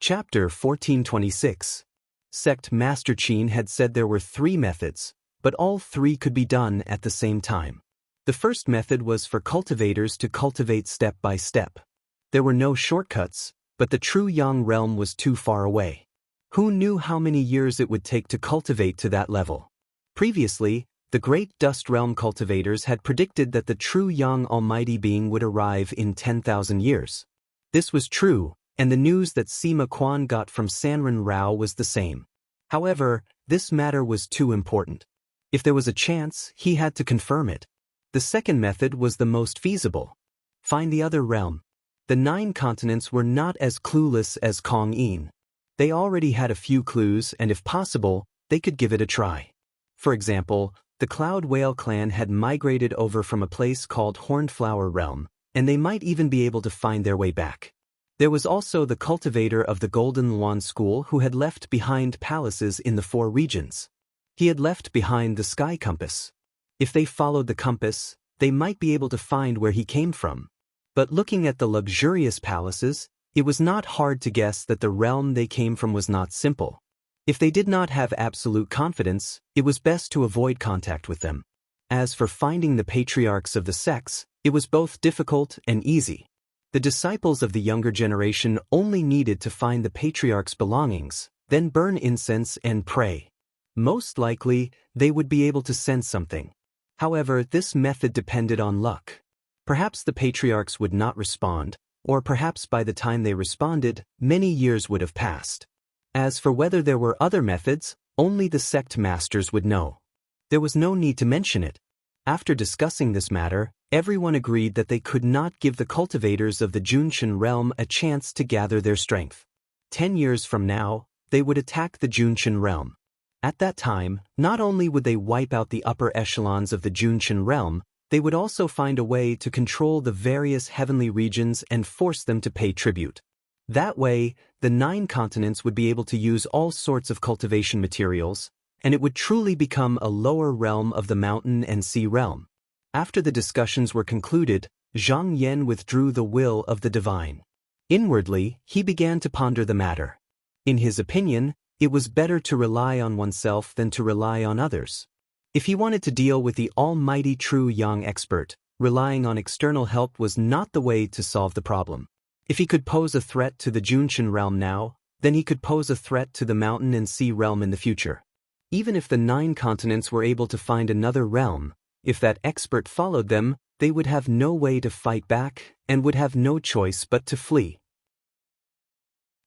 Chapter 1426. Sect Master Qin had said there were 3 methods, but all 3 could be done at the same time. The first method was for cultivators to cultivate step by step. There were no shortcuts, but the true Yang realm was too far away. Who knew how many years it would take to cultivate to that level? Previously, the great dust realm cultivators had predicted that the true Yang Almighty Being would arrive in 10,000 years. This was true, and the news that Sima Quan got from Sanren Rao was the same. However, this matter was too important. If there was a chance, he had to confirm it. The second method was the most feasible. Find the other realm. The 9 continents were not as clueless as Kong Yin. They already had a few clues, and if possible, they could give it a try. For example, the Cloud Whale clan had migrated over from a place called Hornflower Realm, and they might even be able to find their way back. There was also the cultivator of the Golden Luan School who had left behind palaces in the 4 regions. He had left behind the sky compass. If they followed the compass, they might be able to find where he came from. But looking at the luxurious palaces, it was not hard to guess that the realm they came from was not simple. If they did not have absolute confidence, it was best to avoid contact with them. As for finding the patriarchs of the sects, it was both difficult and easy. The disciples of the younger generation only needed to find the patriarch's belongings, then burn incense and pray. Most likely, they would be able to sense something. However, this method depended on luck. Perhaps the patriarchs would not respond, or perhaps by the time they responded, many years would have passed. As for whether there were other methods, only the sect masters would know. There was no need to mention it. After discussing this matter, everyone agreed that they could not give the cultivators of the Junshin realm a chance to gather their strength. 10 years from now, they would attack the Junshin realm. At that time, not only would they wipe out the upper echelons of the Junshin realm, they would also find a way to control the various heavenly regions and force them to pay tribute. That way, the 9 continents would be able to use all sorts of cultivation materials, and it would truly become a lower realm of the mountain and sea realm. After the discussions were concluded, Zhang Yan withdrew the will of the divine. Inwardly, he began to ponder the matter. In his opinion, it was better to rely on oneself than to rely on others. If he wanted to deal with the almighty true Yang expert, relying on external help was not the way to solve the problem. If he could pose a threat to the Junshin realm now, then he could pose a threat to the mountain and sea realm in the future. Even if the 9 continents were able to find another realm, if that expert followed them, they would have no way to fight back and would have no choice but to flee.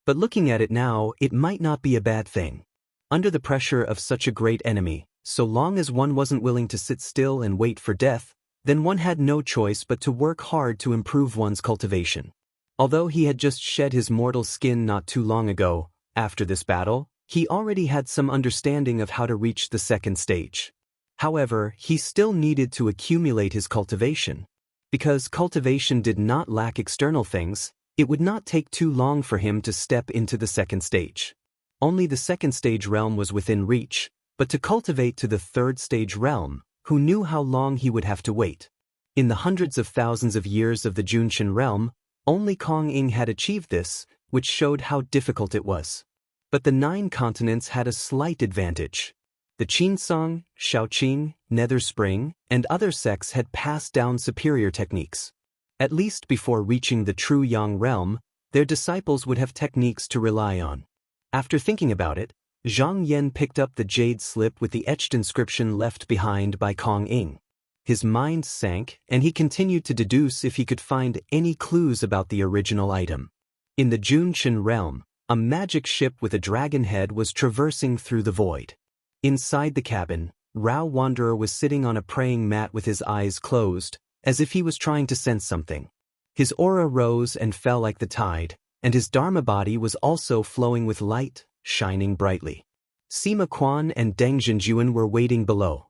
But looking at it now, it might not be a bad thing. Under the pressure of such a great enemy, so long as one wasn't willing to sit still and wait for death, then one had no choice but to work hard to improve one's cultivation. Although he had just shed his mortal skin not too long ago, after this battle, he already had some understanding of how to reach the second stage. However, he still needed to accumulate his cultivation. Because cultivation did not lack external things, it would not take too long for him to step into the second stage. Only the second stage realm was within reach, but to cultivate to the third stage realm, who knew how long he would have to wait? In the hundreds of thousands of years of the Junshin realm, only Kong Ing had achieved this, which showed how difficult it was. But the 9 continents had a slight advantage. The Qinsong, Shaoqing, Nether Spring, and other sects had passed down superior techniques. At least before reaching the true Yang realm, their disciples would have techniques to rely on. After thinking about it, Zhang Yan picked up the jade slip with the etched inscription left behind by Kong Ing. His mind sank, and he continued to deduce if he could find any clues about the original item. In the Junshin realm, a magic ship with a dragon head was traversing through the void. Inside the cabin, Rao Wanderer was sitting on a praying mat with his eyes closed, as if he was trying to sense something. His aura rose and fell like the tide, and his Dharma body was also flowing with light, shining brightly. Sima Quan and Deng Zhenjuan were waiting below.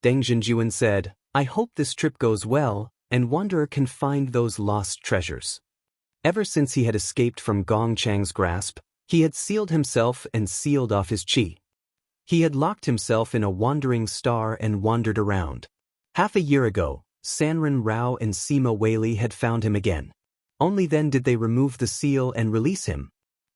Deng Zhenjuan said, "I hope this trip goes well, and Wanderer can find those lost treasures." Ever since he had escaped from Gong Chang's grasp, he had sealed himself and sealed off his qi. He had locked himself in a wandering star and wandered around. Half a year ago, Sanren Rao and Sima Weili had found him again. Only then did they remove the seal and release him.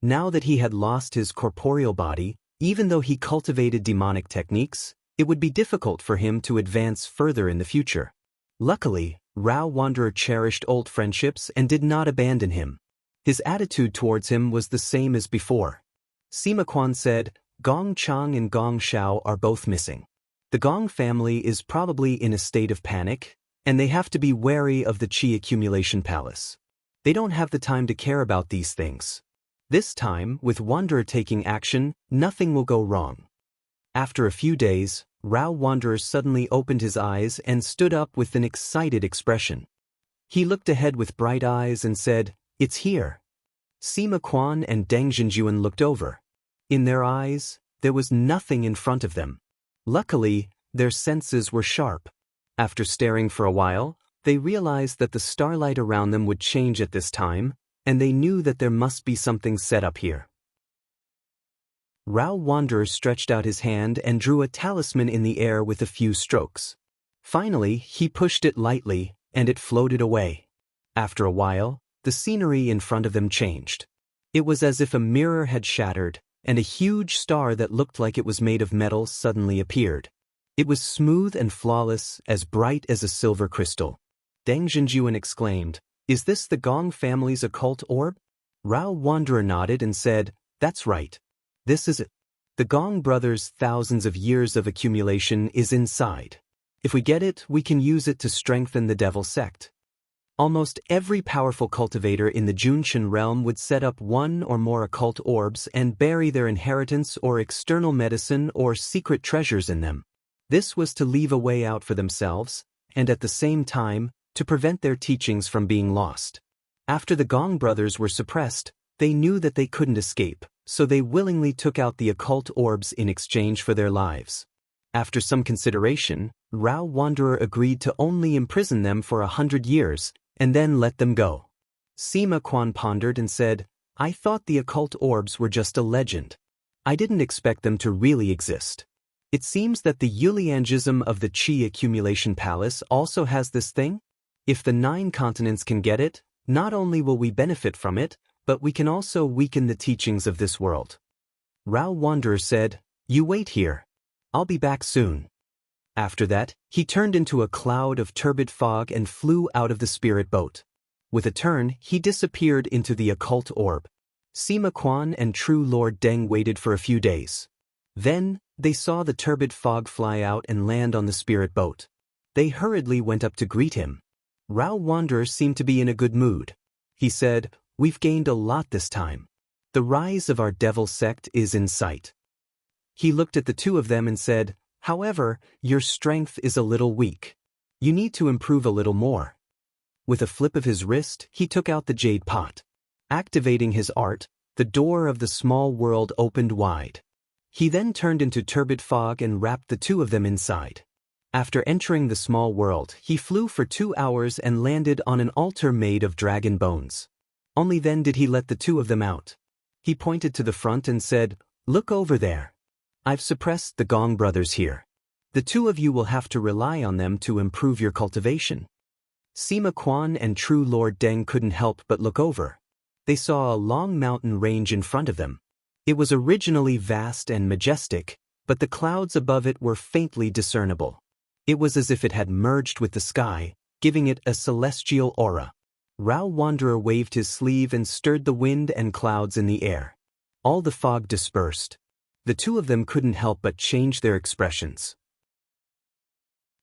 Now that he had lost his corporeal body, even though he cultivated demonic techniques, it would be difficult for him to advance further in the future. Luckily, Rao Wanderer cherished old friendships and did not abandon him. His attitude towards him was the same as before. Sima Quan said, Gong Chang and Gong Xiao are both missing. The Gong family is probably in a state of panic, and they have to be wary of the Qi accumulation palace. They don't have the time to care about these things. This time, with Wanderer taking action, nothing will go wrong. After a few days, Rao Wanderer suddenly opened his eyes and stood up with an excited expression. He looked ahead with bright eyes and said, It's here. Sima Quan and Deng Zhenjuan looked over. In their eyes, there was nothing in front of them. Luckily, their senses were sharp. After staring for a while, they realized that the starlight around them would change at this time, and they knew that there must be something set up here. Rao Wanderer stretched out his hand and drew a talisman in the air with a few strokes. Finally, he pushed it lightly, and it floated away. After a while, the scenery in front of them changed. It was as if a mirror had shattered, and a huge star that looked like it was made of metal suddenly appeared. It was smooth and flawless, as bright as a silver crystal. Deng Zhenjuan exclaimed, Is this the Gong family's occult orb? Rao Wanderer nodded and said, That's right. This is it. The Gong brothers' thousands of years of accumulation is inside. If we get it, we can use it to strengthen the devil sect. Almost every powerful cultivator in the Junshin realm would set up one or more occult orbs and bury their inheritance or external medicine or secret treasures in them. This was to leave a way out for themselves, and at the same time, to prevent their teachings from being lost. After the Gong brothers were suppressed, they knew that they couldn't escape, so they willingly took out the occult orbs in exchange for their lives. After some consideration, Rao Wanderer agreed to only imprison them for 100 years, and then let them go. Sima Quan pondered and said, I thought the occult orbs were just a legend. I didn't expect them to really exist. It seems that the Yuliangism of the Qi accumulation palace also has this thing. If the 9 continents can get it, not only will we benefit from it, but we can also weaken the teachings of this world. Rao Wanderer said, You wait here. I'll be back soon. After that, he turned into a cloud of turbid fog and flew out of the spirit boat. With a turn, he disappeared into the occult orb. Sima Quan and True Lord Deng waited for a few days. Then, they saw the turbid fog fly out and land on the spirit boat. They hurriedly went up to greet him. Rao Wanderer seemed to be in a good mood. He said, We've gained a lot this time. The rise of our devil sect is in sight. He looked at the two of them and said, However, your strength is a little weak. You need to improve a little more. With a flip of his wrist, he took out the jade pot. Activating his art, the door of the small world opened wide. He then turned into turbid fog and wrapped the two of them inside. After entering the small world, he flew for 2 hours and landed on an altar made of dragon bones. Only then did he let the two of them out. He pointed to the front and said, Look over there. I've suppressed the Gong brothers here. The two of you will have to rely on them to improve your cultivation. Sima Quan and True Lord Deng couldn't help but look over. They saw a long mountain range in front of them. It was originally vast and majestic, but the clouds above it were faintly discernible. It was as if it had merged with the sky, giving it a celestial aura. Rao Wanderer waved his sleeve and stirred the wind and clouds in the air. All the fog dispersed. The two of them couldn't help but change their expressions.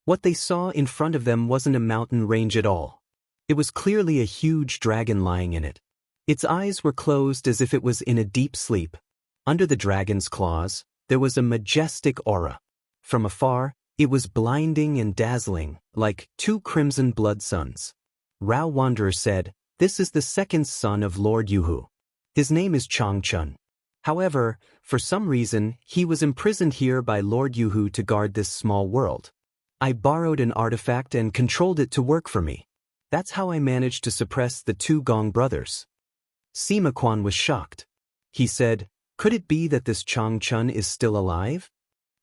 What they saw in front of them wasn't a mountain range at all. It was clearly a huge dragon lying in it. Its eyes were closed as if it was in a deep sleep. Under the dragon's claws, there was a majestic aura. From afar, it was blinding and dazzling, like 2 crimson blood suns. Rao Wanderer said, This is the second son of Lord Yuhu. His name is Chang Chun. However, for some reason, he was imprisoned here by Lord Yuhu to guard this small world. I borrowed an artifact and controlled it to work for me. That's how I managed to suppress the 2 Gong brothers. Sima Quan was shocked. He said, Could it be that this Chang Chun is still alive?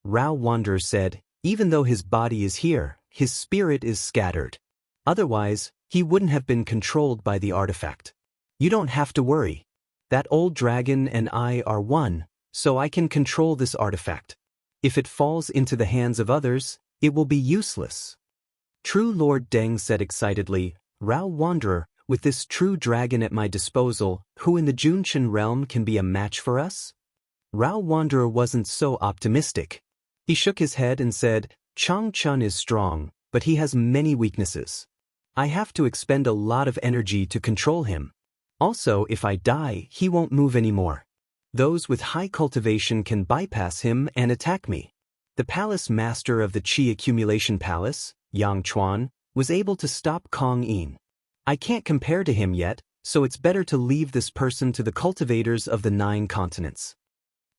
Rao Wanderer said, Even though his body is here, his spirit is scattered. Otherwise, he wouldn't have been controlled by the artifact. You don't have to worry. That old dragon and I are one, so I can control this artifact. If it falls into the hands of others, it will be useless. True, Lord Deng said excitedly. Rao Wanderer, with this true dragon at my disposal, who in the Junshan realm can be a match for us? Rao Wanderer wasn't so optimistic. He shook his head and said, Chang Chun is strong, but he has many weaknesses. I have to expend a lot of energy to control him. Also, if I die, he won't move anymore. Those with high cultivation can bypass him and attack me. The palace master of the Qi accumulation palace, Yang Chuan, was able to stop Kong Yin. I can't compare to him yet, so it's better to leave this person to the cultivators of the 9 continents.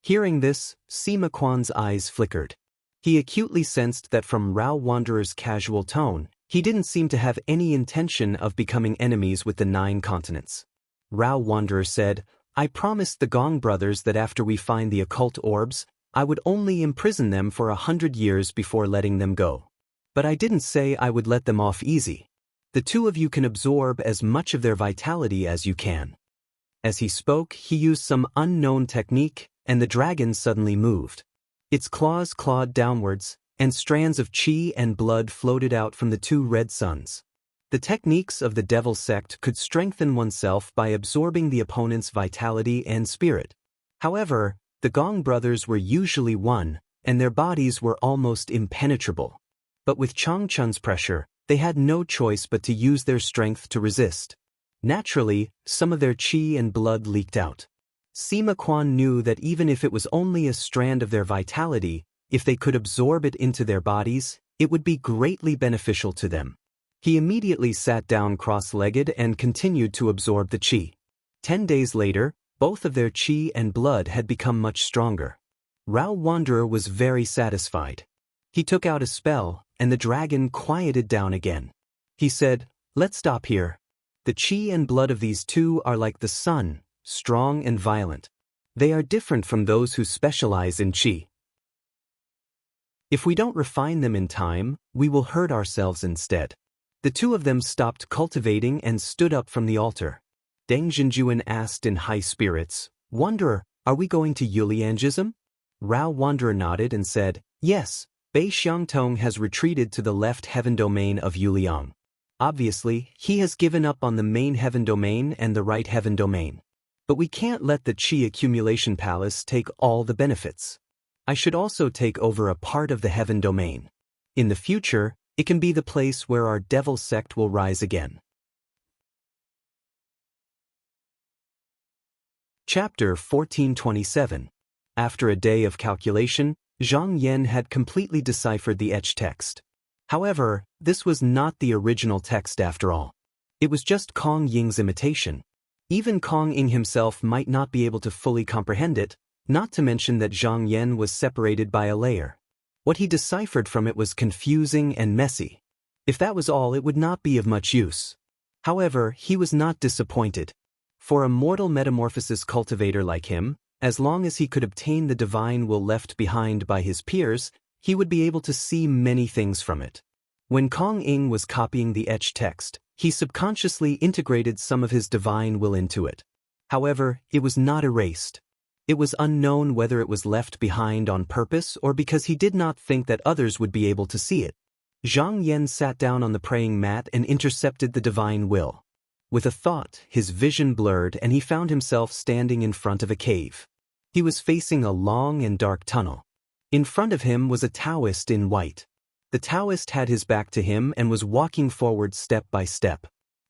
Hearing this, Sima Quan's eyes flickered. He acutely sensed that from Rao Wanderer's casual tone, he didn't seem to have any intention of becoming enemies with the 9 continents. Rao Wanderer said, I promised the Gong brothers that after we find the occult orbs, I would only imprison them for 100 years before letting them go. But I didn't say I would let them off easy. The 2 of you can absorb as much of their vitality as you can. As he spoke, he used some unknown technique, and the dragon suddenly moved. Its claws clawed downwards, and strands of qi and blood floated out from the 2 red suns. The techniques of the devil sect could strengthen oneself by absorbing the opponent's vitality and spirit. However, the Gong brothers were usually one, and their bodies were almost impenetrable. But with Chang Chun's pressure, they had no choice but to use their strength to resist. Naturally, some of their qi and blood leaked out. Sima Quan knew that even if it was only a strand of their vitality, if they could absorb it into their bodies, it would be greatly beneficial to them. He immediately sat down cross-legged and continued to absorb the qi. 10 days later, both of their qi and blood had become much stronger. Rao Wanderer was very satisfied. He took out a spell, and the dragon quieted down again. He said, Let's stop here. The qi and blood of these 2 are like the sun, strong and violent. They are different from those who specialize in qi. If we don't refine them in time, we will hurt ourselves instead. The 2 of them stopped cultivating and stood up from the altar. Deng Zhenjuan asked in high spirits, Wanderer, are we going to Yuliangism? Rao Wanderer nodded and said, Yes, Bei Xiangtong has retreated to the left heaven domain of Yuliang. Obviously, he has given up on the main heaven domain and the right heaven domain. But we can't let the Qi accumulation palace take all the benefits. I should also take over a part of the heaven domain. In the future, it can be the place where our devil sect will rise again. Chapter 1427. After a day of calculation, Zhang Yan had completely deciphered the etched text. However, this was not the original text after all. It was just Kong Ying's imitation. Even Kong Ying himself might not be able to fully comprehend it, not to mention that Zhang Yan was separated by a layer. What he deciphered from it was confusing and messy. If that was all, it would not be of much use. However, he was not disappointed. For a mortal metamorphosis cultivator like him, as long as he could obtain the divine will left behind by his peers, he would be able to see many things from it. When Kong Ying was copying the etched text, he subconsciously integrated some of his divine will into it. However, it was not erased. It was unknown whether it was left behind on purpose or because he did not think that others would be able to see it. Zhang Yan sat down on the praying mat and intercepted the divine will. With a thought, his vision blurred and he found himself standing in front of a cave. He was facing a long and dark tunnel. In front of him was a Taoist in white. The Taoist had his back to him and was walking forward step by step.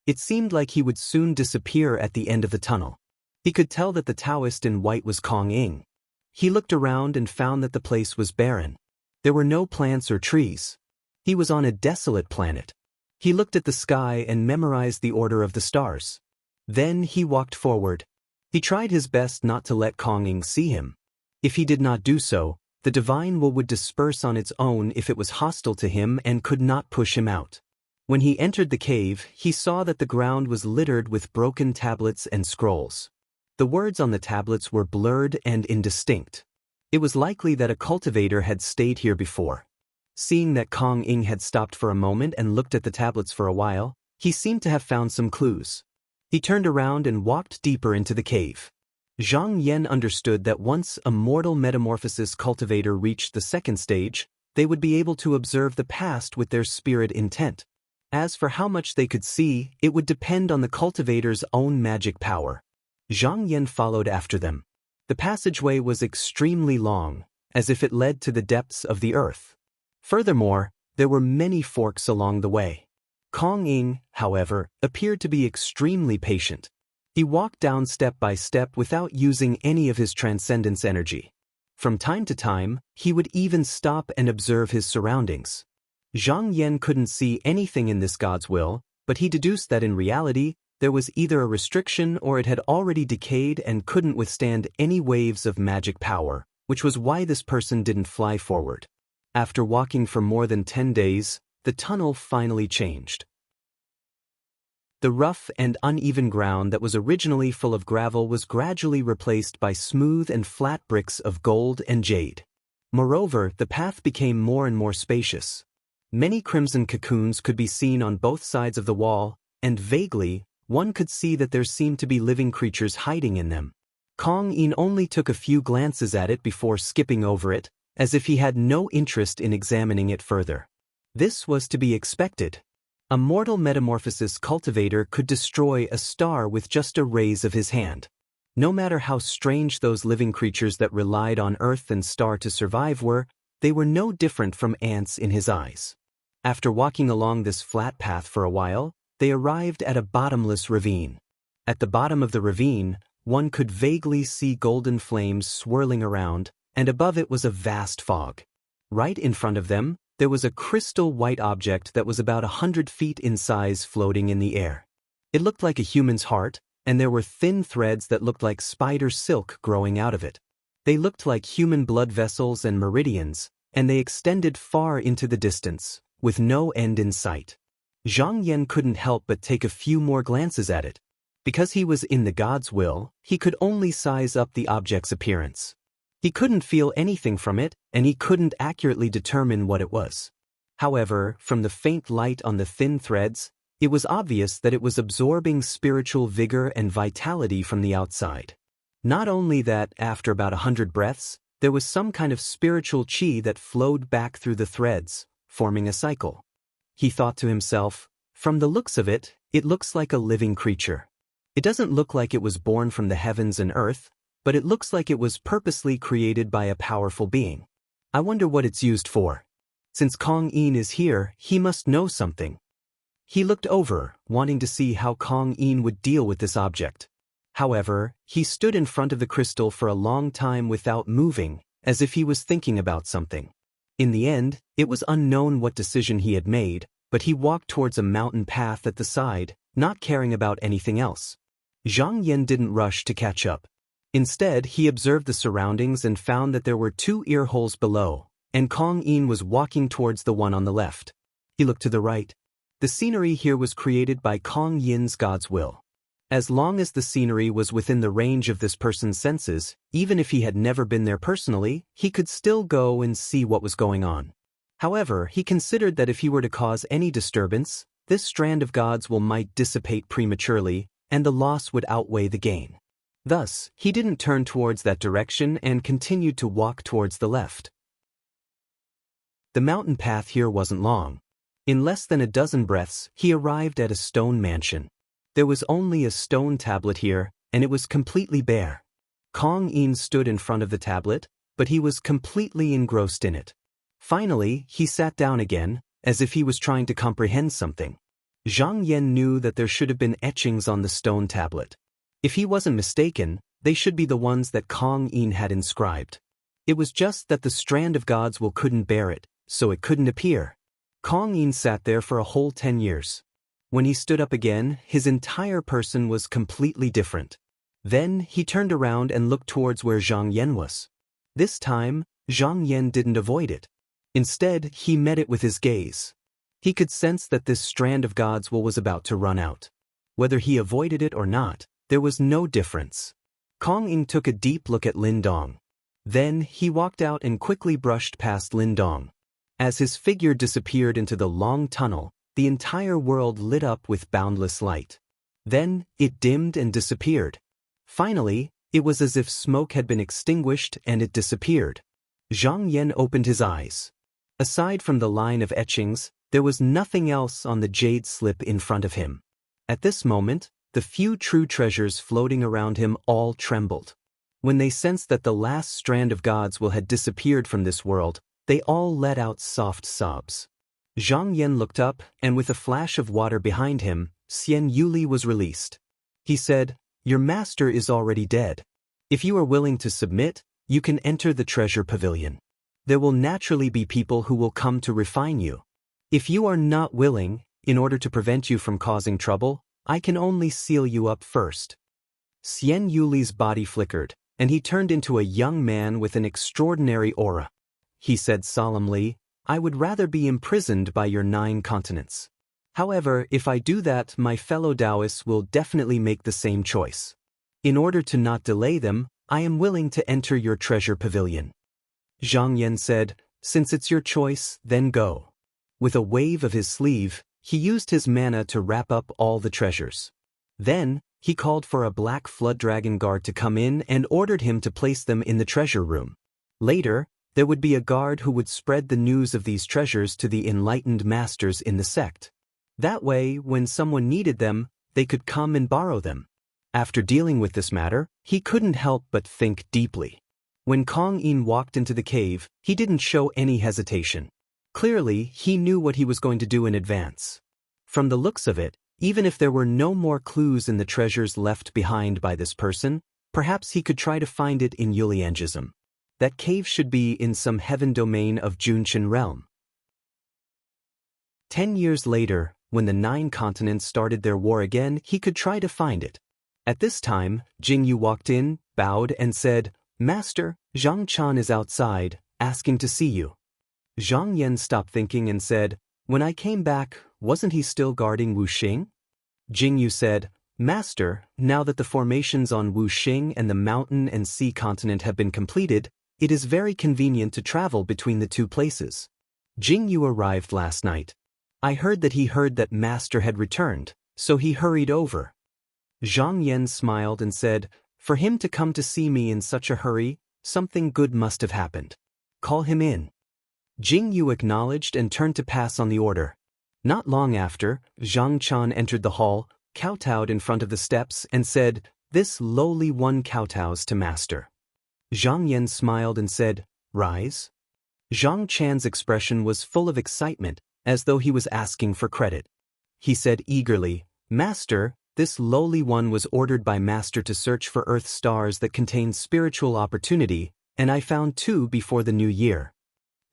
It seemed like he would soon disappear at the end of the tunnel. He could tell that the Taoist in white was Kong Ying. He looked around and found that the place was barren. There were no plants or trees. He was on a desolate planet. He looked at the sky and memorized the order of the stars. Then he walked forward. He tried his best not to let Kong Ying see him. If he did not do so, the divine will would disperse on its own if it was hostile to him and could not push him out. When he entered the cave, he saw that the ground was littered with broken tablets and scrolls. The words on the tablets were blurred and indistinct. It was likely that a cultivator had stayed here before. Seeing that Kong Ying had stopped for a moment and looked at the tablets for a while, he seemed to have found some clues. He turned around and walked deeper into the cave. Zhang Yan understood that once a mortal metamorphosis cultivator reached the second stage, they would be able to observe the past with their spirit intent. As for how much they could see, it would depend on the cultivator's own magic power. Zhang Yan followed after them. The passageway was extremely long, as if it led to the depths of the earth. Furthermore, there were many forks along the way. Kong Ying, however, appeared to be extremely patient. He walked down step by step without using any of his transcendence energy. From time to time, he would even stop and observe his surroundings. Zhang Yan couldn't see anything in this God's will, but he deduced that in reality, there was either a restriction or it had already decayed and couldn't withstand any waves of magic power, which was why this person didn't fly forward. After walking for more than 10 days, the tunnel finally changed. The rough and uneven ground that was originally full of gravel was gradually replaced by smooth and flat bricks of gold and jade. Moreover, the path became more and more spacious. Many crimson cocoons could be seen on both sides of the wall, and vaguely, one could see that there seemed to be living creatures hiding in them. Kong Yin only took a few glances at it before skipping over it, as if he had no interest in examining it further. This was to be expected. A mortal metamorphosis cultivator could destroy a star with just a raise of his hand. No matter how strange those living creatures that relied on earth and star to survive were, they were no different from ants in his eyes. After walking along this flat path for a while, they arrived at a bottomless ravine. At the bottom of the ravine, one could vaguely see golden flames swirling around, and above it was a vast fog. Right in front of them, there was a crystal white object that was about 100 feet in size floating in the air. It looked like a human's heart, and there were thin threads that looked like spider silk growing out of it. They looked like human blood vessels and meridians, and they extended far into the distance, with no end in sight. Zhang Yan couldn't help but take a few more glances at it. Because he was in the God's will, he could only size up the object's appearance. He couldn't feel anything from it, and he couldn't accurately determine what it was. However, from the faint light on the thin threads, it was obvious that it was absorbing spiritual vigor and vitality from the outside. Not only that, after about 100 breaths, there was some kind of spiritual qi that flowed back through the threads, forming a cycle. He thought to himself, from the looks of it, it looks like a living creature. It doesn't look like it was born from the heavens and earth, but it looks like it was purposely created by a powerful being. I wonder what it's used for. Since Kong Yin is here, he must know something. He looked over, wanting to see how Kong Yin would deal with this object. However, he stood in front of the crystal for a long time without moving, as if he was thinking about something. In the end, it was unknown what decision he had made, but he walked towards a mountain path at the side, not caring about anything else. Zhang Yan didn't rush to catch up. Instead, he observed the surroundings and found that there were 2 ear holes below, and Kong Yin was walking towards the one on the left. He looked to the right. The scenery here was created by Kong Yin's God's will. As long as the scenery was within the range of this person's senses, even if he had never been there personally, he could still go and see what was going on. However, he considered that if he were to cause any disturbance, this strand of God's will might dissipate prematurely, and the loss would outweigh the gain. Thus, he didn't turn towards that direction and continued to walk towards the left. The mountain path here wasn't long. In less than a dozen breaths, he arrived at a stone mansion. There was only a stone tablet here, and it was completely bare. Kong Yin stood in front of the tablet, but he was completely engrossed in it. Finally, he sat down again, as if he was trying to comprehend something. Zhang Yan knew that there should have been etchings on the stone tablet. If he wasn't mistaken, they should be the ones that Kong Yin had inscribed. It was just that the strand of God's will couldn't bear it, so it couldn't appear. Kong Yin sat there for a whole 10 years. When he stood up again, his entire person was completely different. Then, he turned around and looked towards where Zhang Yan was. This time, Zhang Yan didn't avoid it. Instead, he met it with his gaze. He could sense that this strand of God's will was about to run out. Whether he avoided it or not, there was no difference. Kong Yin took a deep look at Lin Dong. Then, he walked out and quickly brushed past Lin Dong. As his figure disappeared into the long tunnel, the entire world lit up with boundless light. Then, it dimmed and disappeared. Finally, It was as if smoke had been extinguished and it disappeared. Zhang Yan opened his eyes. Aside from the line of etchings, there was nothing else on the jade slip in front of him. At this moment, the few true treasures floating around him all trembled. When they sensed that the last strand of God's will had disappeared from this world, they all let out soft sobs. Zhang Yan looked up, and with a flash of water behind him, Xian Yuli was released. He said, "Your master is already dead. If you are willing to submit, you can enter the treasure pavilion. There will naturally be people who will come to refine you. If you are not willing, in order to prevent you from causing trouble, I can only seal you up first." Xian Yuli's body flickered, and he turned into a young man with an extraordinary aura. He said solemnly, "I would rather be imprisoned by your 9 continents. However, if I do that, my fellow Taoists will definitely make the same choice. In order to not delay them, I am willing to enter your treasure pavilion." Zhang Yan said, "Since it's your choice, then go." With a wave of his sleeve, he used his mana to wrap up all the treasures. Then, he called for a black flood dragon guard to come in and ordered him to place them in the treasure room. Later, there would be a guard who would spread the news of these treasures to the enlightened masters in the sect. That way, when someone needed them, they could come and borrow them. After dealing with this matter, he couldn't help but think deeply. When Kong Yin walked into the cave, he didn't show any hesitation. Clearly, he knew what he was going to do in advance. From the looks of it, even if there were no more clues in the treasures left behind by this person, perhaps he could try to find it in Yuliangism. That cave should be in some heaven domain of Junqian realm. 10 years later, when the 9 continents started their war again, he could try to find it. At this time, Jingyu walked in, bowed, and said, "Master, Zhang Chan is outside, asking to see you." Zhang Yan stopped thinking and said, "When I came back, wasn't he still guarding Wuxing?" Jingyu said, "Master, now that the formations on Wuxing and the mountain and sea continent have been completed, it is very convenient to travel between the 2 places. Jingyu arrived last night. I heard that Master had returned, so he hurried over." Zhang Yan smiled and said, "For him to come to see me in such a hurry, something good must have happened. Call him in." Jingyu acknowledged and turned to pass on the order. Not long after, Zhang Chan entered the hall, kowtowed in front of the steps, and said, "This lowly one kowtows to Master." Zhang Yan smiled and said, "Rise." Zhang Chan's expression was full of excitement, as though he was asking for credit. He said eagerly, "Master, this lowly one was ordered by Master to search for Earth stars that contain spiritual opportunity, and I found 2 before the new year."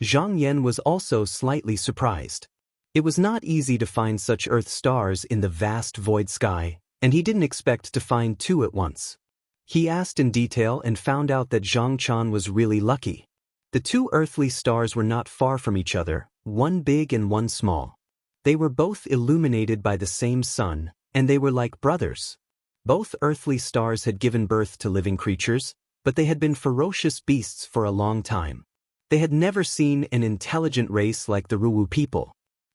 Zhang Yan was also slightly surprised. It was not easy to find such Earth stars in the vast void sky, and he didn't expect to find 2 at once. He asked in detail and found out that Zhang Chan was really lucky. The 2 earthly stars were not far from each other, one big and one small. They were both illuminated by the same sun, and they were like brothers. Both earthly stars had given birth to living creatures, but they had been ferocious beasts for a long time. They had never seen an intelligent race like the Ruwu people.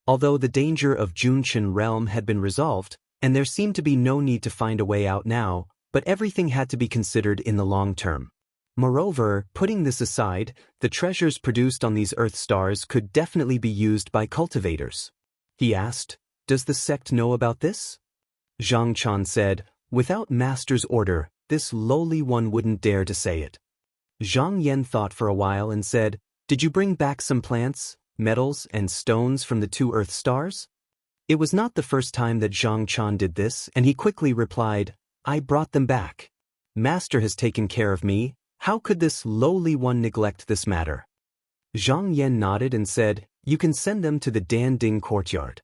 Although the danger of Junqian realm had been resolved, and there seemed to be no need to find a way out now, but everything had to be considered in the long term. Moreover, putting this aside, the treasures produced on these Earth stars could definitely be used by cultivators. He asked, "Does the sect know about this?" Zhang Chan said, "Without Master's order, this lowly one wouldn't dare to say it." Zhang Yan thought for a while and said, "Did you bring back some plants, metals, and stones from the 2 Earth stars?" It was not the first time that Zhang Chan did this, and he quickly replied, "I brought them back. Master has taken care of me. How could this lowly one neglect this matter?" Zhang Yan nodded and said, "You can send them to the Danding courtyard."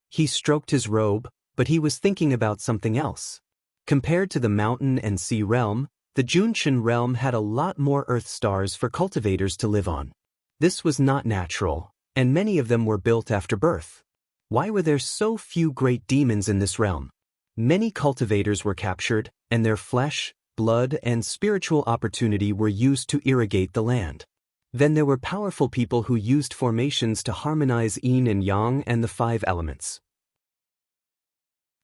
He stroked his robe, but he was thinking about something else. Compared to the mountain and sea realm, the Junqian realm had a lot more Earth stars for cultivators to live on. This was not natural, and many of them were built after birth. Why were there so few great demons in this realm? Many cultivators were captured, and their flesh, blood, and spiritual opportunity were used to irrigate the land. Then there were powerful people who used formations to harmonize yin and yang and the 5 elements.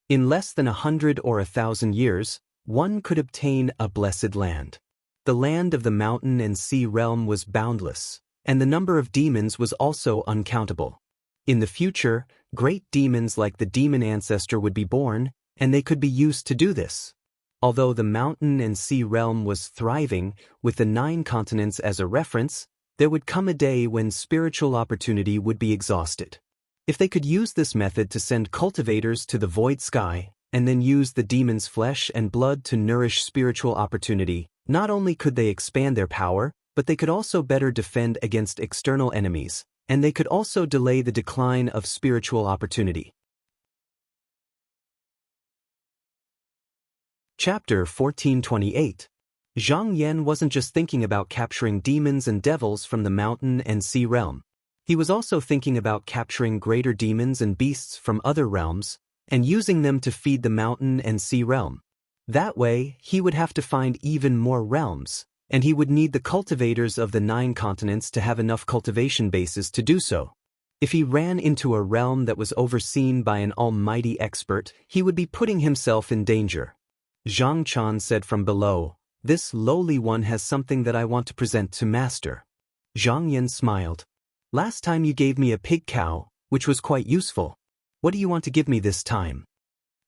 In less than 100 or 1,000 years, one could obtain a blessed land. The land of the mountain and sea realm was boundless, and the number of demons was also uncountable. In the future, great demons like the demon ancestor would be born, and they could be used to do this. Although the mountain and sea realm was thriving, with the 9 continents as a reference, there would come a day when spiritual opportunity would be exhausted. If they could use this method to send cultivators to the void sky, and then use the demon's flesh and blood to nourish spiritual opportunity, not only could they expand their power, but they could also better defend against external enemies, and they could also delay the decline of spiritual opportunity. Chapter 1428. Zhang Yan wasn't just thinking about capturing demons and devils from the mountain and sea realm. He was also thinking about capturing greater demons and beasts from other realms, and using them to feed the mountain and sea realm. That way, he would have to find even more realms, and he would need the cultivators of the 9 continents to have enough cultivation bases to do so. If he ran into a realm that was overseen by an almighty expert, he would be putting himself in danger. Zhang Chan said from below, "This lowly one has something that I want to present to Master." Zhang Yan smiled. "Last time you gave me a pig cow, which was quite useful. What do you want to give me this time?"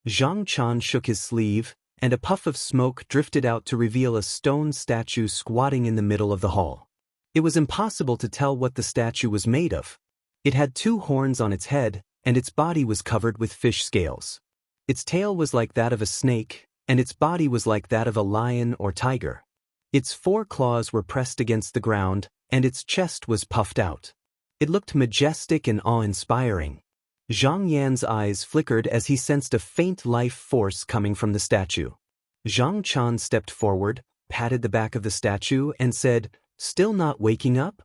Zhang Chan shook his sleeve, and a puff of smoke drifted out to reveal a stone statue squatting in the middle of the hall. It was impossible to tell what the statue was made of. It had 2 horns on its head, and its body was covered with fish scales. Its tail was like that of a snake, and its body was like that of a lion or tiger. Its 4 claws were pressed against the ground, and its chest was puffed out. It looked majestic and awe-inspiring. Zhang Yan's eyes flickered as he sensed a faint life force coming from the statue. Zhang Chan stepped forward, patted the back of the statue, and said, "Still not waking up?"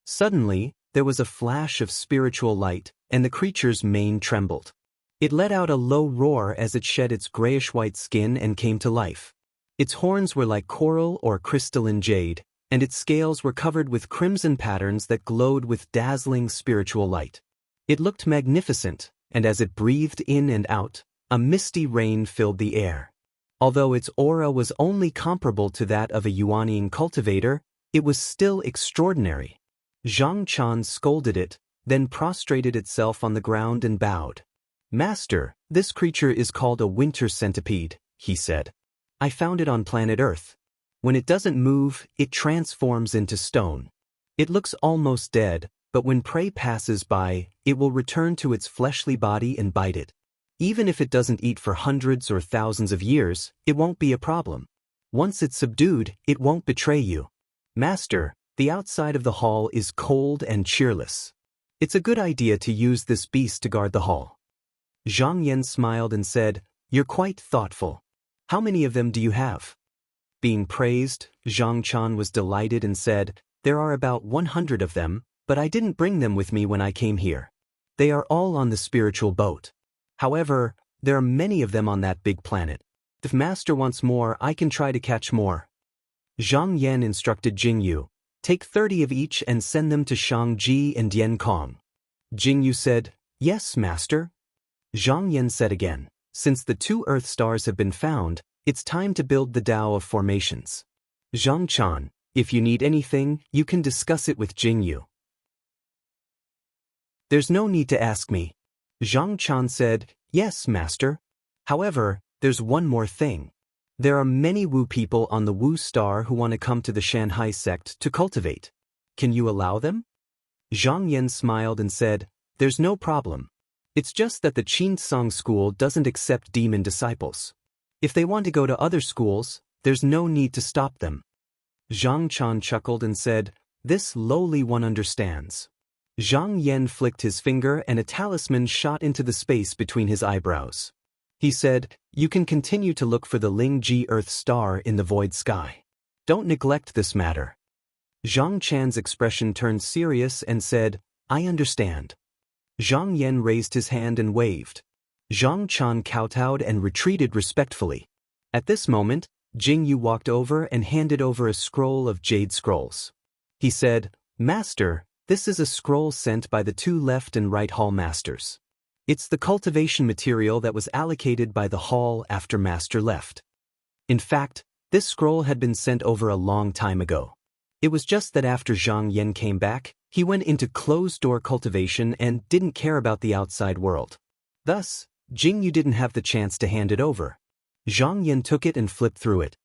Suddenly, there was a flash of spiritual light, and the creature's mane trembled. It let out a low roar as it shed its grayish-white skin and came to life. Its horns were like coral or crystalline jade, and its scales were covered with crimson patterns that glowed with dazzling spiritual light. It looked magnificent, and as it breathed in and out, a misty rain filled the air. Although its aura was only comparable to that of a Yuanian cultivator, it was still extraordinary. Zhang Chan scolded it, then prostrated itself on the ground and bowed. "Master, this creature is called a winter centipede," he said. "I found it on planet Earth. When it doesn't move, it transforms into stone. It looks almost dead, but when prey passes by, it will return to its fleshly body and bite it. Even if it doesn't eat for hundreds or thousands of years, it won't be a problem. Once it's subdued, it won't betray you. Master, the outside of the hall is cold and cheerless. It's a good idea to use this beast to guard the hall." Zhang Yan smiled and said, "You're quite thoughtful. How many of them do you have?" Being praised, Zhang Chan was delighted and said, "There are about 100 of them, but I didn't bring them with me when I came here. They are all on the spiritual boat. However, there are many of them on that big planet. If Master wants more, I can try to catch more." Zhang Yan instructed Jingyu, "Take 30 of each and send them to Shangji and Yenkong." Jingyu said, "Yes, Master." Zhang Yan said again, "Since the 2 Earth stars have been found, it's time to build the Tao of formations. Zhang Chan, if you need anything, you can discuss it with Jingyu." "There's no need to ask me." Zhang Chan said, "Yes, Master. However, there's one more thing. There are many Wu people on the Wu star who want to come to the Shanhai sect to cultivate. Can you allow them?" Zhang Yan smiled and said, "There's no problem. It's just that the Qinsong school doesn't accept demon disciples. If they want to go to other schools, there's no need to stop them." Zhang Chan chuckled and said, "This lowly one understands." Zhang Yan flicked his finger and a talisman shot into the space between his eyebrows. He said, "You can continue to look for the Lingji Earth star in the void sky. Don't neglect this matter." Zhang Chan's expression turned serious and said, "I understand." Zhang Yan raised his hand and waved. Zhang Chan kowtowed and retreated respectfully. At this moment, Jingyu walked over and handed over a scroll of jade scrolls. He said, "Master, this is a scroll sent by the 2 left and right hall masters. It's the cultivation material that was allocated by the hall after Master left." In fact, this scroll had been sent over a long time ago. It was just that after Zhang Yan came back, he went into closed-door cultivation and didn't care about the outside world. Thus, Jing Yu didn't have the chance to hand it over. Zhang Yan took it and flipped through it.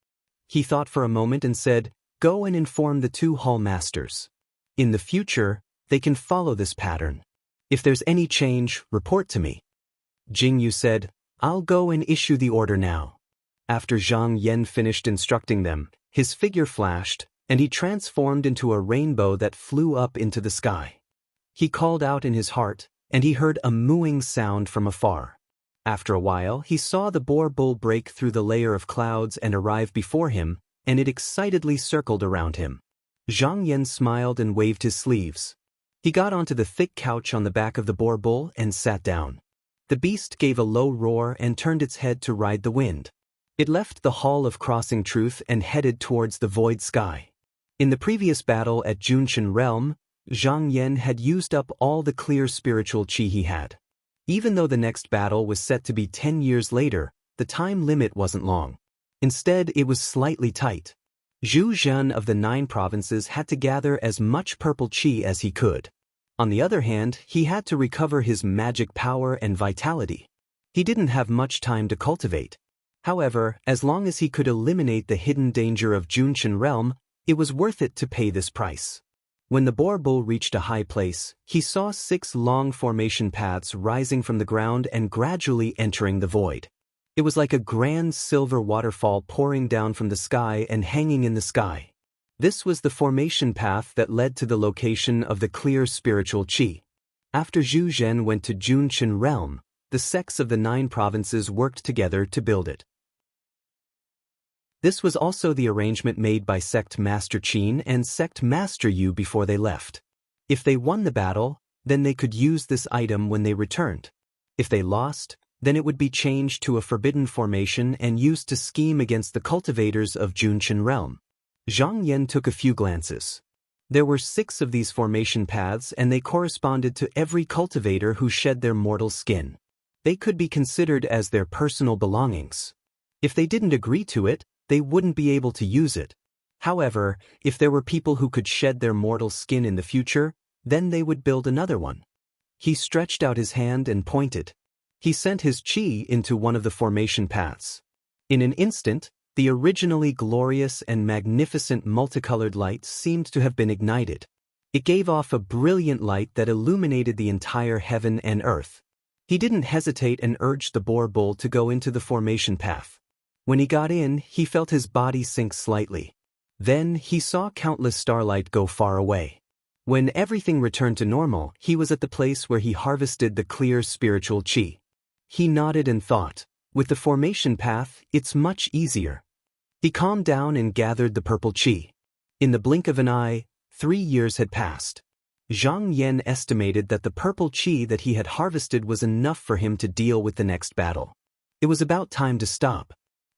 He thought for a moment and said, "Go and inform the two hall masters. In the future, they can follow this pattern. If there's any change, report to me." Jing Yu said, "I'll go and issue the order now." After Zhang Yan finished instructing them, his figure flashed, and he transformed into a rainbow that flew up into the sky. He called out in his heart, and he heard a mooing sound from afar. After a while, he saw the boar bull break through the layer of clouds and arrive before him, and it excitedly circled around him. Zhang Yan smiled and waved his sleeves. He got onto the thick couch on the back of the boar bull and sat down. The beast gave a low roar and turned its head to ride the wind. It left the Hall of Crossing Truth and headed towards the void sky. In the previous battle at Junshan Realm, Zhang Yan had used up all the clear spiritual qi he had. Even though the next battle was set to be 10 years later, the time limit wasn't long. Instead, it was slightly tight. Zhu Zhen of the 9 provinces had to gather as much purple qi as he could. On the other hand, he had to recover his magic power and vitality. He didn't have much time to cultivate. However, as long as he could eliminate the hidden danger of Junshan Realm, it was worth it to pay this price. When the boar bull reached a high place, he saw 6 long formation paths rising from the ground and gradually entering the void. It was like a grand silver waterfall pouring down from the sky and hanging in the sky. This was the formation path that led to the location of the clear spiritual qi. After Zhu Zhen went to Junshan Realm, the sects of the 9 provinces worked together to build it. This was also the arrangement made by Sect Master Qin and Sect Master Yu before they left. If they won the battle, then they could use this item when they returned. If they lost, then it would be changed to a forbidden formation and used to scheme against the cultivators of Junshan Realm. Zhang Yan took a few glances. There were 6 of these formation paths and they corresponded to every cultivator who shed their mortal skin. They could be considered as their personal belongings. If they didn't agree to it, they wouldn't be able to use it. However, if there were people who could shed their mortal skin in the future, then they would build another one. He stretched out his hand and pointed. He sent his qi into one of the formation paths. In an instant, the originally glorious and magnificent multicolored light seemed to have been ignited. It gave off a brilliant light that illuminated the entire heaven and earth. He didn't hesitate and urged the boar bull to go into the formation path. When he got in, he felt his body sink slightly. Then he saw countless starlight go far away. When everything returned to normal, he was at the place where he harvested the clear spiritual qi. He nodded and thought, with the formation path, it's much easier. He calmed down and gathered the purple qi. In the blink of an eye, 3 years had passed. Zhang Yan estimated that the purple qi that he had harvested was enough for him to deal with the next battle. It was about time to stop.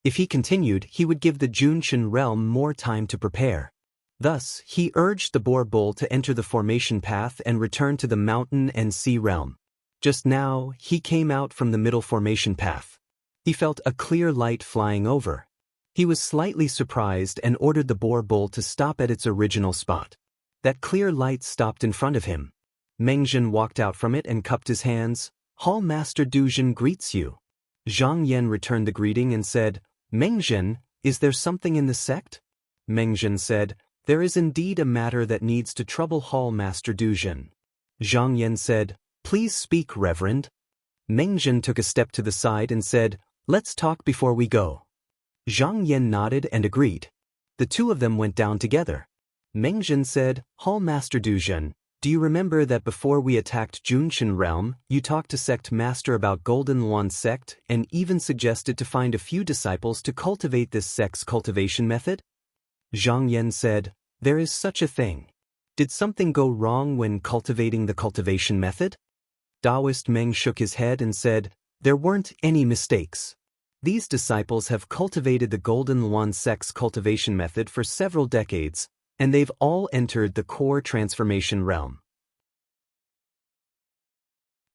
If he continued, he would give the Junshan realm more time to prepare. Thus, he urged the boar bull to enter the formation path and return to the mountain and sea realm. Just now, he came out from the middle formation path. He felt a clear light flying over. He was slightly surprised and ordered the boar bull to stop at its original spot. That clear light stopped in front of him. Mengzhen walked out from it and cupped his hands. "Hall Master Duzhen greets you." Zhang Yan returned the greeting and said, "Mengzhen, is there something in the sect?" Mengzhen said, "There is indeed a matter that needs to trouble Hall Master Duzhen." Zhang Yan said, "Please speak, Reverend." Mengzhen took a step to the side and said, "Let's talk before we go." Zhang Yan nodded and agreed. The two of them went down together. Mengzhen said, "Hall Master Duzhen, do you remember that before we attacked Junshan Realm, you talked to Sect Master about Golden Luan Sect and even suggested to find a few disciples to cultivate this sect's cultivation method?" Zhang Yan said, "There is such a thing. Did something go wrong when cultivating the cultivation method?" Taoist Meng shook his head and said, "There weren't any mistakes. These disciples have cultivated the Golden Luan Sect's cultivation method for several decades, and they've all entered the core transformation realm.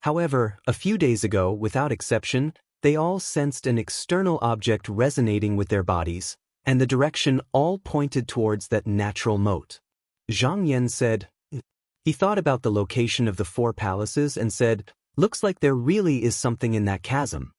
However, a few days ago, without exception, They all sensed an external object resonating with their bodies, and the direction all pointed towards that natural moat. Zhang Yan said, he thought about the location of the 4 palaces and said, looks like there really is something in that chasm.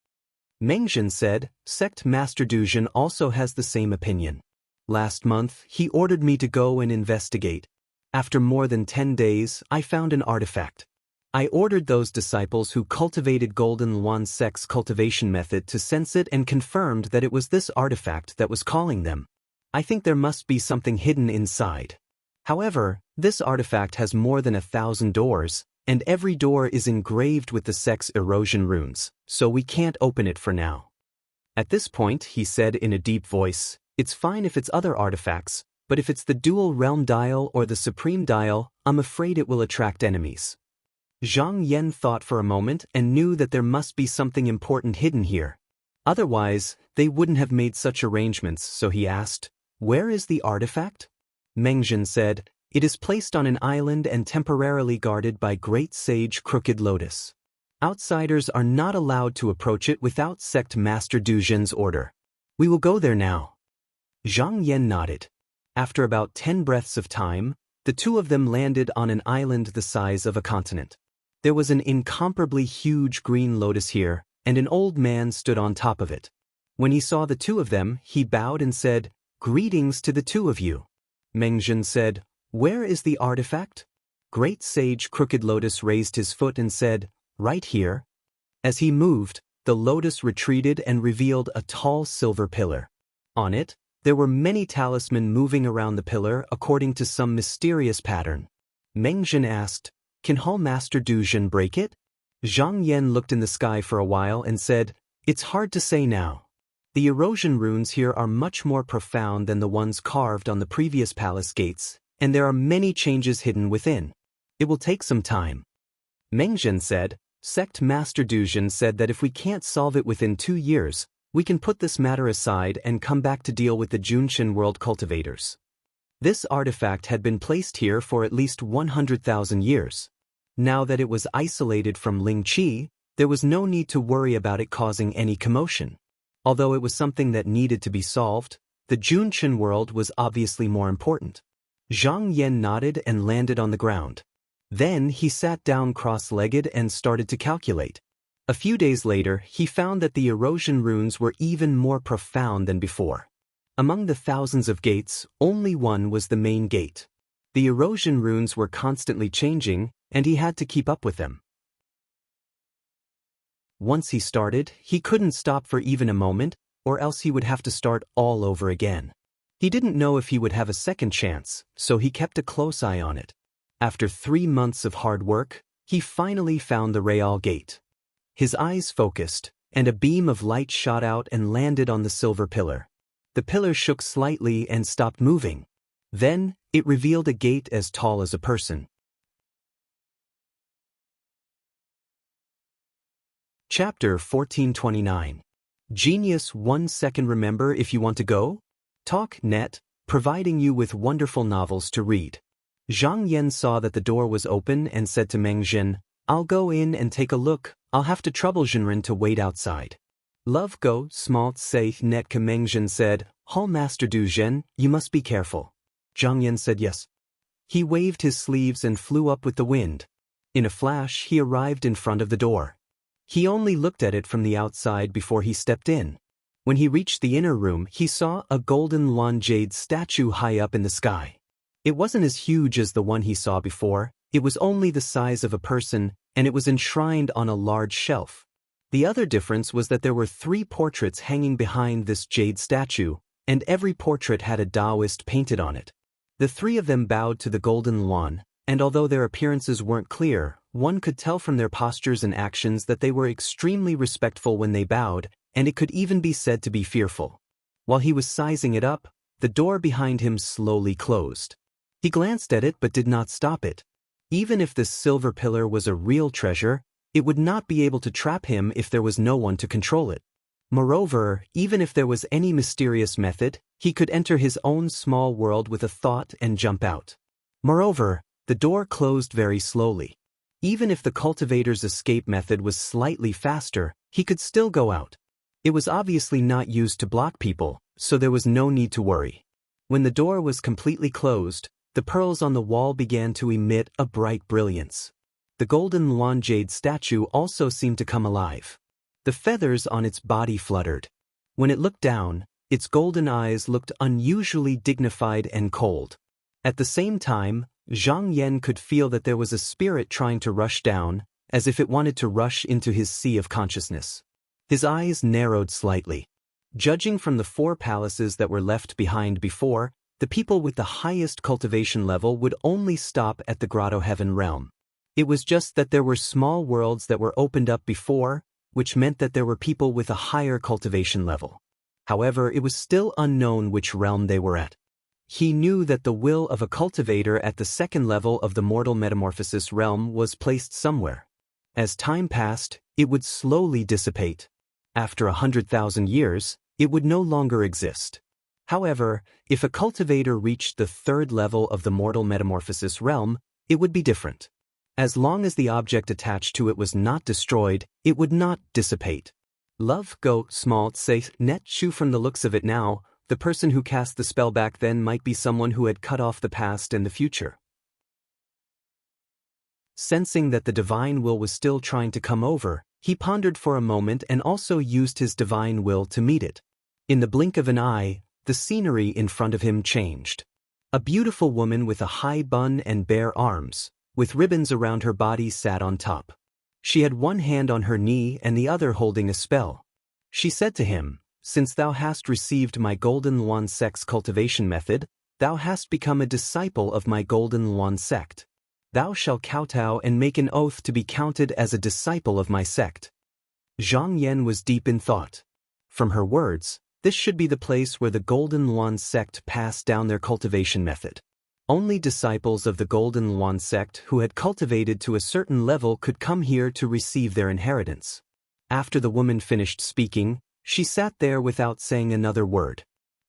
Mengzhen said, Sect Master Duzhen also has the same opinion. Last month, he ordered me to go and investigate. After more than 10 days, I found an artifact. I ordered those disciples who cultivated Golden Luan Sect's cultivation method to sense it and confirmed that it was this artifact that was calling them. I think there must be something hidden inside. However, this artifact has more than 1,000 doors, and every door is engraved with the sect's erosion runes, so we can't open it for now. At this point, he said in a deep voice, it's fine if it's other artifacts, but if it's the dual realm dial or the supreme dial, I'm afraid it will attract enemies. Zhang Yan thought for a moment and knew that there must be something important hidden here. Otherwise, they wouldn't have made such arrangements, so he asked, where is the artifact? Mengzhen said, it is placed on an island and temporarily guarded by Great Sage Crooked Lotus. Outsiders are not allowed to approach it without Sect Master Duzhen's order. We will go there now. Zhang Yan nodded. After about 10 breaths of time, the 2 of them landed on an island the size of a continent. There was an incomparably huge green lotus here, and an old man stood on top of it. When he saw the 2 of them, he bowed and said, greetings to the 2 of you. Mengzhen said, where is the artifact? Great Sage Crooked Lotus raised his foot and said, right here. As he moved, the lotus retreated and revealed a tall silver pillar. On it, there were many talismans moving around the pillar according to some mysterious pattern. Mengzhen asked, can Hall Master Duzhen break it? Zhang Yan looked in the sky for a while and said, it's hard to say now. The erosion runes here are much more profound than the ones carved on the previous palace gates, and there are many changes hidden within. It will take some time. Mengzhen said, Sect Master Duzhen said that if we can't solve it within 2 years, we can put this matter aside and come back to deal with the Junshin world cultivators. This artifact had been placed here for at least 100,000 years. Now that it was isolated from Lingqi, there was no need to worry about it causing any commotion. Although it was something that needed to be solved, the Junshin world was obviously more important. Zhang Yan nodded and landed on the ground. Then he sat down cross-legged and started to calculate. A few days later, he found that the erosion runes were even more profound than before. Among the thousands of gates, only one was the main gate. The erosion runes were constantly changing, and he had to keep up with them. Once he started, he couldn't stop for even a moment, or else he would have to start all over again. He didn't know if he would have a second chance, so he kept a close eye on it. After 3 months of hard work, he finally found the Real Gate. His eyes focused, and a beam of light shot out and landed on the silver pillar. The pillar shook slightly and stopped moving. Then, it revealed a gate as tall as a person. Chapter 1429. Genius 1 second. Remember if you want to go? Talk Net, providing you with wonderful novels to read. Zhang Yan saw that the door was open and said to Mengzhen, I'll go in and take a look. I'll have to trouble Zhenren to wait outside. Love go, smalt say Netka. Mengzhen said, Hall Master Duzhen, you must be careful. Zhang Yan said yes. He waved his sleeves and flew up with the wind. In a flash, he arrived in front of the door. He only looked at it from the outside before he stepped in. When he reached the inner room, he saw a golden Luan jade statue high up in the sky. It wasn't as huge as the one he saw before, it was only the size of a person, and it was enshrined on a large shelf. The other difference was that there were 3 portraits hanging behind this jade statue, and every portrait had a Taoist painted on it. The 3 of them bowed to the golden Luan, and although their appearances weren't clear, one could tell from their postures and actions that they were extremely respectful when they bowed, and it could even be said to be fearful. While he was sizing it up, the door behind him slowly closed. He glanced at it but did not stop it. Even if this silver pillar was a real treasure, it would not be able to trap him if there was no one to control it. Moreover, even if there was any mysterious method, he could enter his own small world with a thought and jump out. Moreover, the door closed very slowly. Even if the cultivator's escape method was slightly faster, He could still go out. It was obviously not used to block people, so there was no need to worry. When the door was completely closed, the pearls on the wall began to emit a bright brilliance. The golden Luan jade statue also seemed to come alive. The feathers on its body fluttered. When it looked down, its golden eyes looked unusually dignified and cold. At the same time, Zhang Yan could feel that there was a spirit trying to rush down, as if it wanted to rush into his sea of consciousness. His eyes narrowed slightly. Judging from the 4 palaces that were left behind before, the people with the highest cultivation level would only stop at the Grotto Heaven realm. It was just that there were small worlds that were opened up before, which meant that there were people with a higher cultivation level. However, it was still unknown which realm they were at. He knew that the will of a cultivator at the 2nd level of the mortal metamorphosis realm was placed somewhere. As time passed, it would slowly dissipate. After 100,000 years, it would no longer exist. However, if a cultivator reached the 3rd level of the mortal metamorphosis realm, it would be different. As long as the object attached to it was not destroyed, it would not dissipate. Love go small say net shu. From the looks of it now, the person who cast the spell back then might be someone who had cut off the past and the future. Sensing that the divine will was still trying to come over, he pondered for a moment and also used his divine will to meet it. In the blink of an eye, the scenery in front of him changed. A beautiful woman with a high bun and bare arms, with ribbons around her body, sat on top. She had one hand on her knee and the other holding a spell. She said to him, "Since thou hast received my golden Luan sect's cultivation method, thou hast become a disciple of my golden Luan sect. Thou shalt kowtow and make an oath to be counted as a disciple of my sect." Zhang Yan was deep in thought. From her words, this should be the place where the golden Luan sect passed down their cultivation method. Only disciples of the golden Luan sect who had cultivated to a certain level could come here to receive their inheritance. After the woman finished speaking, she sat there without saying another word.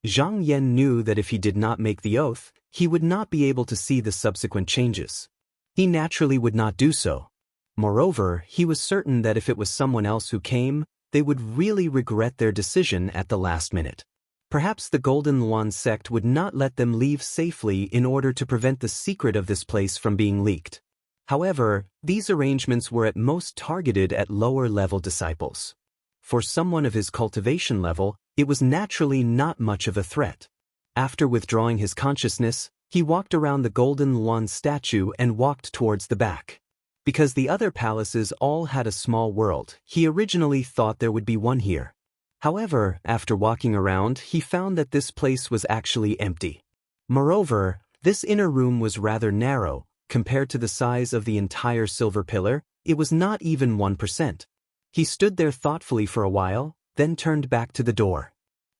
Zhang Yan knew that if he did not make the oath, he would not be able to see the subsequent changes. He naturally would not do so. Moreover, he was certain that if it was someone else who came, they would really regret their decision at the last minute. Perhaps the Golden Luan sect would not let them leave safely in order to prevent the secret of this place from being leaked. However, these arrangements were at most targeted at lower-level disciples. For someone of his cultivation level, it was naturally not much of a threat. After withdrawing his consciousness, he walked around the Golden Luan statue and walked towards the back. Because the other palaces all had a small world, he originally thought there would be one here. However, after walking around, he found that this place was actually empty. Moreover, this inner room was rather narrow. Compared to the size of the entire silver pillar, it was not even 1%. He stood there thoughtfully for a while, then turned back to the door.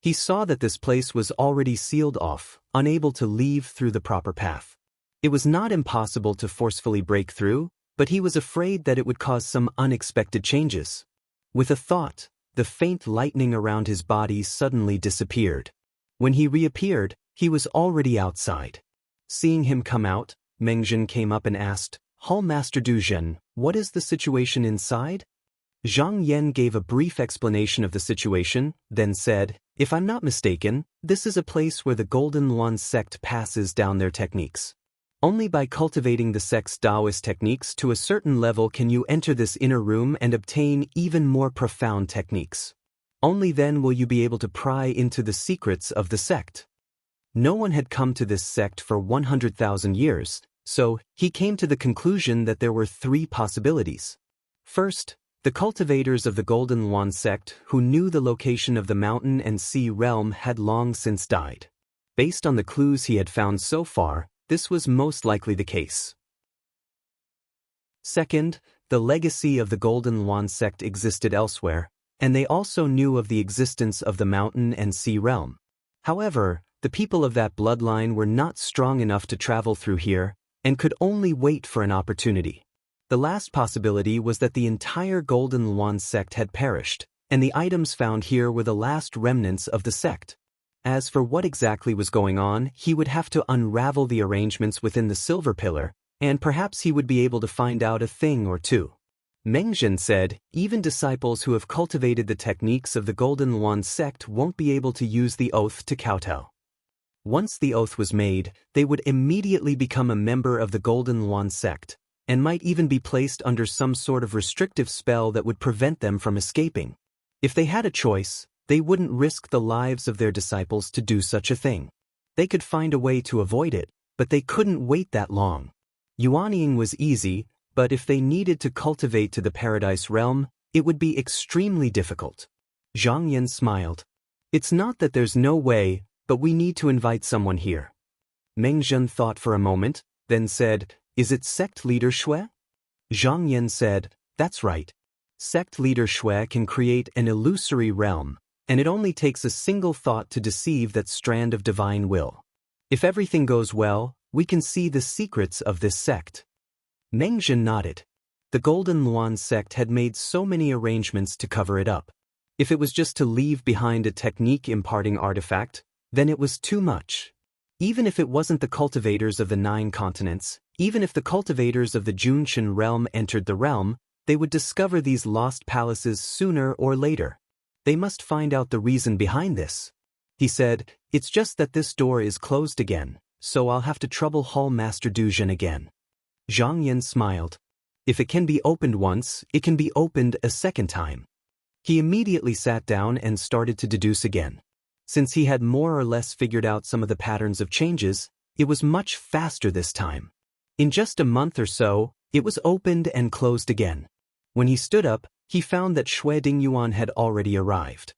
He saw that this place was already sealed off, unable to leave through the proper path. It was not impossible to forcefully break through, but he was afraid that it would cause some unexpected changes. With a thought, the faint lightning around his body suddenly disappeared. When he reappeared, he was already outside. Seeing him come out, Mengzhen came up and asked, "Hall Master Du Zhen, what is the situation inside?" Zhang Yan gave a brief explanation of the situation, then said, "If I'm not mistaken, this is a place where the Golden Luan sect passes down their techniques. Only by cultivating the sect's Taoist techniques to a certain level can you enter this inner room and obtain even more profound techniques. Only then will you be able to pry into the secrets of the sect." No one had come to this sect for 100,000 years, so he came to the conclusion that there were 3 possibilities. First, the cultivators of the Golden Luan sect who knew the location of the mountain and sea realm had long since died. Based on the clues he had found so far, this was most likely the case. Second, the legacy of the Golden Luan sect existed elsewhere, and they also knew of the existence of the mountain and sea realm. However, the people of that bloodline were not strong enough to travel through here, and could only wait for an opportunity. The last possibility was that the entire Golden Luan sect had perished, and the items found here were the last remnants of the sect. As for what exactly was going on, he would have to unravel the arrangements within the silver pillar, and perhaps he would be able to find out a thing or two. Mengzhen said, even disciples who have cultivated the techniques of the Golden Luan sect won't be able to use the oath to kowtow. Once the oath was made, they would immediately become a member of the Golden Luan sect, and might even be placed under some sort of restrictive spell that would prevent them from escaping. If they had a choice, they wouldn't risk the lives of their disciples to do such a thing. They could find a way to avoid it, but they couldn't wait that long. Yuanying was easy, but if they needed to cultivate to the paradise realm, it would be extremely difficult. Zhang Yan smiled. It's not that there's no way, but we need to invite someone here. Mengzhen thought for a moment, then said, is it sect leader Shui? Zhang Yan said, that's right. Sect leader Shui can create an illusory realm, and it only takes a single thought to deceive that strand of divine will. If everything goes well, we can see the secrets of this sect. Mengzhen nodded. The Golden Luan sect had made so many arrangements to cover it up. If it was just to leave behind a technique-imparting artifact, then it was too much. Even if it wasn't the cultivators of the 9 continents, even if the cultivators of the Junshin realm entered the realm, they would discover these lost palaces sooner or later. They must find out the reason behind this. He said, it's just that this door is closed again, so I'll have to trouble Hall Master Duzhen again. Zhang Yan smiled. If it can be opened once, it can be opened a second time. He immediately sat down and started to deduce again. Since he had more or less figured out some of the patterns of changes, it was much faster this time. In just a month or so, it was opened and closed again. When he stood up, he found that Shui Dingyuan had already arrived.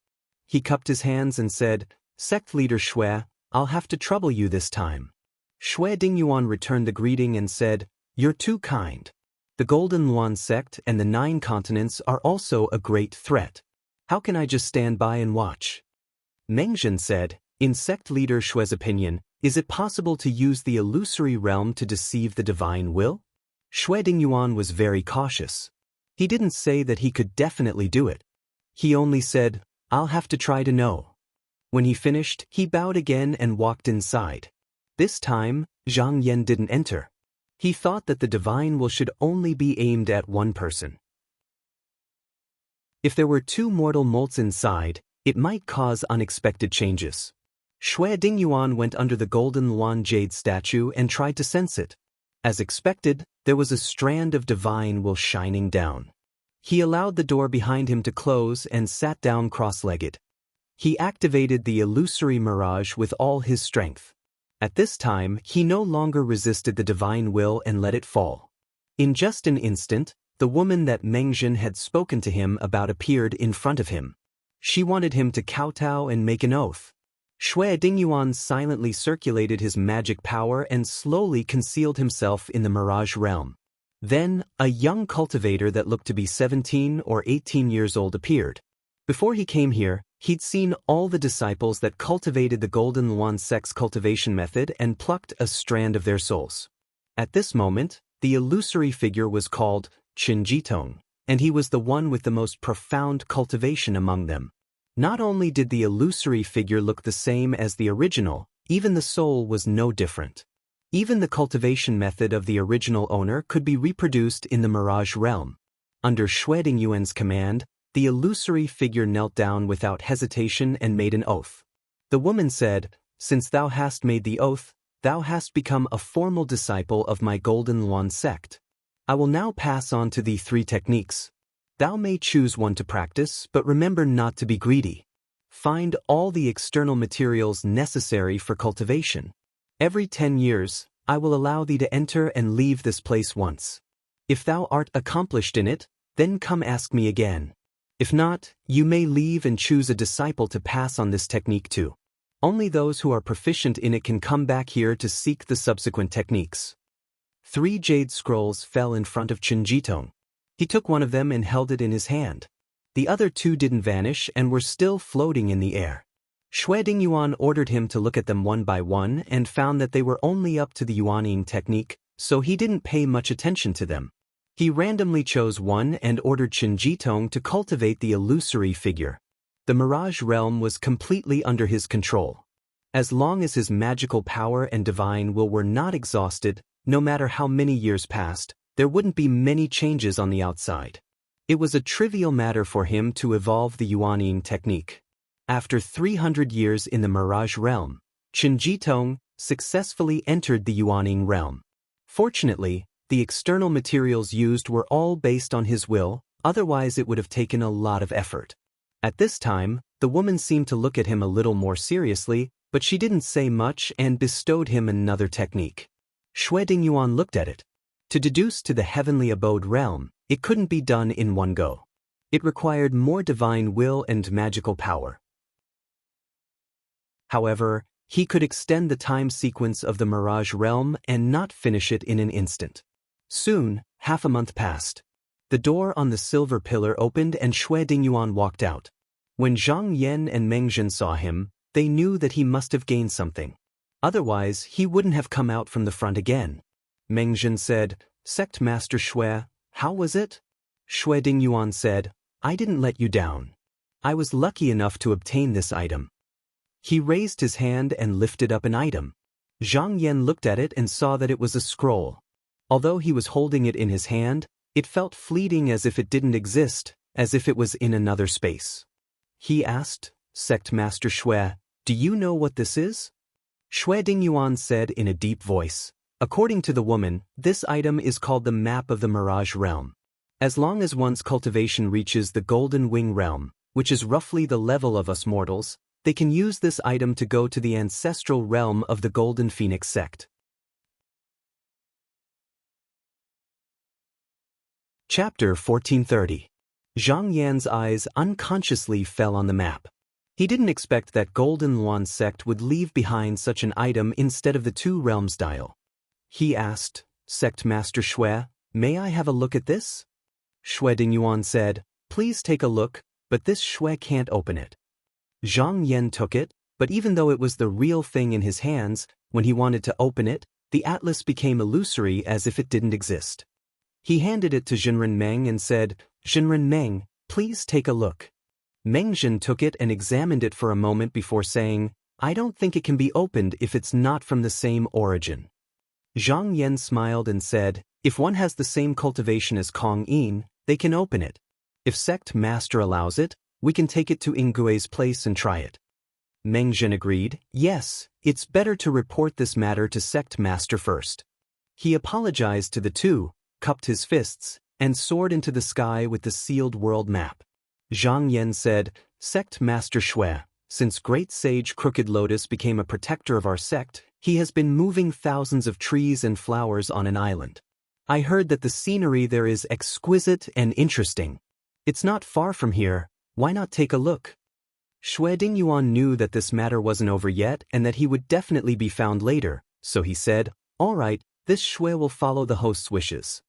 He cupped his hands and said, Sect leader Shui, I'll have to trouble you this time. Shui Dingyuan returned the greeting and said, you're too kind. The Golden Luan sect and the 9 continents are also a great threat. How can I just stand by and watch? Mengzhen said, in sect leader Shui's opinion, is it possible to use the illusory realm to deceive the divine will? Shui Dingyuan was very cautious. He didn't say that he could definitely do it. He only said, I'll have to try to know. When he finished, he bowed again and walked inside. This time, Zhang Yan didn't enter. He thought that the divine will should only be aimed at one person. If there were 2 mortal molts inside, it might cause unexpected changes. Shui Dingyuan went under the Golden Luan jade statue and tried to sense it. As expected, there was a strand of divine will shining down. He allowed the door behind him to close and sat down cross-legged. He activated the illusory mirage with all his strength. At this time, he no longer resisted the divine will and let it fall. In just an instant, the woman that Mengzhen had spoken to him about appeared in front of him. She wanted him to kowtow and make an oath. Shui Dingyuan silently circulated his magic power and slowly concealed himself in the mirage realm. Then, a young cultivator that looked to be 17 or 18 years old appeared. Before he came here, he'd seen all the disciples that cultivated the Golden Luan sect's cultivation method and plucked a strand of their souls. At this moment, the illusory figure was called Qin Jitong, and he was the one with the most profound cultivation among them. Not only did the illusory figure look the same as the original, even the soul was no different. Even the cultivation method of the original owner could be reproduced in the Mirage realm. Under Shui Dingyuan's command, the illusory figure knelt down without hesitation and made an oath. The woman said, Since thou hast made the oath, thou hast become a formal disciple of my Golden Luan sect. I will now pass on to thee 3 techniques. Thou may choose one to practice, but remember not to be greedy. Find all the external materials necessary for cultivation. Every 10 years, I will allow thee to enter and leave this place once. If thou art accomplished in it, then come ask me again. If not, you may leave and choose a disciple to pass on this technique to. Only those who are proficient in it can come back here to seek the subsequent techniques. 3 jade scrolls fell in front of Qin Jitong. He took one of them and held it in his hand. The other 2 didn't vanish and were still floating in the air. Shui Dingyuan ordered him to look at them one by one and found that they were only up to the Yuanying technique, so he didn't pay much attention to them. He randomly chose one and ordered Qin Jitong to cultivate the illusory figure. The Mirage realm was completely under his control. As long as his magical power and divine will were not exhausted, no matter how many years passed, there wouldn't be many changes on the outside. It was a trivial matter for him to evolve the Yuanying technique. After 300 years in the Mirage realm, Chen Jitong successfully entered the Yuanying realm. Fortunately, the external materials used were all based on his will, otherwise it would have taken a lot of effort. At this time, the woman seemed to look at him a little more seriously, but she didn't say much and bestowed him another technique. Xue Dingyuan looked at it. To deduce to the heavenly abode realm, it couldn't be done in one go. It required more divine will and magical power. However, he could extend the time sequence of the Mirage realm and not finish it in an instant. Soon, half a month passed. The door on the silver pillar opened and Xue Dingyuan walked out. When Zhang Yan and Meng Zhen saw him, they knew that he must have gained something. Otherwise, he wouldn't have come out from the front again. Meng Zhen said, "Sect Master Xue, how was it?" Xue Dingyuan said, "I didn't let you down. I was lucky enough to obtain this item." He raised his hand and lifted up an item. Zhang Yan looked at it and saw that it was a scroll. Although he was holding it in his hand, it felt fleeting, as if it didn't exist, as if it was in another space. He asked, "Sect Master Xue, do you know what this is?" Xue Dingyuan said in a deep voice, "According to the woman, this item is called the map of the Mirage realm. As long as one's cultivation reaches the Golden Wing realm, which is roughly the level of us mortals, they can use this item to go to the ancestral realm of the Golden Phoenix sect." Chapter 1430. Zhang Yan's eyes unconsciously fell on the map. He didn't expect that Golden Luan sect would leave behind such an item instead of the two realms dial. He asked, "Sect Master Xue, may I have a look at this?" Xue Dingyuan said, "Please take a look, but this Xue can't open it." Zhang Yan took it, but even though it was the real thing in his hands, when he wanted to open it, the atlas became illusory, as if it didn't exist. He handed it to Zhenren Meng and said, "Zhenren Meng, please take a look." Meng Zhen took it and examined it for a moment before saying, "I don't think it can be opened if it's not from the same origin." Zhang Yan smiled and said, "If one has the same cultivation as Kong Yin, they can open it. If Sect Master allows it, we can take it to Ingue's place and try it." Meng Zhen agreed, "Yes, it's better to report this matter to Sect Master first." He apologized to the two, cupped his fists, and soared into the sky with the sealed world map. Zhang Yan said, "Sect Master Xue, since Great Sage Crooked Lotus became a protector of our sect, he has been moving thousands of trees and flowers on an island. I heard that the scenery there is exquisite and interesting. It's not far from here, why not take a look?" Xue Dingyuan knew that this matter wasn't over yet and that he would definitely be found later, so he said, "All right, this Xue will follow the host's wishes."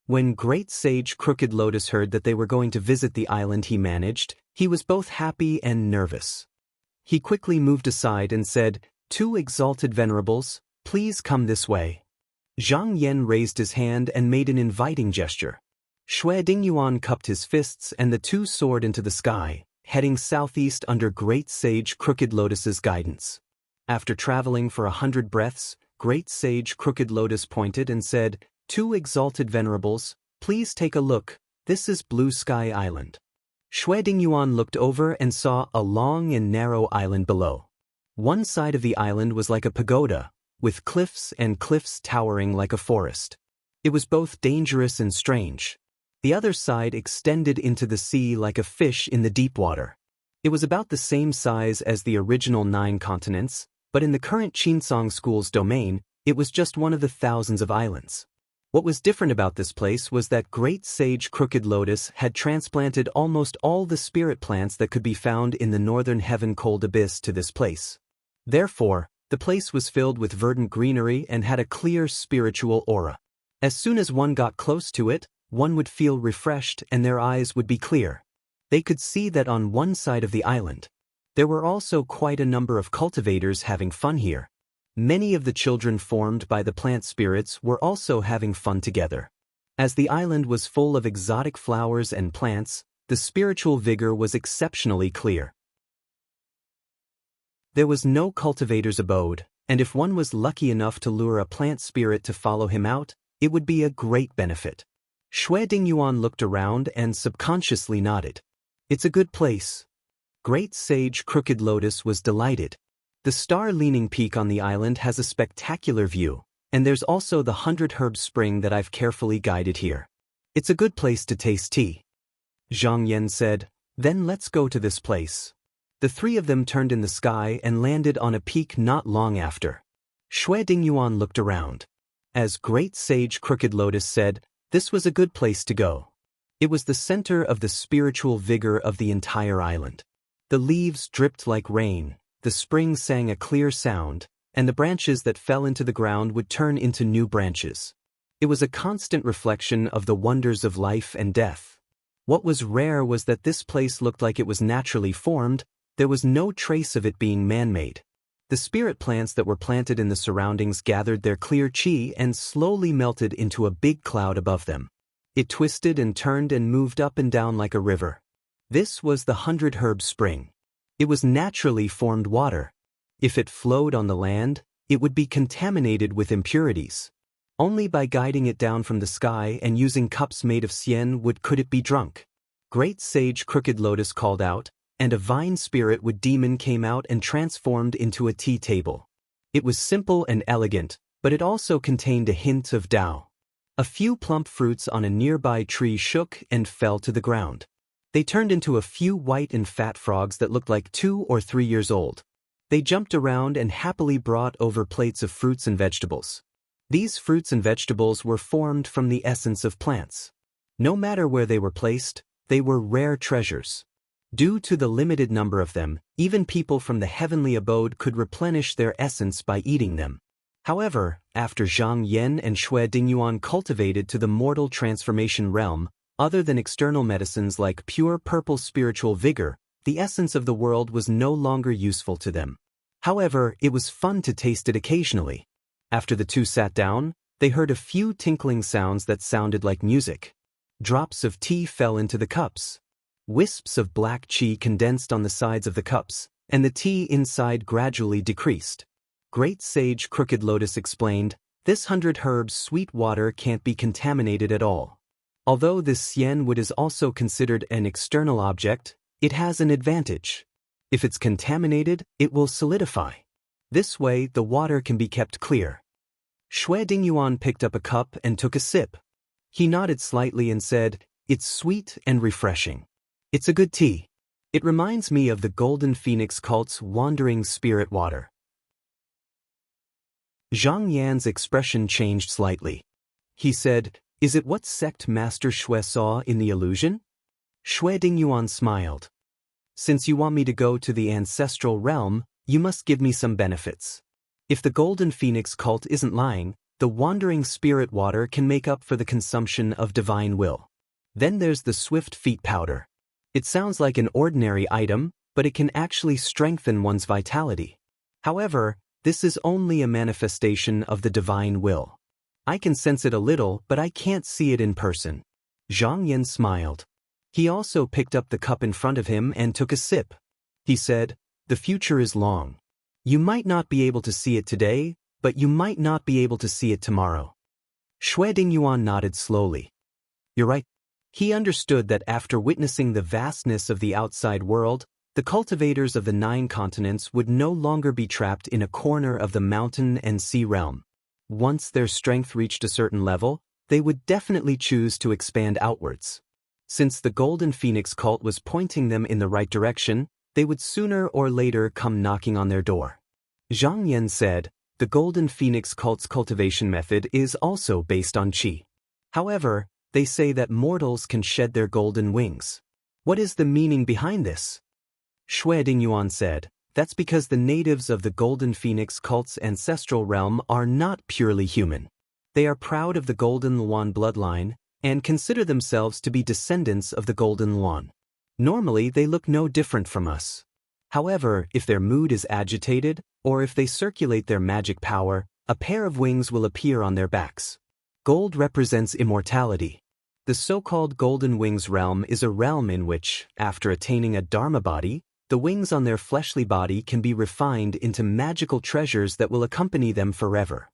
When Great Sage Crooked Lotus heard that they were going to visit the island he managed, he was both happy and nervous. He quickly moved aside and said, "Two exalted venerables, please come this way." Zhang Yan raised his hand and made an inviting gesture. Xue Dingyuan cupped his fists and the two soared into the sky, heading southeast under Great Sage Crooked Lotus's guidance. After traveling for 100 breaths, Great Sage Crooked Lotus pointed and said, "Two exalted venerables, please take a look, this is Blue Sky Island." Xue Dingyuan looked over and saw a long and narrow island below. One side of the island was like a pagoda, with cliffs and cliffs towering like a forest. It was both dangerous and strange. The other side extended into the sea like a fish in the deep water. It was about the same size as the original 9 continents, but in the current Qinsong School's domain, it was just one of the thousands of islands. What was different about this place was that Great Sage Crooked Lotus had transplanted almost all the spirit plants that could be found in the northern heaven cold abyss to this place. Therefore, the place was filled with verdant greenery and had a clear spiritual aura. As soon as one got close to it, one would feel refreshed and their eyes would be clear. They could see that on one side of the island, there were also quite a number of cultivators having fun here. Many of the children formed by the plant spirits were also having fun together. As the island was full of exotic flowers and plants, the spiritual vigor was exceptionally clear. There was no cultivator's abode, and if one was lucky enough to lure a plant spirit to follow him out, it would be a great benefit. Xue Dingyuan looked around and subconsciously nodded. It's a good place. Great Sage Crooked Lotus was delighted. The star-leaning peak on the island has a spectacular view, and there's also the 100-herb spring that I've carefully guided here. It's a good place to taste tea. Zhang Yan said, then let's go to this place. The three of them turned in the sky and landed on a peak not long after. Xue Dingyuan looked around. As Great Sage Crooked Lotus said, this was a good place to go. It was the center of the spiritual vigor of the entire island. The leaves dripped like rain, the spring sang a clear sound, and the branches that fell into the ground would turn into new branches. It was a constant reflection of the wonders of life and death. What was rare was that this place looked like it was naturally formed. There was no trace of it being man-made. The spirit plants that were planted in the surroundings gathered their clear qi and slowly melted into a big cloud above them. It twisted and turned and moved up and down like a river. This was the 100-herb spring. It was naturally formed water. If it flowed on the land, it would be contaminated with impurities. Only by guiding it down from the sky and using cups made of xian could it be drunk. Great Sage Crooked Lotus called out, and a vine spirit with demon came out and transformed into a tea table. It was simple and elegant, but it also contained a hint of Tao. A few plump fruits on a nearby tree shook and fell to the ground. They turned into a few white and fat frogs that looked like 2 or 3 years old. They jumped around and happily brought over plates of fruits and vegetables. These fruits and vegetables were formed from the essence of plants. No matter where they were placed, they were rare treasures. Due to the limited number of them, even people from the heavenly abode could replenish their essence by eating them. However, after Zhang Yan and Xue Dingyuan cultivated to the mortal transformation realm, other than external medicines like pure purple spiritual vigor, the essence of the world was no longer useful to them. However, it was fun to taste it occasionally. After the two sat down, they heard a few tinkling sounds that sounded like music. Drops of tea fell into the cups. Wisps of black qi condensed on the sides of the cups, and the tea inside gradually decreased. Great Sage Crooked Lotus explained, this 100-herb sweet water can't be contaminated at all. Although this xian wood is also considered an external object, it has an advantage. If it's contaminated, it will solidify. This way, the water can be kept clear. Xue Dingyuan picked up a cup and took a sip. He nodded slightly and said, it's sweet and refreshing. It's a good tea. It reminds me of the Golden Phoenix cult's wandering spirit water. Zhang Yan's expression changed slightly. He said, is it what sect Master Xue saw in the illusion? Xue Dingyuan smiled. Since you want me to go to the ancestral realm, you must give me some benefits. If the Golden Phoenix cult isn't lying, the wandering spirit water can make up for the consumption of divine will. Then there's the Swift Feet powder. It sounds like an ordinary item, but it can actually strengthen one's vitality. However, this is only a manifestation of the divine will. I can sense it a little, but I can't see it in person. Zhang Yan smiled. He also picked up the cup in front of him and took a sip. He said, the future is long. You might not be able to see it today, but you might not be able to see it tomorrow. Xue Dingyuan nodded slowly. You're right. He understood that after witnessing the vastness of the outside world, the cultivators of the 9 continents would no longer be trapped in a corner of the mountain and sea realm. Once their strength reached a certain level, they would definitely choose to expand outwards. Since the Golden Phoenix cult was pointing them in the right direction, they would sooner or later come knocking on their door. Zhang Yan said, the Golden Phoenix cult's cultivation method is also based on qi. However, they say that mortals can shed their golden wings. What is the meaning behind this? Xue Dingyuan said, that's because the natives of the Golden Phoenix cult's ancestral realm are not purely human. They are proud of the Golden Luan bloodline and consider themselves to be descendants of the Golden Luan. Normally, they look no different from us. However, if their mood is agitated, or if they circulate their magic power, a pair of wings will appear on their backs. Gold represents immortality. The so-called Golden Wings realm is a realm in which, after attaining a Dharma body, the wings on their fleshly body can be refined into magical treasures that will accompany them forever.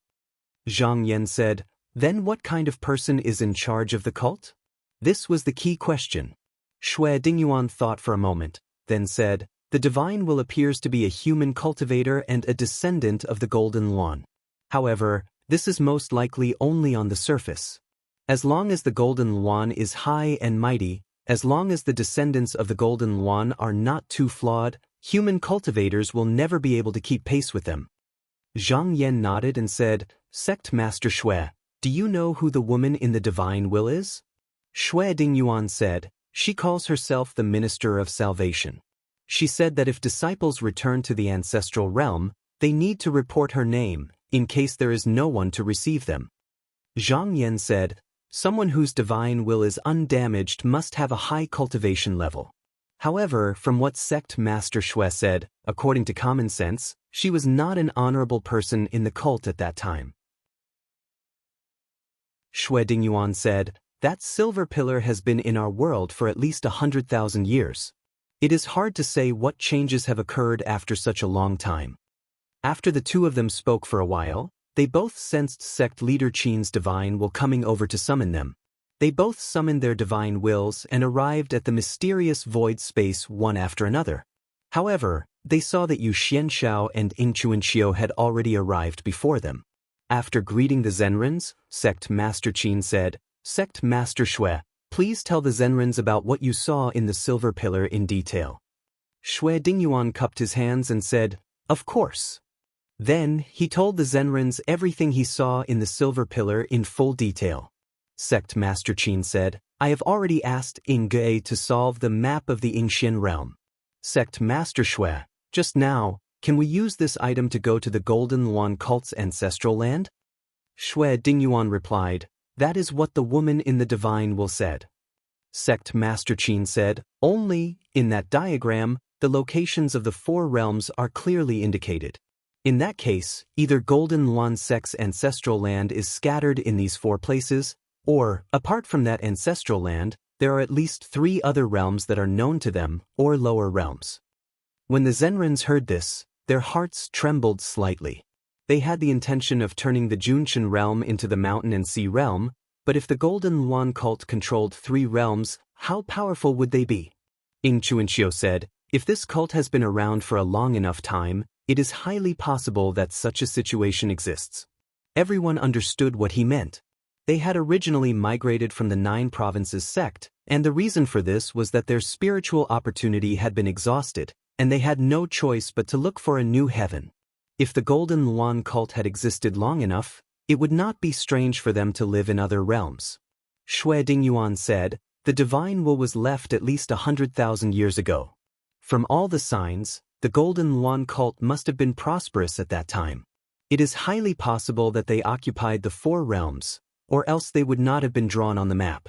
Zhang Yan said, Then what kind of person is in charge of the cult? This was the key question. Shui Dingyuan thought for a moment, then said, the divine will appears to be a human cultivator and a descendant of the Golden Luan. However, this is most likely only on the surface. As long as the Golden Luan is high and mighty, as long as the descendants of the Golden Luan are not too flawed, human cultivators will never be able to keep pace with them. Zhang Yan nodded and said, Sect Master Shui, do you know who the woman in the divine will is? Shui Dingyuan said, she calls herself the Minister of Salvation. She said that if disciples return to the ancestral realm, they need to report her name, in case there is no one to receive them. Zhang Yan said, someone whose divine will is undamaged must have a high cultivation level. However, from what Sect Master Shui said, according to common sense, she was not an honorable person in the cult at that time. Shui Dingyuan said, that silver pillar has been in our world for at least 100,000 years. It is hard to say what changes have occurred after such a long time. After the two of them spoke for a while, they both sensed sect leader Qin's divine will coming over to summon them. They both summoned their divine wills and arrived at the mysterious void space one after another. However, they saw that Yu Xianxiao and Ying Chuanxiu had already arrived before them. After greeting the Zenrins, Sect Master Qin said, Sect Master Shui, please tell the Zenrins about what you saw in the silver pillar in detail. Shui Dingyuan cupped his hands and said, of course. Then, he told the Zenrins everything he saw in the silver pillar in full detail. Sect Master Qin said, I have already asked Ying Ge to solve the map of the Yingxian realm. Sect Master Shui, just now, can we use this item to go to the Golden Luan cult's ancestral land? Shui Dingyuan replied, that is what the woman in the divine will said. Sect Master Qin said, only, in that diagram, the locations of the four realms are clearly indicated. In that case, either Golden Luan sect's ancestral land is scattered in these four places, or, apart from that ancestral land, there are at least 3 other realms that are known to them, or lower realms. When the Zenrins heard this, their hearts trembled slightly. They had the intention of turning the Junshan realm into the Mountain and Sea realm, but if the Golden Luan cult controlled 3 realms, how powerful would they be? Ying Chuanxiu said, if this cult has been around for a long enough time, it is highly possible that such a situation exists. Everyone understood what he meant. They had originally migrated from the 9 provinces sect, and the reason for this was that their spiritual opportunity had been exhausted, and they had no choice but to look for a new heaven. If the Golden Luan cult had existed long enough, it would not be strange for them to live in other realms. Shui Dingyuan said, the divine will was left at least 100,000 years ago. From all the signs, the Golden Luan cult must have been prosperous at that time. It is highly possible that they occupied the 4 realms, or else they would not have been drawn on the map.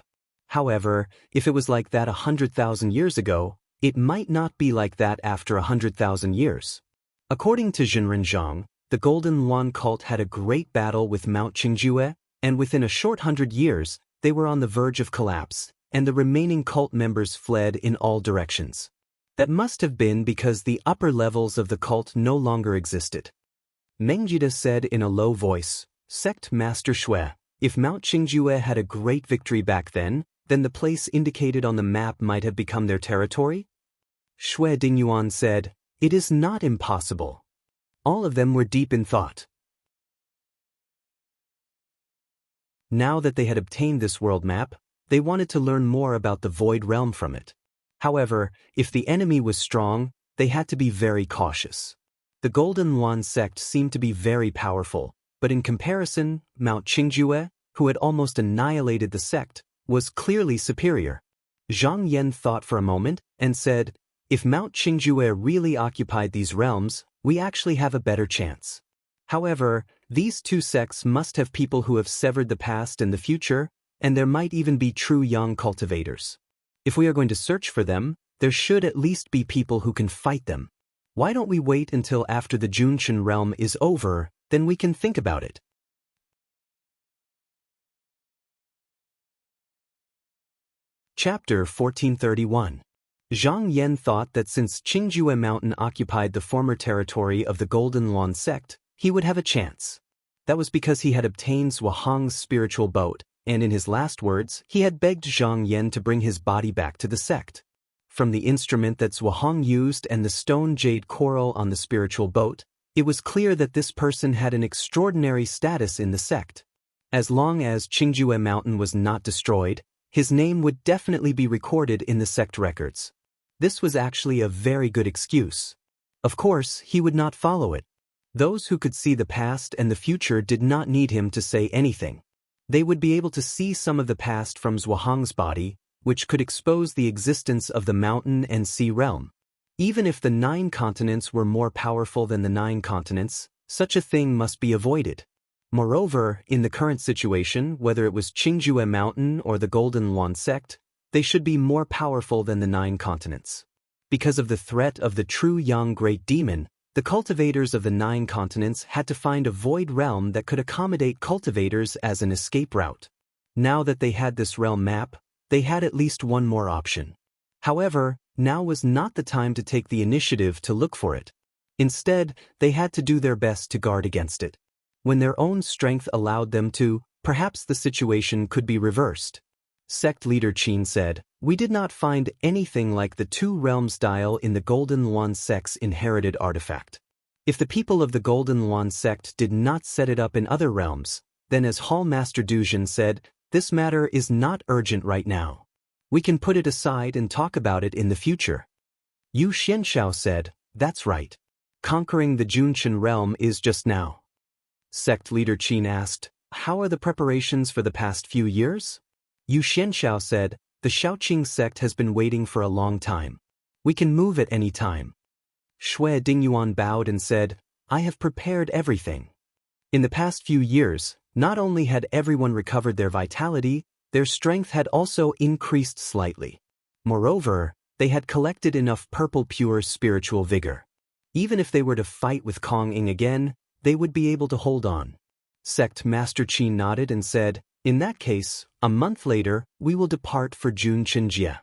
However, if it was like that 100,000 years ago, it might not be like that after 100,000 years. According to Zhenren Zhang, the Golden Luan cult had a great battle with Mount Qingjue, and within a short 100 years, they were on the verge of collapse, and the remaining cult members fled in all directions. That must have been because the upper levels of the cult no longer existed. Mengjida said in a low voice, Sect Master Shui, if Mount Qingjue had a great victory back then the place indicated on the map might have become their territory? Shui Dingyuan said, it is not impossible. All of them were deep in thought. Now that they had obtained this world map, they wanted to learn more about the Void Realm from it. However, if the enemy was strong, they had to be very cautious. The Golden Luan sect seemed to be very powerful, but in comparison, Mount Qingjue, who had almost annihilated the sect, was clearly superior. Zhang Yan thought for a moment and said, if Mount Qingjue really occupied these realms, we actually have a better chance. However, these 2 sects must have people who have severed the past and the future, and there might even be true young cultivators. If we are going to search for them, there should at least be people who can fight them. Why don't we wait until after the Junshan realm is over, then we can think about it. Chapter 1431. Zhang Yan thought that since Qingjue Mountain occupied the former territory of the Golden Luan sect, he would have a chance. That was because he had obtained Zhuang's spiritual boat, and in his last words, he had begged Zhang Yan to bring his body back to the sect. From the instrument that Zhuang used and the stone jade coral on the spiritual boat, it was clear that this person had an extraordinary status in the sect. As long as Qingjue Mountain was not destroyed, his name would definitely be recorded in the sect records. This was actually a very good excuse. Of course, he would not follow it. Those who could see the past and the future did not need him to say anything. They would be able to see some of the past from Zhuang's body, which could expose the existence of the mountain and sea realm. Even if the 9 continents were more powerful than the 9 continents, such a thing must be avoided. Moreover, in the current situation, whether it was Qingjue Mountain or the Golden Luan sect, they should be more powerful than the 9 continents. Because of the threat of the true young great demon, the cultivators of the 9 continents had to find a void realm that could accommodate cultivators as an escape route. Now that they had this realm map, they had at least one more option. However, now was not the time to take the initiative to look for it. Instead, they had to do their best to guard against it. When their own strength allowed them to, perhaps the situation could be reversed. Sect leader Qin said, "We did not find anything like the 2 realms dial in the Golden Luan sect's inherited artifact. If the people of the Golden Luan sect did not set it up in other realms, then as Hall Master Duzhen said, this matter is not urgent right now. We can put it aside and talk about it in the future." Yu Xianxiao said, "That's right. Conquering the Junqian realm is just now." Sect leader Qin asked, "How are the preparations for the past few years?" Yu Xianxiao said, "The Shaoqing sect has been waiting for a long time. We can move at any time." Shui Dingyuan bowed and said, "I have prepared everything." In the past few years, not only had everyone recovered their vitality, their strength had also increased slightly. Moreover, they had collected enough purple pure spiritual vigor. Even if they were to fight with Kong Ing again, they would be able to hold on. Sect Master Qin nodded and said, "In that case, a month later, we will depart for Junqianjie."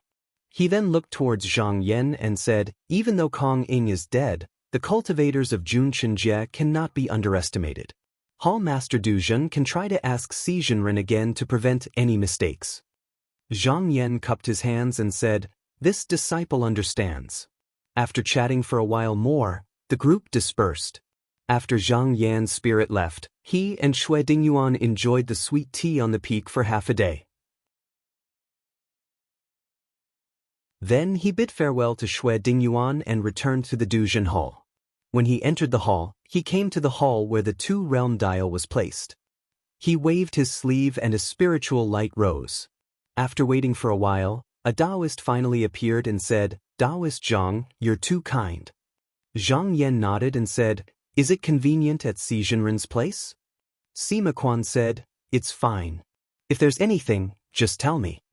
He then looked towards Zhang Yan and said, "Even though Kong Ing is dead, the cultivators of Junqianjie cannot be underestimated. Hall Master Duzhen can try to ask Si Zhenren again to prevent any mistakes." Zhang Yan cupped his hands and said, "This disciple understands." After chatting for a while more, the group dispersed. After Zhang Yan's spirit left, he and Shui Dingyuan enjoyed the sweet tea on the peak for half a day. Then he bid farewell to Shui Dingyuan and returned to the Duzhen Hall. When he entered the hall, he came to the hall where the 2-realm dial was placed. He waved his sleeve and a spiritual light rose. After waiting for a while, a Taoist finally appeared and said, "Taoist Zhang, you're too kind." Zhang Yan nodded and said, "Is it convenient at Si Zhenren's place?" Sima Quan said, "It's fine. If there's anything, just tell me."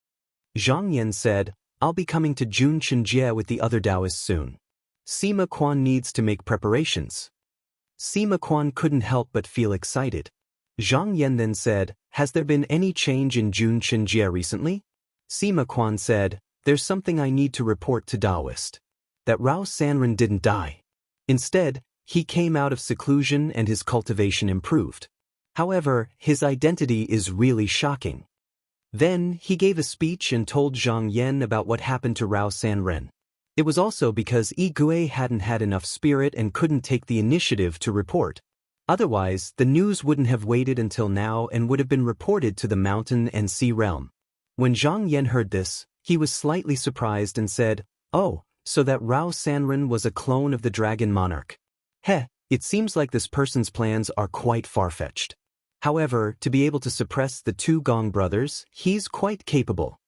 Zhang Yan said, "I'll be coming to Junqianjie with the other Taoists soon. Sima Quan needs to make preparations." Sima Quan couldn't help but feel excited. Zhang Yan then said, "Has there been any change in Junqianjie recently?" Sima Quan said, "There's something I need to report to Taoist. That Rao Sanren didn't die. Instead, he came out of seclusion and his cultivation improved. However, his identity is really shocking." Then he gave a speech and told Zhang Yan about what happened to Rao Sanren. It was also because Yi Gui hadn't had enough spirit and couldn't take the initiative to report. Otherwise, the news wouldn't have waited until now and would have been reported to the mountain and sea realm. When Zhang Yan heard this, he was slightly surprised and said, "Oh, so that Rao Sanren was a clone of the Dragon Monarch. It seems like this person's plans are quite far-fetched. However, to be able to suppress the 2 Gong brothers, he's quite capable."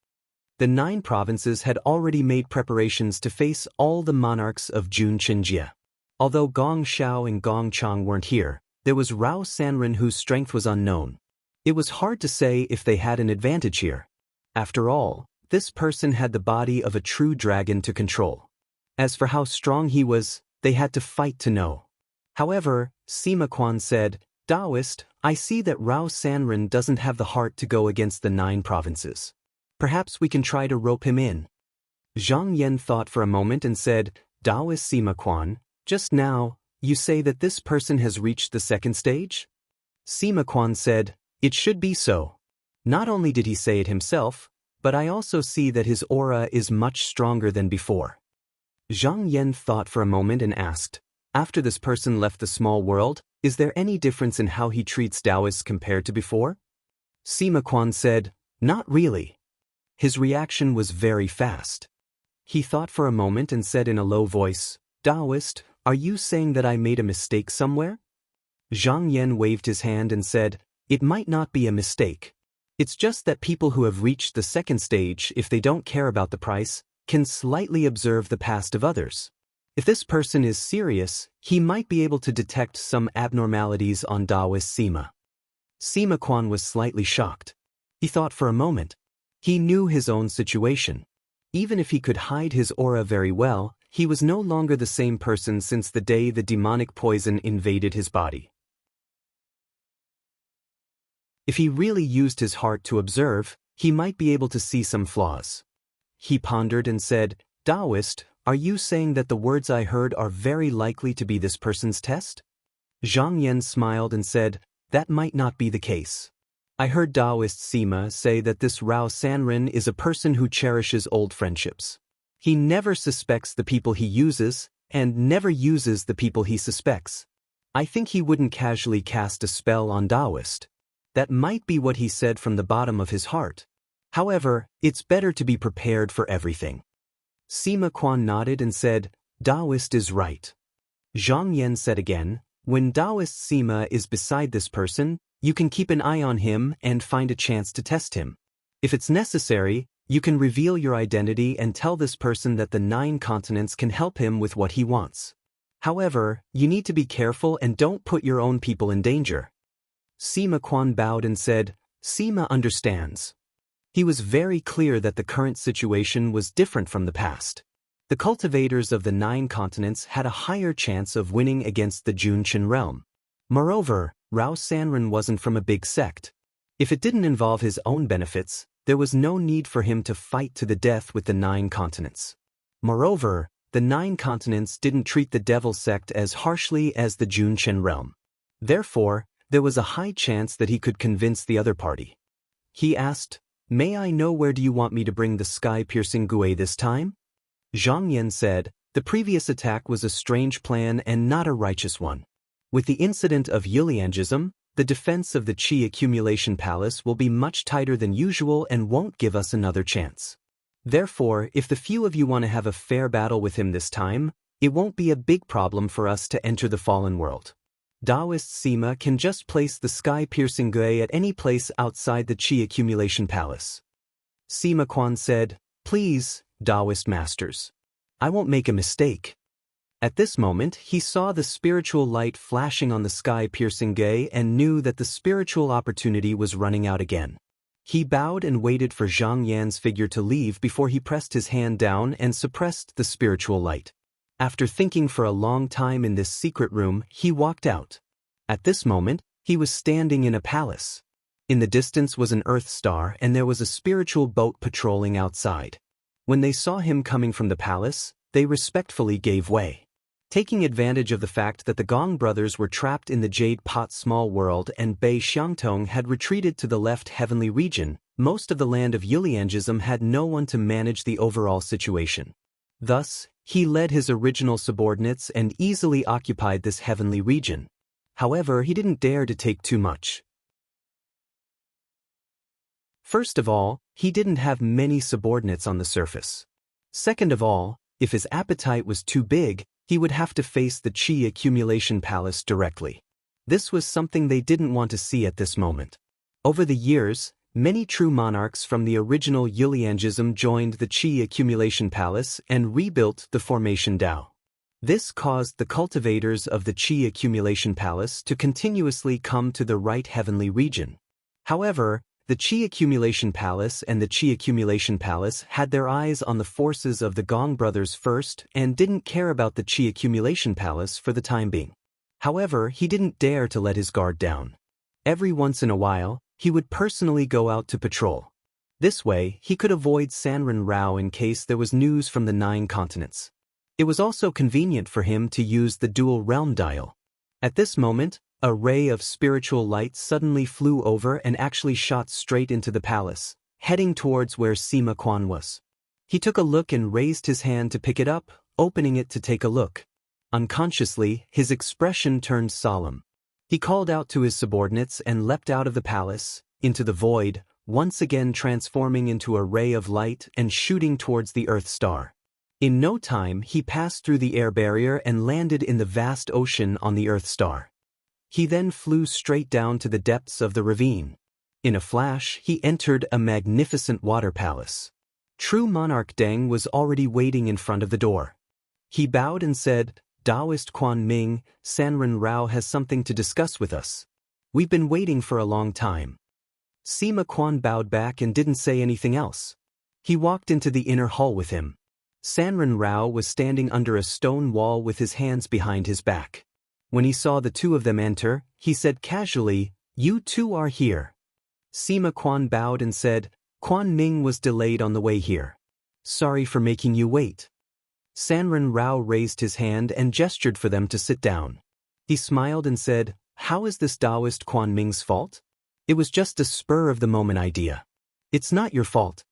The 9 provinces had already made preparations to face all the monarchs of Junqianjie. Although Gong Xiao and Gong Chang weren't here, there was Rao Sanren whose strength was unknown. It was hard to say if they had an advantage here. After all, this person had the body of a true dragon to control. As for how strong he was, they had to fight to know. However, Sima Quan said, "Taoist, I see that Rao Sanren doesn't have the heart to go against the 9 provinces. Perhaps we can try to rope him in." Zhang Yan thought for a moment and said, "Taoist Sima Quan, just now, you say that this person has reached the 2nd stage?" Sima Quan said, "It should be so." Not only did he say it himself, but I also see that his aura is much stronger than before. Zhang Yan thought for a moment and asked, "After this person left the small world, is there any difference in how he treats Taoists compared to before?" Sima Quan said, "Not really." His reaction was very fast. He thought for a moment and said in a low voice, "Taoist, are you saying that I made a mistake somewhere?" Zhang Yan waved his hand and said, "It might not be a mistake. It's just that people who have reached the second stage, if they don't care about the price, can slightly observe the past of others. If this person is serious, he might be able to detect some abnormalities on Taoist Sima." Sima Quan was slightly shocked. He thought for a moment. He knew his own situation. Even if he could hide his aura very well, he was no longer the same person since the day the demonic poison invaded his body. If he really used his heart to observe, he might be able to see some flaws. He pondered and said, "Taoist, are you saying that the words I heard are very likely to be this person's test?" Zhang Yan smiled and said, "That might not be the case. I heard Taoist Sima say that this Rao Sanren is a person who cherishes old friendships. He never suspects the people he uses, and never uses the people he suspects. I think he wouldn't casually cast a spell on Taoist. That might be what he said from the bottom of his heart. However, it's better to be prepared for everything." Sima Quan nodded and said, "Taoist is right." Zhang Yan said again, "When Taoist Sima is beside this person, you can keep an eye on him and find a chance to test him. If it's necessary, you can reveal your identity and tell this person that the 9 continents can help him with what he wants. However, you need to be careful and don't put your own people in danger." Sima Quan bowed and said, "Sima understands." He was very clear that the current situation was different from the past. The cultivators of the 9 continents had a higher chance of winning against the Junqian realm. Moreover, Rao Sanren wasn't from a big sect. If it didn't involve his own benefits, there was no need for him to fight to the death with the 9 continents. Moreover, the 9 continents didn't treat the devil sect as harshly as the Junqian realm. Therefore, there was a high chance that he could convince the other party. He asked, "May I know where do you want me to bring the sky-piercing Gui this time?" Zhang Yan said, "The previous attack was a strange plan and not a righteous one. With the incident of Yuliangism, the defense of the Qi accumulation palace will be much tighter than usual and won't give us another chance. Therefore, if the few of you want to have a fair battle with him this time, it won't be a big problem for us to enter the fallen world. Taoist Sima can just place the sky-piercing Gui at any place outside the Qi accumulation palace." Sima Quan said, "Please, Taoist masters. I won't make a mistake." At this moment, he saw the spiritual light flashing on the sky-piercing Gui and knew that the spiritual opportunity was running out again. He bowed and waited for Zhang Yan's figure to leave before he pressed his hand down and suppressed the spiritual light. After thinking for a long time in this secret room, he walked out. At this moment, he was standing in a palace. In the distance was an earth star and there was a spiritual boat patrolling outside. When they saw him coming from the palace, they respectfully gave way. Taking advantage of the fact that the Gong brothers were trapped in the Jade Pot small world and Bei Xiangtong had retreated to the left heavenly region, most of the land of Yuliangism had no one to manage the overall situation. Thus, he led his original subordinates and easily occupied this heavenly region. However, he didn't dare to take too much. First of all, he didn't have many subordinates on the surface. Second of all, if his appetite was too big, he would have to face the Qi accumulation palace directly. This was something they didn't want to see at this moment. Over the years, many true monarchs from the original Yuliangism joined the Qi accumulation palace and rebuilt the formation Dao. This caused the cultivators of the Qi accumulation palace to continuously come to the right heavenly region. However, the Qi accumulation palace and the Qi accumulation palace had their eyes on the forces of the Gong brothers first and didn't care about the Qi accumulation palace for the time being. However, he didn't dare to let his guard down. Every once in a while, he would personally go out to patrol. This way, he could avoid Sanren Rao in case there was news from the 9 continents. It was also convenient for him to use the dual realm dial. At this moment, A ray of spiritual light suddenly flew over and actually shot straight into the palace, heading towards where Sima Quan was. He took a look and raised his hand to pick it up, opening it to take a look. Unconsciously, his expression turned solemn. He called out to his subordinates and leapt out of the palace, into the void, once again transforming into a ray of light and shooting towards the Earth star. In no time, he passed through the air barrier and landed in the vast ocean on the Earth star. He then flew straight down to the depths of the ravine. In a flash, he entered a magnificent water palace. True monarch Deng was already waiting in front of the door. He bowed and said, "Taoist Quan Ming, Sanren Rao has something to discuss with us. We've been waiting for a long time." Sima Quan bowed back and didn't say anything else. He walked into the inner hall with him. Sanren Rao was standing under a stone wall with his hands behind his back. When he saw the two of them enter, he said casually, "You two are here." Sima Quan bowed and said, "Quan Ming was delayed on the way here. Sorry for making you wait." Sanren Rao raised his hand and gestured for them to sit down. He smiled and said, "How is this Taoist Quan Ming's fault? It was just a spur-of-the-moment idea. It's not your fault."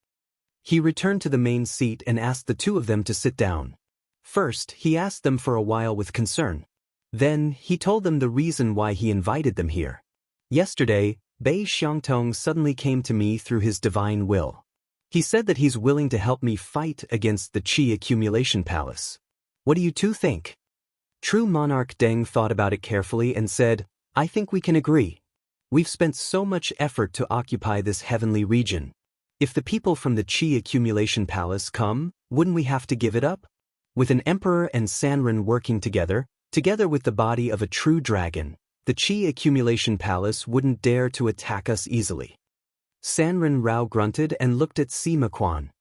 He returned to the main seat and asked the two of them to sit down. First, he asked them for a while with concern. Then, he told them the reason why he invited them here. "Yesterday, Bei Xiangtong suddenly came to me through his divine will. He said that he's willing to help me fight against the Qi accumulation palace. What do you two think?" True monarch Deng thought about it carefully and said, "I think we can agree. We've spent so much effort to occupy this heavenly region. If the people from the Qi accumulation palace come, wouldn't we have to give it up? With an emperor and Sanren working together with the body of a true dragon, the Qi accumulation palace wouldn't dare to attack us easily." Sanren Rao grunted and looked at Sima Quan.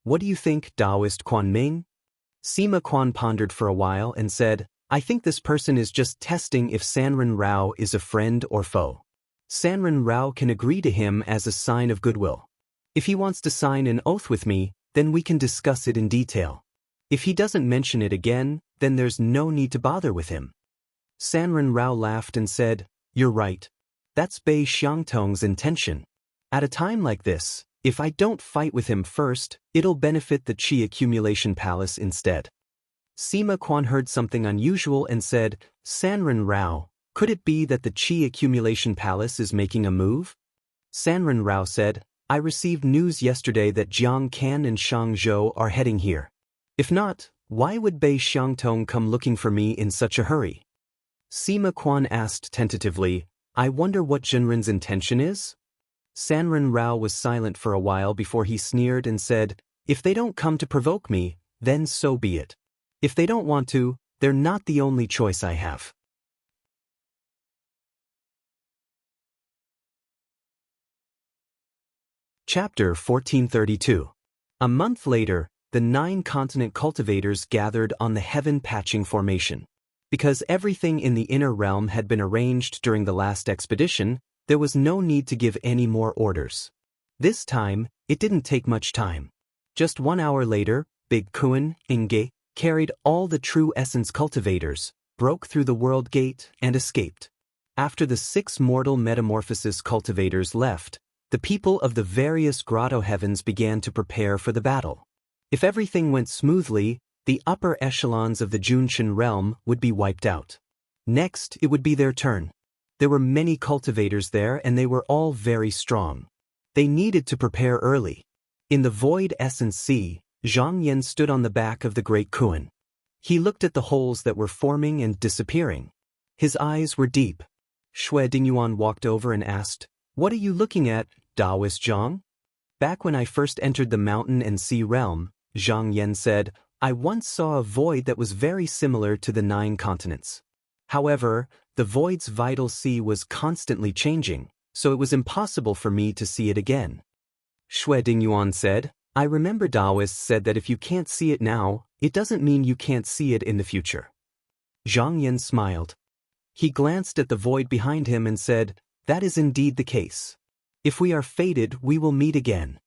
"What do you think, Taoist Quan Ming?" Sima Quan pondered for a while and said, "I think this person is just testing if Sanren Rao is a friend or foe. Sanren Rao can agree to him as a sign of goodwill. If he wants to sign an oath with me, then we can discuss it in detail. If he doesn't mention it again, then there's no need to bother with him." Sanren Rao laughed and said, "You're right. That's Bei Xiangtong's intention. At a time like this, if I don't fight with him first, it'll benefit the Qi accumulation palace instead." Sima Quan heard something unusual and said, "Sanren Rao, could it be that the Qi accumulation palace is making a move?" Sanren Rao said, "I received news yesterday that Jiang Can and Shang Zhou are heading here. If not, why would Bei Xiangtong come looking for me in such a hurry?" Sima Quan asked tentatively, "I wonder what Zhenren's intention is?" Sanren Rao was silent for a while before he sneered and said, "If they don't come to provoke me, then so be it. If they don't want to, they're not the only choice I have." Chapter 1432. A month later, the 9-continent cultivators gathered on the Heaven Patching Formation. Because everything in the inner realm had been arranged during the last expedition, there was no need to give any more orders. This time, it didn't take much time. Just 1 hour later, Big Kuan, Inge, carried all the true essence cultivators, broke through the world gate, and escaped. After the 6 mortal metamorphosis cultivators left, the people of the various grotto heavens began to prepare for the battle. If everything went smoothly, the upper echelons of the Junshin realm would be wiped out. Next, it would be their turn. There were many cultivators there and they were all very strong. They needed to prepare early. In the Void Essence Sea, Zhang Yan stood on the back of the Great Kuan. He looked at the holes that were forming and disappearing. His eyes were deep. Shui Dingyuan walked over and asked, "What are you looking at, Taoist Zhang?" "Back when I first entered the mountain and sea realm," Zhang Yan said, "I once saw a void that was very similar to the 9 continents. However, the void's vital sea was constantly changing, so it was impossible for me to see it again." Shui Dingyuan said, "I remember Taoists said that if you can't see it now, it doesn't mean you can't see it in the future." Zhang Yan smiled. He glanced at the void behind him and said, "That is indeed the case. If we are fated, we will meet again."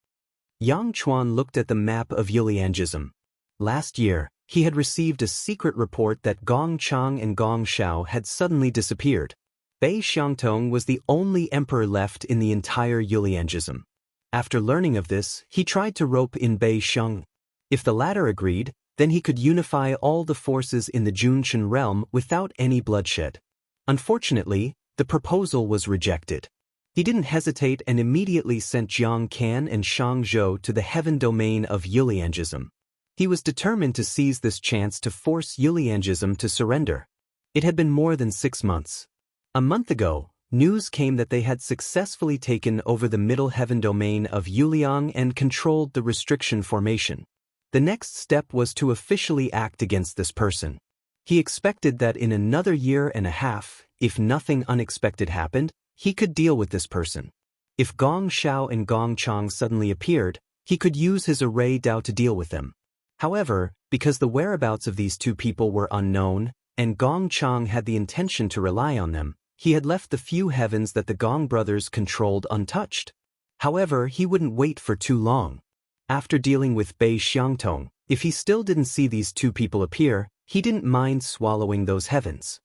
Yang Chuan looked at the map of Yuliangism. Last year, he had received a secret report that Gong Chang and Gong Xiao had suddenly disappeared. Bei Xiangtong was the only emperor left in the entire Yuliangism. After learning of this, he tried to rope in Bei Xiang. If the latter agreed, then he could unify all the forces in the Junqian realm without any bloodshed. Unfortunately, the proposal was rejected. He didn't hesitate and immediately sent Jiang Can and Shang Zhou to the heaven domain of Yuliangism. He was determined to seize this chance to force Yuliangism to surrender. It had been more than 6 months. A month ago, news came that they had successfully taken over the middle heaven domain of Yuliang and controlled the restriction formation. The next step was to officially act against this person. He expected that in another year and a half, if nothing unexpected happened, he could deal with this person. If Gong Xiao and Gong Chang suddenly appeared, he could use his array Dao to deal with them. However, because the whereabouts of these two people were unknown, and Gong Chang had the intention to rely on them, he had left the few heavens that the Gong brothers controlled untouched. However, he wouldn't wait for too long. After dealing with Bei Xiangtong, if he still didn't see these two people appear, he didn't mind swallowing those heavens.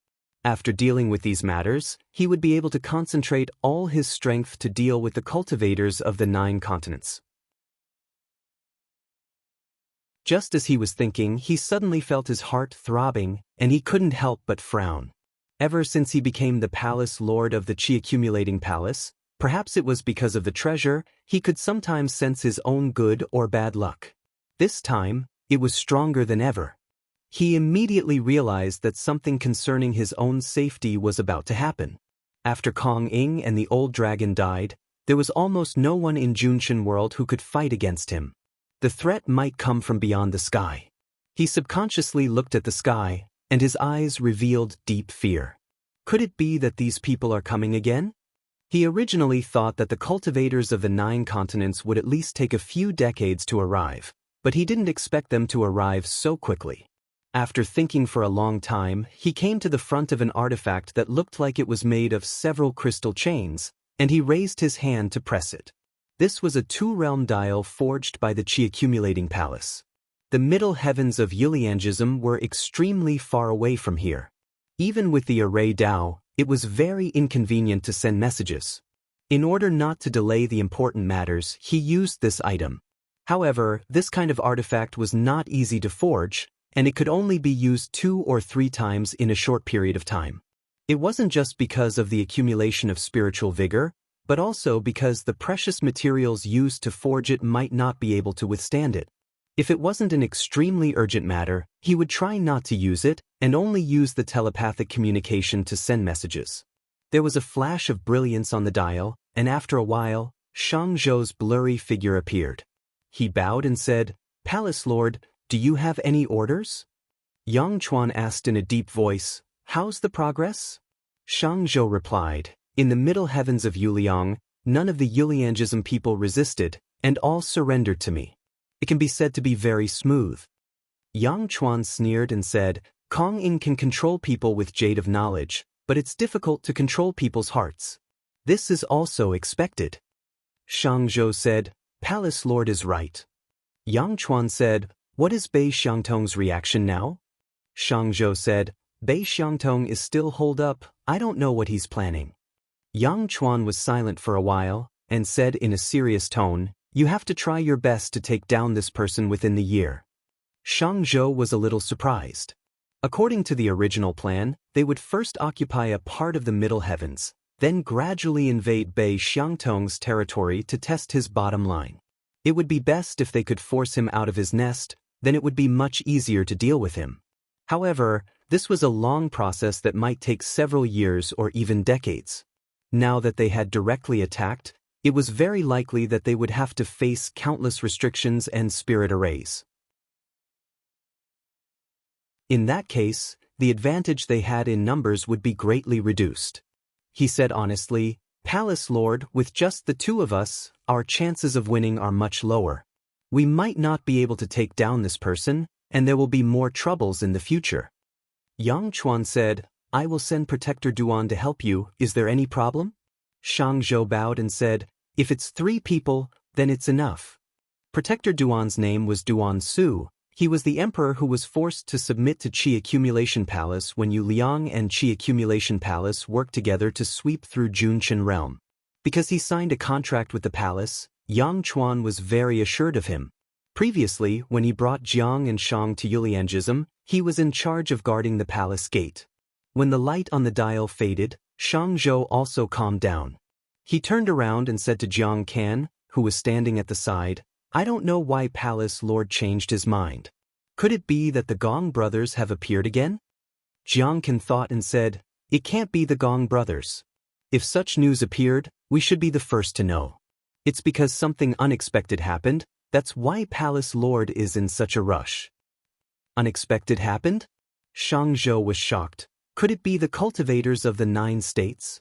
After dealing with these matters, he would be able to concentrate all his strength to deal with the cultivators of the 9 continents. Just as he was thinking, he suddenly felt his heart throbbing, and he couldn't help but frown. Ever since he became the palace lord of the Qi-accumulating palace, perhaps it was because of the treasure, he could sometimes sense his own good or bad luck. This time, it was stronger than ever. He immediately realized that something concerning his own safety was about to happen. After Kong Ing and the old dragon died, there was almost no one in Junqian world who could fight against him. The threat might come from beyond the sky. He subconsciously looked at the sky, and his eyes revealed deep fear. Could it be that these people are coming again? He originally thought that the cultivators of the 9 continents would at least take a few decades to arrive, but he didn't expect them to arrive so quickly. After thinking for a long time, he came to the front of an artifact that looked like it was made of several crystal chains, and he raised his hand to press it. This was a 2-realm dial forged by the Qi-accumulating palace. The middle heavens of Yuliangism were extremely far away from here. Even with the array Dao, it was very inconvenient to send messages. In order not to delay the important matters, he used this item. However, this kind of artifact was not easy to forge, and it could only be used 2 or 3 times in a short period of time. It wasn't just because of the accumulation of spiritual vigor, but also because the precious materials used to forge it might not be able to withstand it. If it wasn't an extremely urgent matter, he would try not to use it and only use the telepathic communication to send messages. There was a flash of brilliance on the dial, and after a while, Shang Zhou's blurry figure appeared. He bowed and said, "Palace Lord, do you have any orders?" Yang Chuan asked in a deep voice, "How's the progress?" Shang Zhou replied, "In the middle heavens of Yuliang, none of the Yuliangism people resisted, and all surrendered to me. It can be said to be very smooth." Yang Chuan sneered and said, "Kong Ing can control people with jade of knowledge, but it's difficult to control people's hearts. This is also expected." Shang Zhou said, "Palace Lord is right." Yang Chuan said, "What is Bei Xiangtong's reaction now?" Shang Zhou said, "Bei Xiangtong is still holed up. I don't know what he's planning." Yang Chuan was silent for a while, and said in a serious tone, "You have to try your best to take down this person within the year." Shang Zhou was a little surprised. According to the original plan, they would first occupy a part of the middle heavens, then gradually invade Bei Xiangtong's territory to test his bottom line. It would be best if they could force him out of his nest, then it would be much easier to deal with him. However, this was a long process that might take several years or even decades. Now that they had directly attacked, it was very likely that they would have to face countless restrictions and spirit arrays. In that case, the advantage they had in numbers would be greatly reduced. He said honestly, "Palace Lord, with just the 2 of us, our chances of winning are much lower. We might not be able to take down this person, and there will be more troubles in the future." Yang Chuan said, "I will send Protector Duan to help you. Is there any problem?" Shang Zhou bowed and said, "If it's 3 people, then it's enough." Protector Duan's name was Duan Su. He was the emperor who was forced to submit to Qi Accumulation Palace when Yu Liang and Qi Accumulation Palace worked together to sweep through Junqian realm. Because he signed a contract with the palace, Yang Chuan was very assured of him. Previously, when he brought Jiang and Shang to Yuliangism, he was in charge of guarding the palace gate. When the light on the dial faded, Shang Zhou also calmed down. He turned around and said to Jiang Can, who was standing at the side, "I don't know why Palace Lord changed his mind. Could it be that the Gong brothers have appeared again?" Jiang Can thought and said, "It can't be the Gong brothers. If such news appeared, we should be the first to know. It's because something unexpected happened, that's why Palace Lord is in such a rush." Unexpected happened? Shang Zhou was shocked. Could it be the cultivators of the 9 states?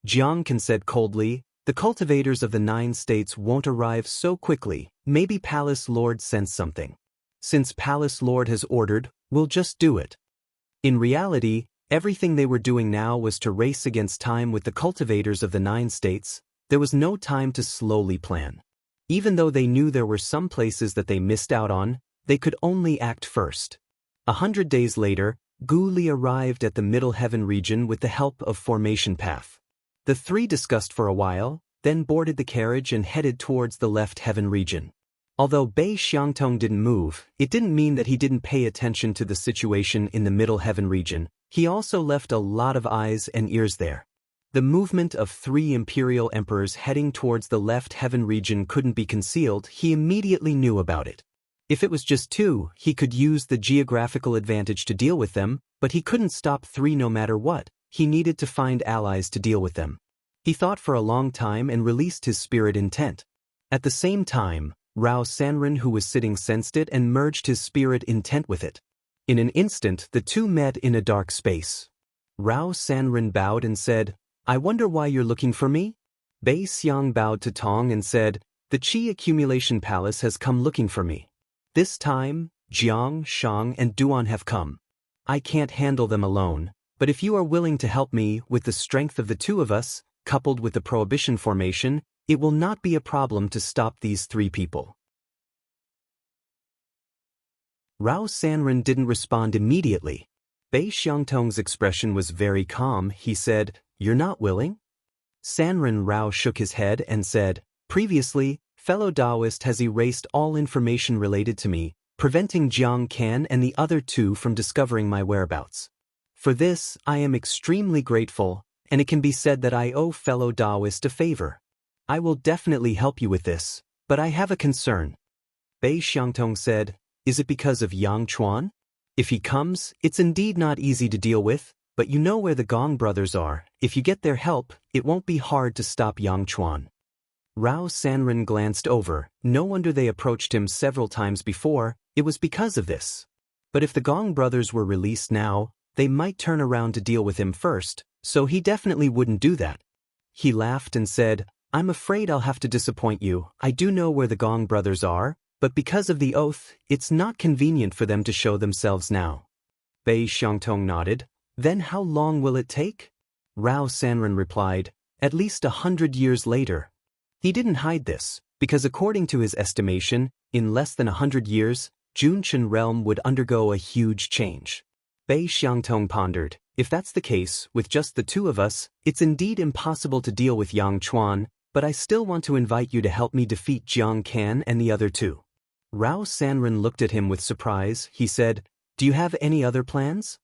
Jiang Can said coldly, "The cultivators of the 9 states won't arrive so quickly, maybe Palace Lord sensed something. Since Palace Lord has ordered, we'll just do it." In reality, everything they were doing now was to race against time with the cultivators of the 9 states. There was no time to slowly plan. Even though they knew there were some places that they missed out on, they could only act first. 100 days later, Gu Li arrived at the Middle Heaven region with the help of Formation Path. The 3 discussed for a while, then boarded the carriage and headed towards the Left Heaven region. Although Bei Xiangtong didn't move, it didn't mean that he didn't pay attention to the situation in the Middle Heaven region. He also left a lot of eyes and ears there. The movement of 3 imperial emperors heading towards the Left Heaven region couldn't be concealed. He immediately knew about it. If it was just 2, he could use the geographical advantage to deal with them, but he couldn't stop 3 no matter what. He needed to find allies to deal with them. He thought for a long time and released his spirit intent. At the same time, Rao Sanren, who was sitting, sensed it and merged his spirit intent with it. In an instant, the 2 met in a dark space. Rao Sanren bowed and said, "I wonder why you're looking for me?" Bei Xiang bowed to Tong and said, "The Qi Accumulation Palace has come looking for me. This time, Jiang, Shang, and Duan have come. I can't handle them alone, but if you are willing to help me with the strength of the 2 of us, coupled with the Prohibition Formation, it will not be a problem to stop these 3 people." Rao Sanren didn't respond immediately. Bei Xiangtong's expression was very calm. He said, "You're not willing?" Sanren Rao shook his head and said, "Previously, fellow Taoist has erased all information related to me, preventing Jiang Can and the other 2 from discovering my whereabouts. For this, I am extremely grateful, and it can be said that I owe fellow Taoist a favor. I will definitely help you with this, but I have a concern." Bei Xiangtong said, "Is it because of Yang Chuan? If he comes, it's indeed not easy to deal with, but you know where the Gong brothers are. If you get their help, it won't be hard to stop Yang Chuan." Rao Sanren glanced over. No wonder they approached him several times before. It was because of this. But if the Gong brothers were released now, they might turn around to deal with him first, so he definitely wouldn't do that. He laughed and said, "I'm afraid I'll have to disappoint you. I do know where the Gong brothers are, but because of the oath, it's not convenient for them to show themselves now." Bei Xiangtong nodded. "Then how long will it take?" Rao Sanren replied, "At least 100 years later." He didn't hide this, because according to his estimation, in less than 100 years, Junqian realm would undergo a huge change. Bei Xiangtong pondered, "If that's the case, with just the 2 of us, it's indeed impossible to deal with Yang Chuan, but I still want to invite you to help me defeat Jiang Can and the other 2. Rao Sanren looked at him with surprise. He said, "Do you have any other plans?"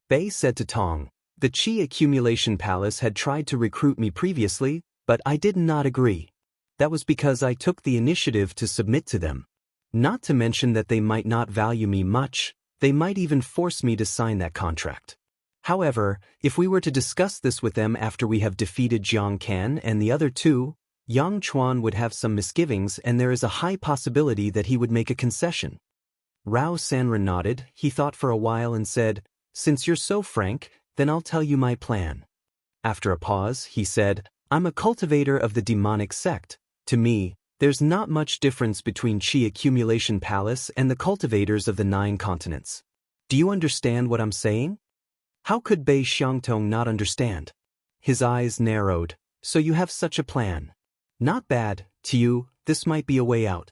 Bei said to Tong, "The Qi Accumulation Palace had tried to recruit me previously, but I did not agree. That was because I took the initiative to submit to them. Not to mention that they might not value me much, they might even force me to sign that contract. However, if we were to discuss this with them after we have defeated Jiang Can and the other 2, Yang Chuan would have some misgivings and there is a high possibility that he would make a concession." Rao Sanren nodded. He thought for a while and said, "Since you're so frank, then I'll tell you my plan." After a pause, he said, "I'm a cultivator of the demonic sect. To me, there's not much difference between Qi Accumulation Palace and the cultivators of the 9 continents. Do you understand what I'm saying?" How could Bei Xiangtong not understand? His eyes narrowed. "So you have such a plan. Not bad. To you, this might be a way out."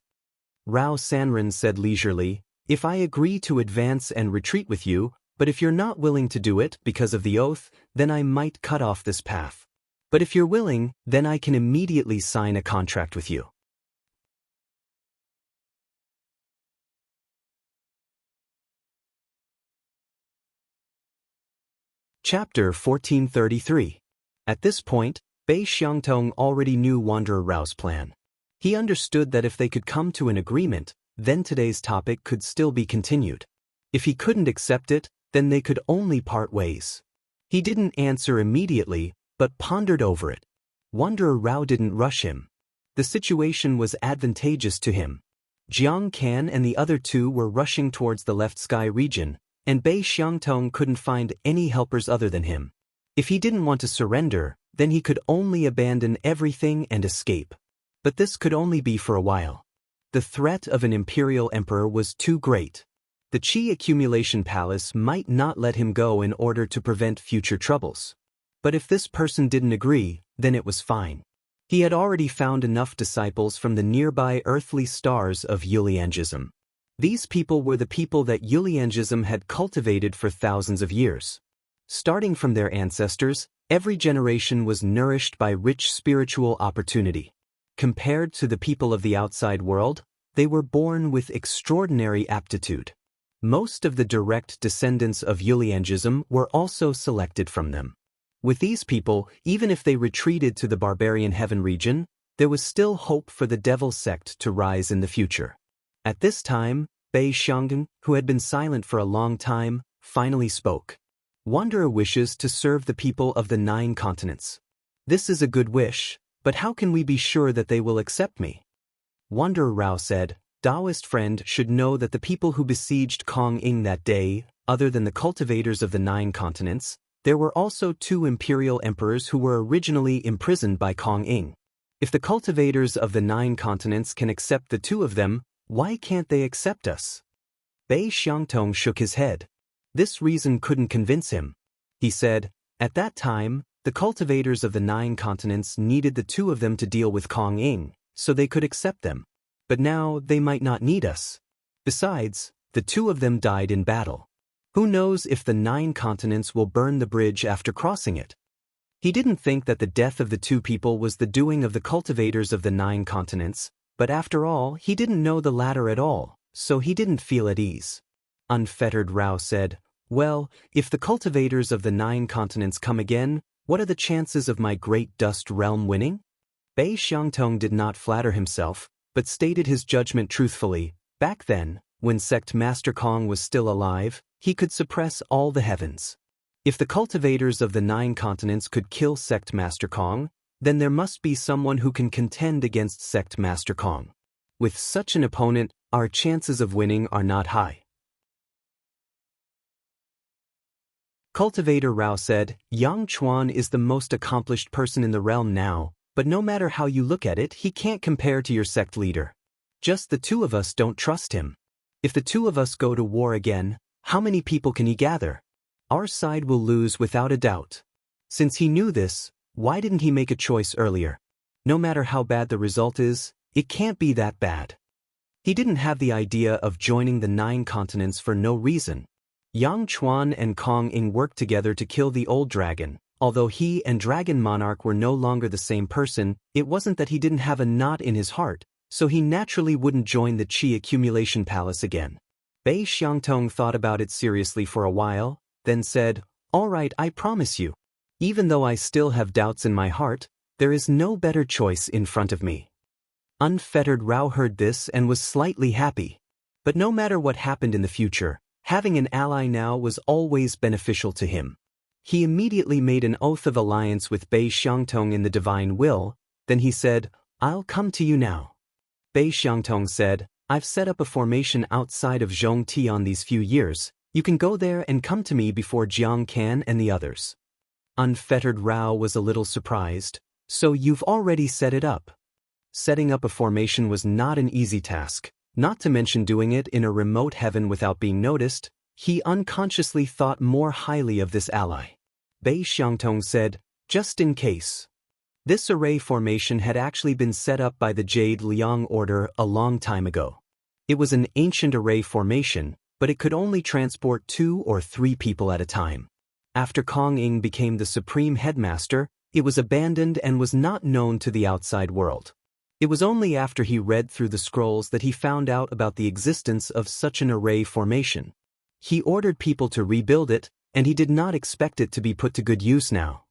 Rao Sanren said leisurely, If I agree to advance and retreat with you, but if you're not willing to do it because of the oath, then I might cut off this path. But if you're willing, then I can immediately sign a contract with you. Chapter 1433. At this point, Bei Xiangtong already knew Wanderer Rao's plan. He understood that if they could come to an agreement, then today's topic could still be continued. If he couldn't accept it, then they could only part ways. He didn't answer immediately, but pondered over it. Wanderer Rao didn't rush him. The situation was advantageous to him. Jiang Can and the other two were rushing towards the left sky region, and Bei Xiangtong couldn't find any helpers other than him. If he didn't want to surrender, then he could only abandon everything and escape. But this could only be for a while. The threat of an imperial emperor was too great. The Qi accumulation palace might not let him go in order to prevent future troubles. But if this person didn't agree, then it was fine. He had already found enough disciples from the nearby earthly stars of Yuliangism. These people were the people that Yuliangism had cultivated for thousands of years. Starting from their ancestors, every generation was nourished by rich spiritual opportunity. Compared to the people of the outside world, they were born with extraordinary aptitude. Most of the direct descendants of Yuliangism were also selected from them. With these people, even if they retreated to the barbarian heaven region, there was still hope for the devil sect to rise in the future. At this time, Bei Xiangtong, who had been silent for a long time, finally spoke. Wanderer wishes to serve the people of the 9 continents. This is a good wish, but how can we be sure that they will accept me? Wanderer Rao said, Taoist friend should know that the people who besieged Kong Ing that day, other than the cultivators of the 9 continents, there were also 2 imperial emperors who were originally imprisoned by Kong Ing. If the cultivators of the 9 continents can accept the 2 of them, why can't they accept us? Bei Xiangtong shook his head. This reason couldn't convince him. He said, at that time, the cultivators of the 9 continents needed the 2 of them to deal with Kong Ing, so they could accept them. But now they might not need us. Besides, the 2 of them died in battle. Who knows if the 9 continents will burn the bridge after crossing it? He didn't think that the death of the 2 people was the doing of the cultivators of the 9 continents, but after all, he didn't know the latter at all, so he didn't feel at ease. Unfettered Rao said, well, if the cultivators of the 9 continents come again, what are the chances of my great dust realm winning? Bei Xiangtong did not flatter himself, but stated his judgment truthfully. Back then, when Sect Master Kong was still alive, he could suppress all the heavens. If the cultivators of the 9 continents could kill Sect Master Kong, then there must be someone who can contend against Sect Master Kong. With such an opponent, our chances of winning are not high. Cultivator Rao said, Yang Chuan is the most accomplished person in the realm now, but no matter how you look at it, he can't compare to your sect leader. Just the 2 of us don't trust him. If the 2 of us go to war again, how many people can he gather? Our side will lose without a doubt. Since he knew this, why didn't he make a choice earlier? No matter how bad the result is, it can't be that bad. He didn't have the idea of joining the 9 continents for no reason. Yang Chuan and Kong Ing worked together to kill the old dragon. Although he and Dragon Monarch were no longer the same person, it wasn't that he didn't have a knot in his heart, so he naturally wouldn't join the Qi accumulation palace again. Bei Xiangtong thought about it seriously for a while, then said, all right, I promise you. Even though I still have doubts in my heart, there is no better choice in front of me. Unfettered Rao heard this and was slightly happy. But no matter what happened in the future, having an ally now was always beneficial to him. He immediately made an oath of alliance with Bei Xiangtong in the divine will, then he said, I'll come to you now. Bei Xiangtong said, I've set up a formation outside of Zhongtian these few years. You can go there and come to me before Jiang Can and the others. Unfettered Rao was a little surprised. So you've already set it up. Setting up a formation was not an easy task, not to mention doing it in a remote heaven without being noticed. He unconsciously thought more highly of this ally. Bei Xiangtong said, just in case. This array formation had actually been set up by the Jade Liang Order a long time ago. It was an ancient array formation, but it could only transport 2 or 3 people at a time. After Kong Ing became the supreme headmaster, it was abandoned and was not known to the outside world. It was only after he read through the scrolls that he found out about the existence of such an array formation. He ordered people to rebuild it, and he did not expect it to be put to good use now.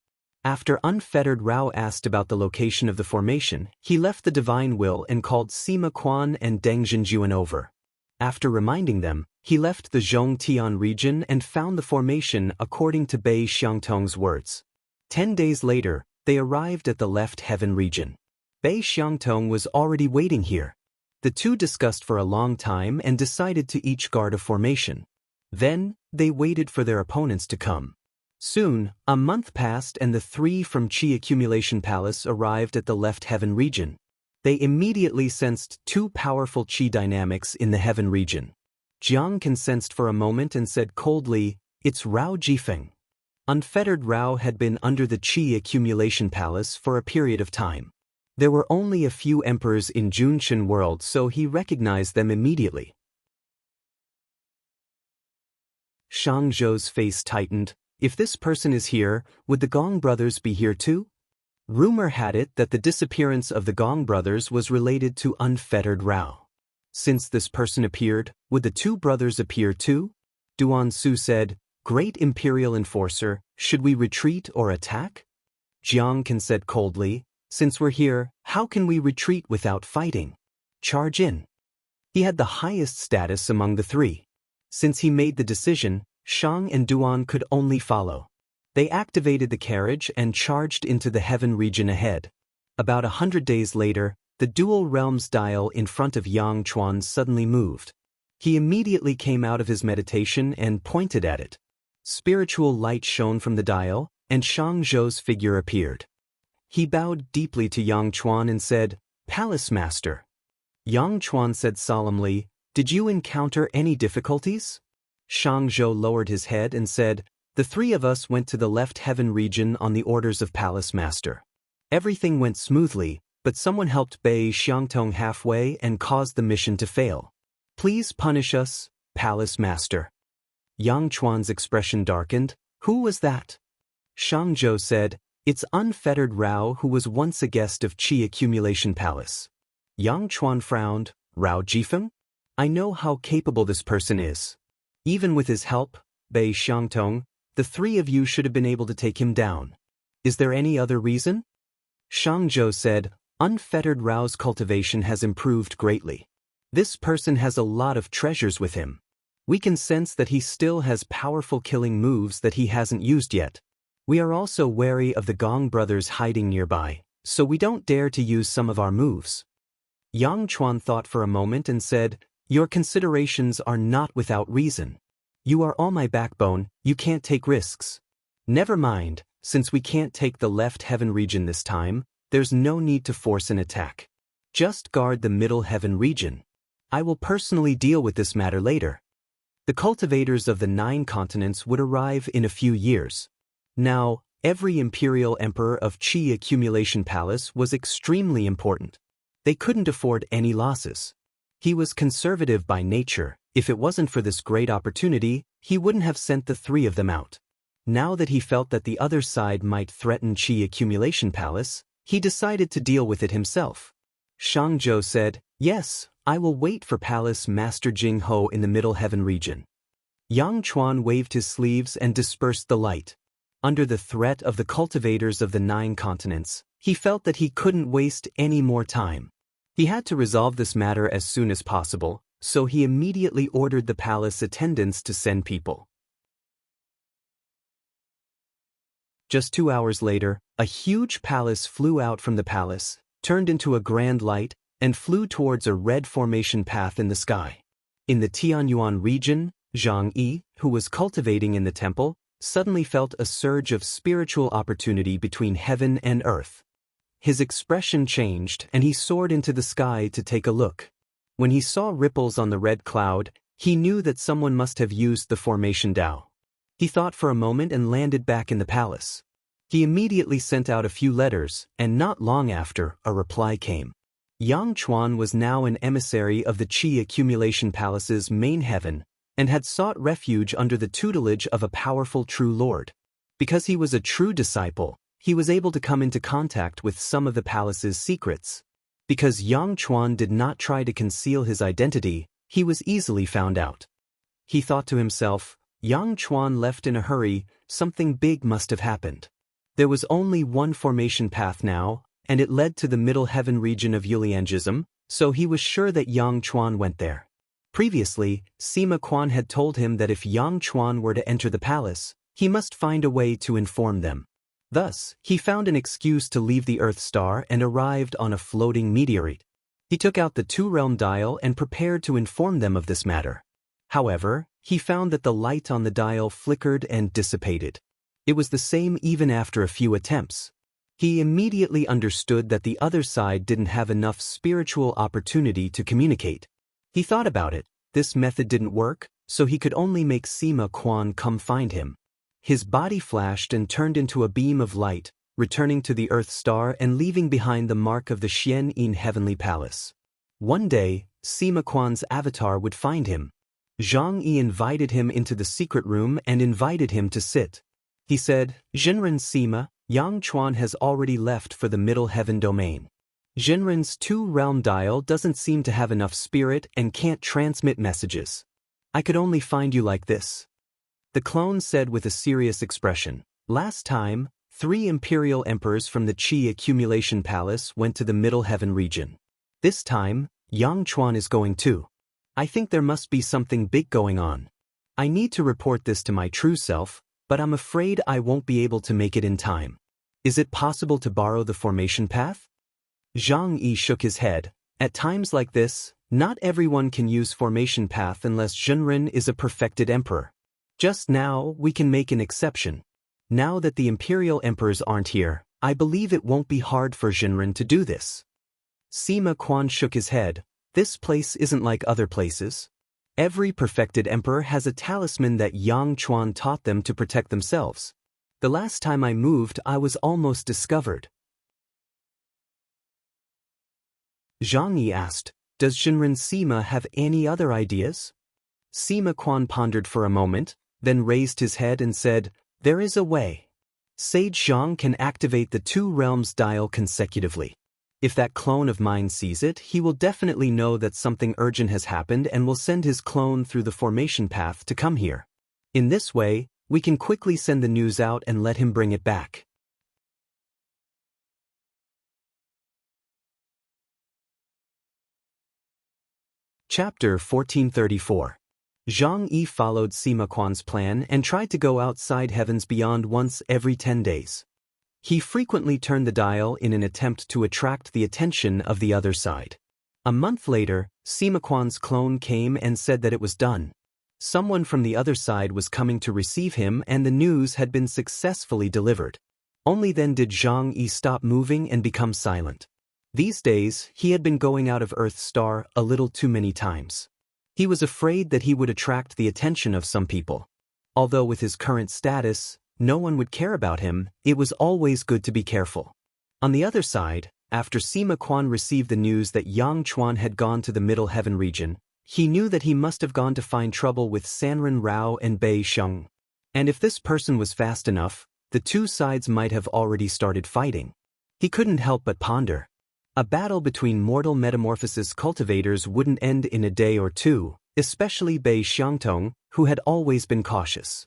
After Unfettered Rao asked about the location of the formation, he left the divine will and called Sima Quan and Deng Zhenjuan over. After reminding them, he left the Zhongtian region and found the formation according to Bei Xiangtong's words. 10 days later, they arrived at the left heaven region. Bei Xiangtong was already waiting here. The two discussed for a long time and decided to each guard a formation. Then, they waited for their opponents to come. Soon, a month passed and the 3 from Qi Accumulation Palace arrived at the left heaven region. They immediately sensed 2 powerful Qi dynamics in the heaven region. Jiang consensed for a moment and said coldly, "It's Rao Jifeng." Unfettered Rao had been under the Qi Accumulation Palace for a period of time. There were only a few emperors in Junqian world, so he recognized them immediately. Shang Zhou's face tightened. If this person is here, would the Gong brothers be here too? Rumor had it that the disappearance of the Gong brothers was related to Unfettered Rao. Since this person appeared, would the 2 brothers appear too? Duan Su said, "Great Imperial Enforcer, should we retreat or attack?" Jiang Kan said coldly, "Since we're here, how can we retreat without fighting? Charge in." He had the highest status among the 3. Since he made the decision, Shang and Duan could only follow. They activated the carriage and charged into the heaven region ahead. About 100 days later, the dual realms dial in front of Yang Chuan suddenly moved. He immediately came out of his meditation and pointed at it. Spiritual light shone from the dial, and Shang Zhou's figure appeared. He bowed deeply to Yang Chuan and said, "Palace Master." Yang Chuan said solemnly, "Did you encounter any difficulties?" Shang Zhou lowered his head and said, "The 3 of us went to the left heaven region on the orders of Palace Master. Everything went smoothly, but someone helped Bei Xiangtong halfway and caused the mission to fail. Please punish us, Palace Master." Yang Chuan's expression darkened. "Who was that?" Shang Zhou said, "It's Unfettered Rao, who was once a guest of Qi Accumulation Palace." Yang Chuan frowned. "Rao Jifeng? I know how capable this person is. Even with his help, Bei Xiangtong, the 3 of you should have been able to take him down. Is there any other reason?" Shang Zhou said, "Unfettered Rao's cultivation has improved greatly. This person has a lot of treasures with him. We can sense that he still has powerful killing moves that he hasn't used yet. We are also wary of the Gong brothers hiding nearby, so we don't dare to use some of our moves." Yang Chuan thought for a moment and said, "Your considerations are not without reason. You are all my backbone, you can't take risks. Never mind, since we can't take the left heaven region this time, there's no need to force an attack. Just guard the middle heaven region. I will personally deal with this matter later." The cultivators of the 9 continents would arrive in a few years. Now, every imperial emperor of Qi Accumulation Palace was extremely important. They couldn't afford any losses. He was conservative by nature. If it wasn't for this great opportunity, he wouldn't have sent the 3 of them out. Now that he felt that the other side might threaten Qi Accumulation Palace, he decided to deal with it himself. Shang Zhou said, "Yes, I will wait for Palace Master Jing Ho in the middle heaven region." Yang Chuan waved his sleeves and dispersed the light. Under the threat of the cultivators of the 9 continents, he felt that he couldn't waste any more time. He had to resolve this matter as soon as possible, so he immediately ordered the palace attendants to send people. Just 2 hours later, a huge palace flew out from the palace, turned into a grand light, and flew towards a red formation path in the sky. In the Tianyuan region, Zhang Yi, who was cultivating in the temple, suddenly felt a surge of spiritual opportunity between heaven and earth. His expression changed and he soared into the sky to take a look. When he saw ripples on the red cloud, he knew that someone must have used the formation Dao. He thought for a moment and landed back in the palace. He immediately sent out a few letters, and not long after, a reply came. Yang Chuan was now an emissary of the Qi Accumulation Palace's main heaven, and had sought refuge under the tutelage of a powerful true lord. Because he was a true disciple, he was able to come into contact with some of the palace's secrets. Because Yang Chuan did not try to conceal his identity, he was easily found out. He thought to himself, Yang Chuan left in a hurry, something big must have happened. There was only one formation path now, and it led to the middle heaven region of Yuliangism, so he was sure that Yang Chuan went there. Previously, Sima Quan had told him that if Yang Chuan were to enter the palace, he must find a way to inform them. Thus, he found an excuse to leave the Earth star and arrived on a floating meteorite. He took out the two-realm dial and prepared to inform them of this matter. However, he found that the light on the dial flickered and dissipated. It was the same even after a few attempts. He immediately understood that the other side didn't have enough spiritual opportunity to communicate. He thought about it. This method didn't work, so he could only make Sima Quan come find him. His body flashed and turned into a beam of light, returning to the Earth star and leaving behind the mark of the Xian Yin Heavenly Palace. One day, Sima Quan's avatar would find him. Zhang Yi invited him into the secret room and invited him to sit. He said, Zhenren Sima, Yang Chuan has already left for the Middle Heaven domain. Zhenren's two-realm dial doesn't seem to have enough spirit and can't transmit messages. I could only find you like this. The clone said with a serious expression. Last time, 3 imperial emperors from the Qi Accumulation Palace went to the Middle Heaven region. This time, Yang Chuan is going too. I think there must be something big going on. I need to report this to my true self, but I'm afraid I won't be able to make it in time. Is it possible to borrow the formation path? Zhang Yi shook his head. At times like this, not everyone can use formation path unless Zhenren is a perfected emperor. Just now, we can make an exception. Now that the imperial emperors aren't here, I believe it won't be hard for Zhenren to do this. Sima Quan shook his head. This place isn't like other places. Every perfected emperor has a talisman that Yang Chuan taught them to protect themselves. The last time I moved, I was almost discovered. Zhang Yi asked, Does Zhenren Sima have any other ideas? Sima Quan pondered for a moment, then raised his head and said, There is a way. Sage Zhang can activate the two realms dial consecutively. If that clone of mine sees it, he will definitely know that something urgent has happened and will send his clone through the formation path to come here. In this way, we can quickly send the news out and let him bring it back. Chapter 1434. Zhang Yi followed Sima Quan's plan and tried to go outside Heavens Beyond once every 10 days. He frequently turned the dial in an attempt to attract the attention of the other side. A month later, Sima Quan's clone came and said that it was done. Someone from the other side was coming to receive him and the news had been successfully delivered. Only then did Zhang Yi stop moving and become silent. These days, he had been going out of Earth's star a little too many times. He was afraid that he would attract the attention of some people. Although with his current status, no one would care about him, it was always good to be careful. On the other side, after Sima Quan received the news that Yang Chuan had gone to the Middle Heaven region, he knew that he must have gone to find trouble with Sanren Rao and Bei Sheng. And if this person was fast enough, the two sides might have already started fighting. He couldn't help but ponder. A battle between mortal metamorphosis cultivators wouldn't end in a day or two, especially Bei Xiangtong, who had always been cautious.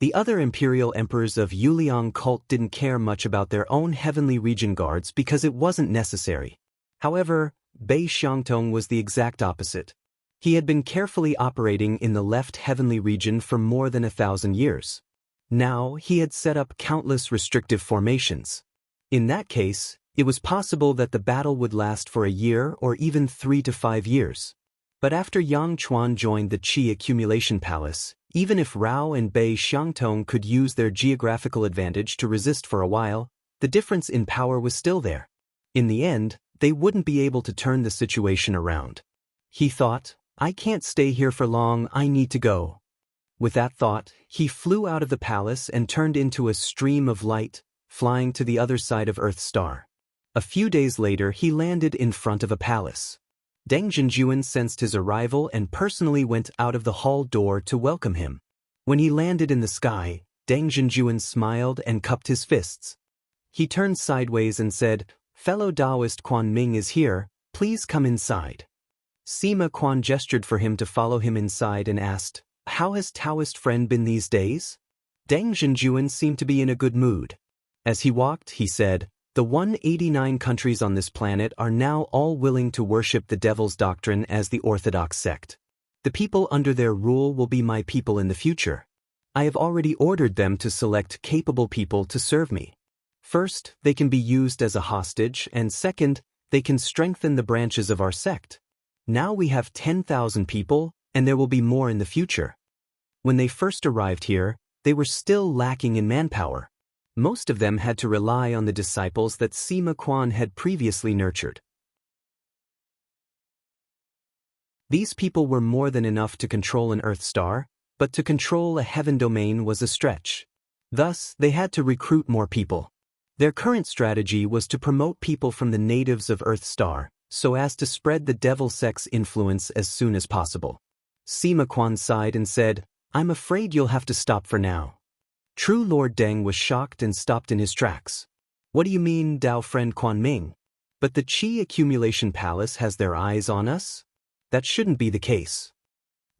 The other imperial emperors of Yuliang cult didn't care much about their own heavenly region guards because it wasn't necessary. However, Bei Xiangtong was the exact opposite. He had been carefully operating in the left heavenly region for more than 1,000 years. Now he had set up countless restrictive formations. In that case, it was possible that the battle would last for a year or even 3 to 5 years. But after Yang Chuan joined the Qi Accumulation Palace, even if Rao and Bei Xiangtong could use their geographical advantage to resist for a while, the difference in power was still there. In the end, they wouldn't be able to turn the situation around. He thought, I can't stay here for long, I need to go. With that thought, he flew out of the palace and turned into a stream of light, flying to the other side of Earth's star. A few days later he landed in front of a palace. Deng Zhenjuan sensed his arrival and personally went out of the hall door to welcome him. When he landed in the sky, Deng Zhenjuan smiled and cupped his fists. He turned sideways and said, "Fellow Taoist Quan Ming is here, please come inside." Sima Quan gestured for him to follow him inside and asked, "How has Taoist friend been these days?" Deng Zhenjuan seemed to be in a good mood. As he walked, he said, "The 189 countries on this planet are now all willing to worship the devil's doctrine as the orthodox sect. The people under their rule will be my people in the future. I have already ordered them to select capable people to serve me. First, they can be used as a hostage, and second, they can strengthen the branches of our sect. Now we have 10,000 people, and there will be more in the future." When they first arrived here, they were still lacking in manpower. Most of them had to rely on the disciples that Sima Quan had previously nurtured. These people were more than enough to control an Earth star, but to control a heaven domain was a stretch. Thus, they had to recruit more people. Their current strategy was to promote people from the natives of Earth star, so as to spread the devil sect's influence as soon as possible. Sima Quan sighed and said, "I'm afraid you'll have to stop for now." True Lord Deng was shocked and stopped in his tracks. "What do you mean, Dao friend Quan Ming? But the Qi accumulation palace has their eyes on us? That shouldn't be the case."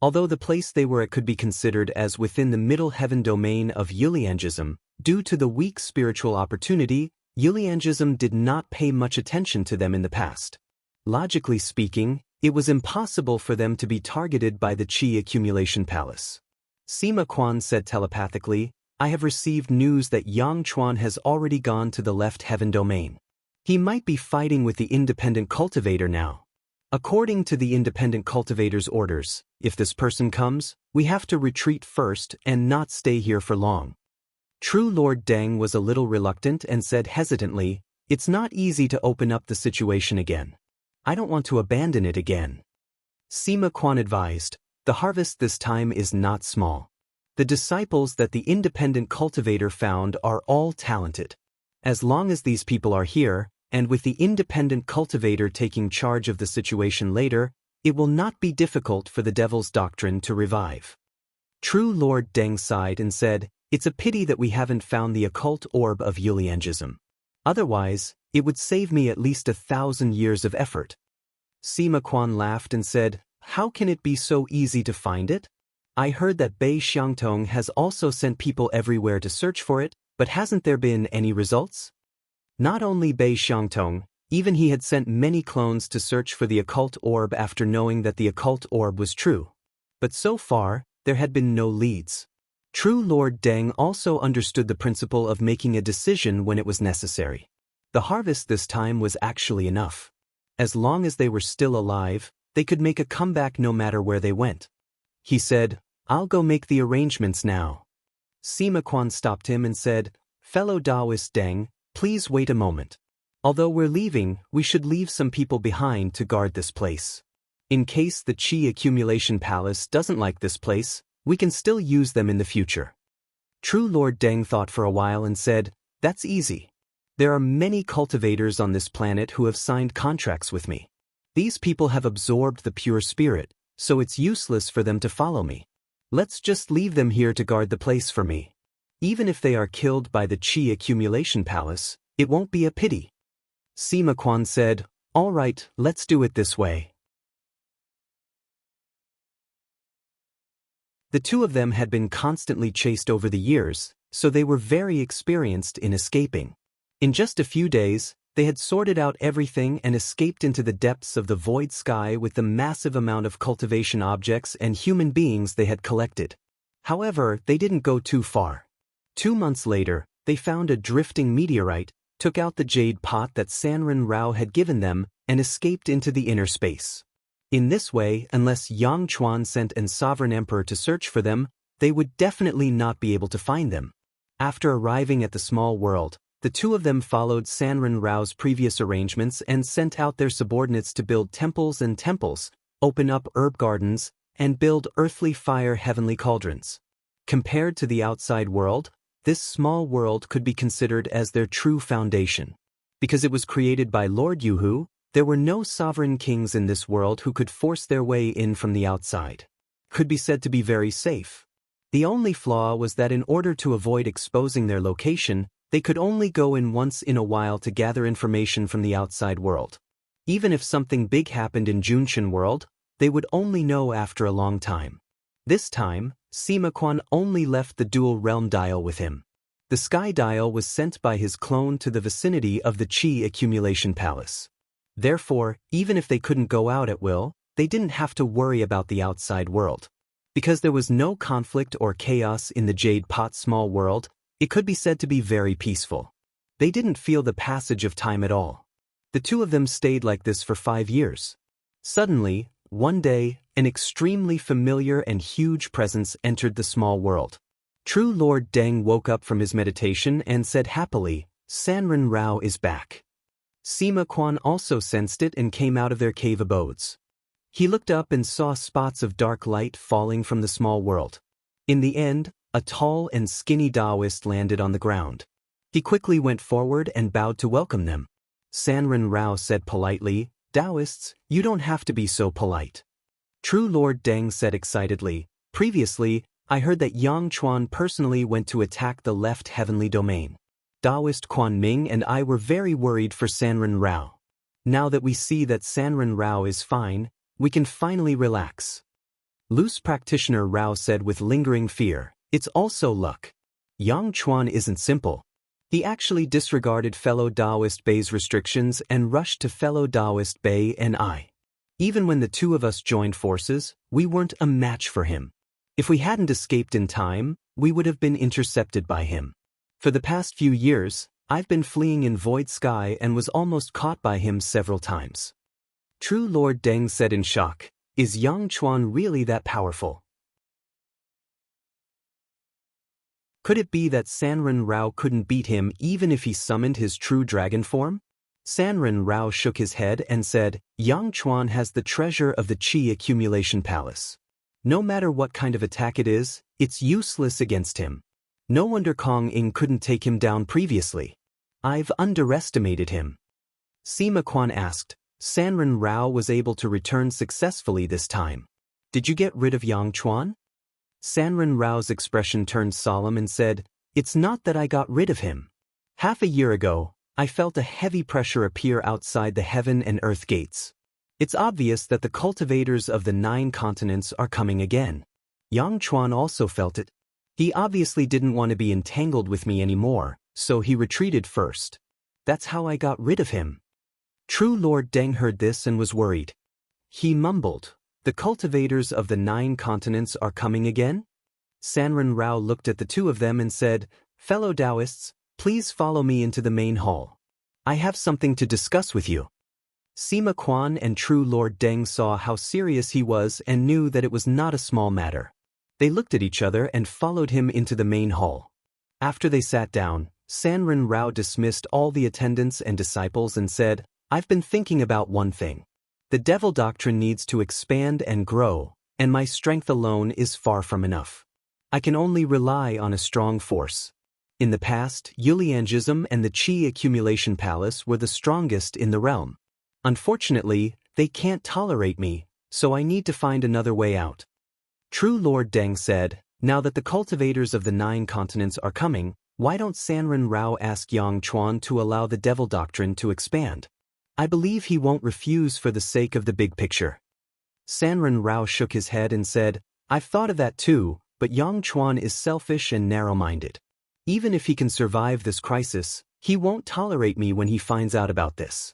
Although the place they were at could be considered as within the middle heaven domain of Yuliangism, due to the weak spiritual opportunity, Yuliangism did not pay much attention to them in the past. Logically speaking, it was impossible for them to be targeted by the Qi accumulation palace. Sima Quan said telepathically, "I have received news that Yang Chuan has already gone to the left heaven domain. He might be fighting with the independent cultivator now. According to the independent cultivator's orders, if this person comes, we have to retreat first and not stay here for long." True Lord Deng was a little reluctant and said hesitantly, "It's not easy to open up the situation again. I don't want to abandon it again." Sima Quan advised, "The harvest this time is not small. The disciples that the independent cultivator found are all talented. As long as these people are here, and with the independent cultivator taking charge of the situation later, it will not be difficult for the devil's doctrine to revive." True Lord Deng sighed and said, "It's a pity that we haven't found the occult orb of Yuliangism. Otherwise, it would save me at least 1,000 years of effort." Sima Quan laughed and said, "How can it be so easy to find it? I heard that Bei Xiangtong has also sent people everywhere to search for it, but hasn't there been any results?" Not only Bei Xiangtong, even he had sent many clones to search for the occult orb after knowing that the occult orb was true. But so far, there had been no leads. True Lord Deng also understood the principle of making a decision when it was necessary. The harvest this time was actually enough. As long as they were still alive, they could make a comeback no matter where they went. He said, "I'll go make the arrangements now." Sima Quan stopped him and said, "Fellow Taoist Deng, please wait a moment. Although we're leaving, we should leave some people behind to guard this place. In case the Qi accumulation palace doesn't like this place, we can still use them in the future." True Lord Deng thought for a while and said, "That's easy. There are many cultivators on this planet who have signed contracts with me. These people have absorbed the pure spirit, so it's useless for them to follow me. Let's just leave them here to guard the place for me. Even if they are killed by the Qi accumulation palace, it won't be a pity." Sima Quan said, "All right, let's do it this way." The two of them had been constantly chased over the years, so they were very experienced in escaping. In just a few days, they had sorted out everything and escaped into the depths of the void sky with the massive amount of cultivation objects and human beings they had collected. However, they didn't go too far. 2 months later, they found a drifting meteorite, took out the jade pot that Sanren Rao had given them, and escaped into the inner space. In this way, unless Yang Chuan sent an sovereign emperor to search for them, they would definitely not be able to find them. After arriving at the small world, the two of them followed Sanren Rao's previous arrangements and sent out their subordinates to build temples and temples, open up herb gardens, and build earthly fire heavenly cauldrons. Compared to the outside world, this small world could be considered as their true foundation. Because it was created by Lord Yuhu, there were no sovereign kings in this world who could force their way in from the outside. Could be said to be very safe. The only flaw was that in order to avoid exposing their location, they could only go in once in a while to gather information from the outside world. Even if something big happened in Junshin world, they would only know after a long time. This time, Sima Quan only left the dual realm dial with him. The sky dial was sent by his clone to the vicinity of the Qi accumulation palace. Therefore, even if they couldn't go out at will, they didn't have to worry about the outside world. Because there was no conflict or chaos in the Jade Pot small world, it could be said to be very peaceful. They didn't feel the passage of time at all. The two of them stayed like this for 5 years. Suddenly, one day, an extremely familiar and huge presence entered the small world. True Lord Deng woke up from his meditation and said happily, "Sanren Rao is back." Sima Quan also sensed it and came out of their cave abodes. He looked up and saw spots of dark light falling from the small world. In the end, a tall and skinny Taoist landed on the ground. He quickly went forward and bowed to welcome them. Sanren Rao said politely, "Taoists, you don't have to be so polite." True Lord Deng said excitedly, "Previously, I heard that Yang Chuan personally went to attack the left heavenly domain. Taoist Quan Ming and I were very worried for Sanren Rao. Now that we see that Sanren Rao is fine, we can finally relax." Loose practitioner Rao said with lingering fear, "It's also luck. Yang Chuan isn't simple. He actually disregarded fellow Taoist Bei's restrictions and rushed to fellow Taoist Bei and I. Even when the two of us joined forces, we weren't a match for him. If we hadn't escaped in time, we would have been intercepted by him. For the past few years, I've been fleeing in Void Sky and was almost caught by him several times." True Lord Deng said in shock, "Is Yang Chuan really that powerful? Could it be that Sanren Rao couldn't beat him even if he summoned his true dragon form?" Sanren Rao shook his head and said, "Yang Chuan has the treasure of the Qi accumulation palace. No matter what kind of attack it is, it's useless against him. No wonder Kong Ing couldn't take him down previously. I've underestimated him." Sima Quan asked, "Sanren Rao was able to return successfully this time. Did you get rid of Yang Chuan?" Sanren Rao's expression turned solemn and said, "It's not that I got rid of him. Half a year ago, I felt a heavy pressure appear outside the heaven and earth gates. It's obvious that the cultivators of the 9 continents are coming again. Yang Chuan also felt it. He obviously didn't want to be entangled with me anymore, so he retreated first. That's how I got rid of him." True Lord Deng heard this and was worried. He mumbled, "The cultivators of the 9 continents are coming again?" Sanren Rao looked at the two of them and said, "Fellow Taoists, please follow me into the main hall. I have something to discuss with you." Sima Quan and True Lord Deng saw how serious he was and knew that it was not a small matter. They looked at each other and followed him into the main hall. After they sat down, Sanren Rao dismissed all the attendants and disciples and said, "I've been thinking about one thing. The devil doctrine needs to expand and grow, and my strength alone is far from enough. I can only rely on a strong force. In the past, Yuliangism and the Qi accumulation palace were the strongest in the realm. Unfortunately, they can't tolerate me, so I need to find another way out." True Lord Deng said, "Now that the cultivators of the 9 continents are coming, why don't Sanren Rao ask Yang Chuan to allow the devil doctrine to expand? I believe he won't refuse for the sake of the big picture." Sanren Rao shook his head and said, "I've thought of that too, but Yang Chuan is selfish and narrow-minded. Even if he can survive this crisis, he won't tolerate me when he finds out about this."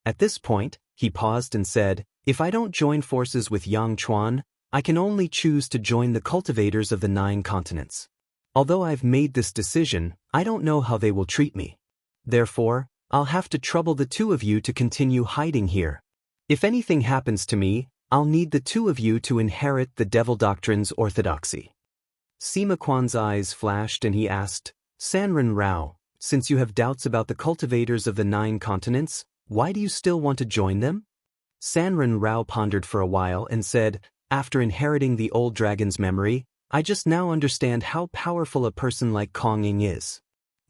At this point, he paused and said, "If I don't join forces with Yang Chuan, I can only choose to join the cultivators of the 9 continents. Although I've made this decision, I don't know how they will treat me. Therefore, I'll have to trouble the two of you to continue hiding here. If anything happens to me, I'll need the two of you to inherit the devil doctrine's orthodoxy." Sima Quan's eyes flashed and he asked, "Sanren Rao, since you have doubts about the cultivators of the 9 continents, why do you still want to join them?" Sanren Rao pondered for a while and said, "After inheriting the old dragon's memory, I just now understand how powerful a person like Kong Ing is.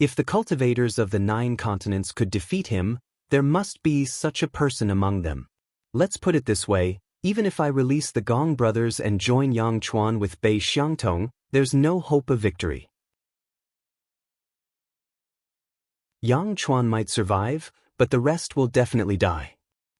If the cultivators of the 9 continents could defeat him, there must be such a person among them. Let's put it this way, even if I release the Gong brothers and join Yang Chuan with Bei Xiangtong, there's no hope of victory. Yang Chuan might survive, but the rest will definitely die.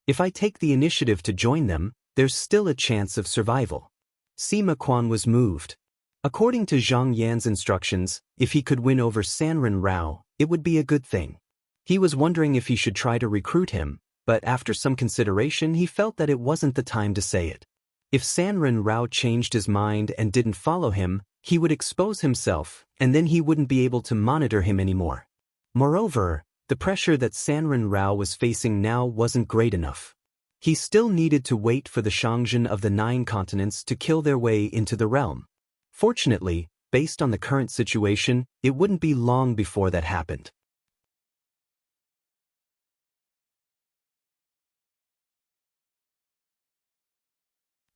If I take the initiative to join them, there's still a chance of survival. Sima Quan was moved. According to Zhang Yan's instructions, if he could win over Sanren Rao, it would be a good thing. He was wondering if he should try to recruit him, but after some consideration he felt that it wasn't the time to say it. If Sanren Rao changed his mind and didn't follow him, he would expose himself, and then he wouldn't be able to monitor him anymore. Moreover, the pressure that Sanren Rao was facing now wasn't great enough. He still needed to wait for the Shangzhen of the 9 continents to kill their way into the realm. Fortunately, based on the current situation, it wouldn't be long before that happened.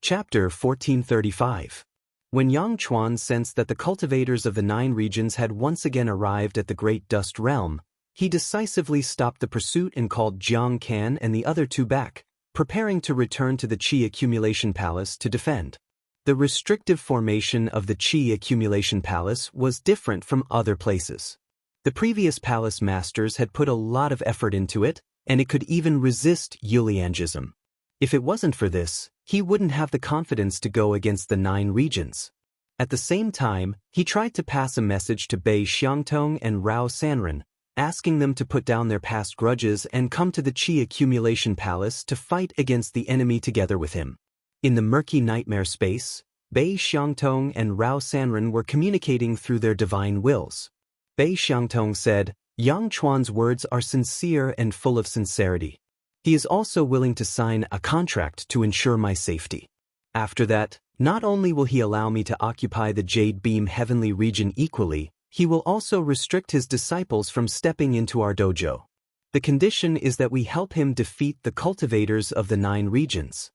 Chapter 1435. When Yang Chuan sensed that the cultivators of the 9 regions had once again arrived at the Great Dust Realm, he decisively stopped the pursuit and called Jiang Can and the other 2 back, preparing to return to the Qi Accumulation Palace to defend. The restrictive formation of the Qi Accumulation Palace was different from other places. The previous palace masters had put a lot of effort into it, and it could even resist Yuliangism. If it wasn't for this, he wouldn't have the confidence to go against the 9 regions. At the same time, he tried to pass a message to Bei Xiangtong and Rao Sanren, asking them to put down their past grudges and come to the Qi Accumulation Palace to fight against the enemy together with him. In the murky nightmare space, Bei Xiangtong and Rao Sanren were communicating through their divine wills. Bei Xiangtong said, "Yang Chuan's words are sincere and full of sincerity. He is also willing to sign a contract to ensure my safety. After that, not only will he allow me to occupy the Jade Beam Heavenly region equally, he will also restrict his disciples from stepping into our dojo. The condition is that we help him defeat the cultivators of the 9 regions."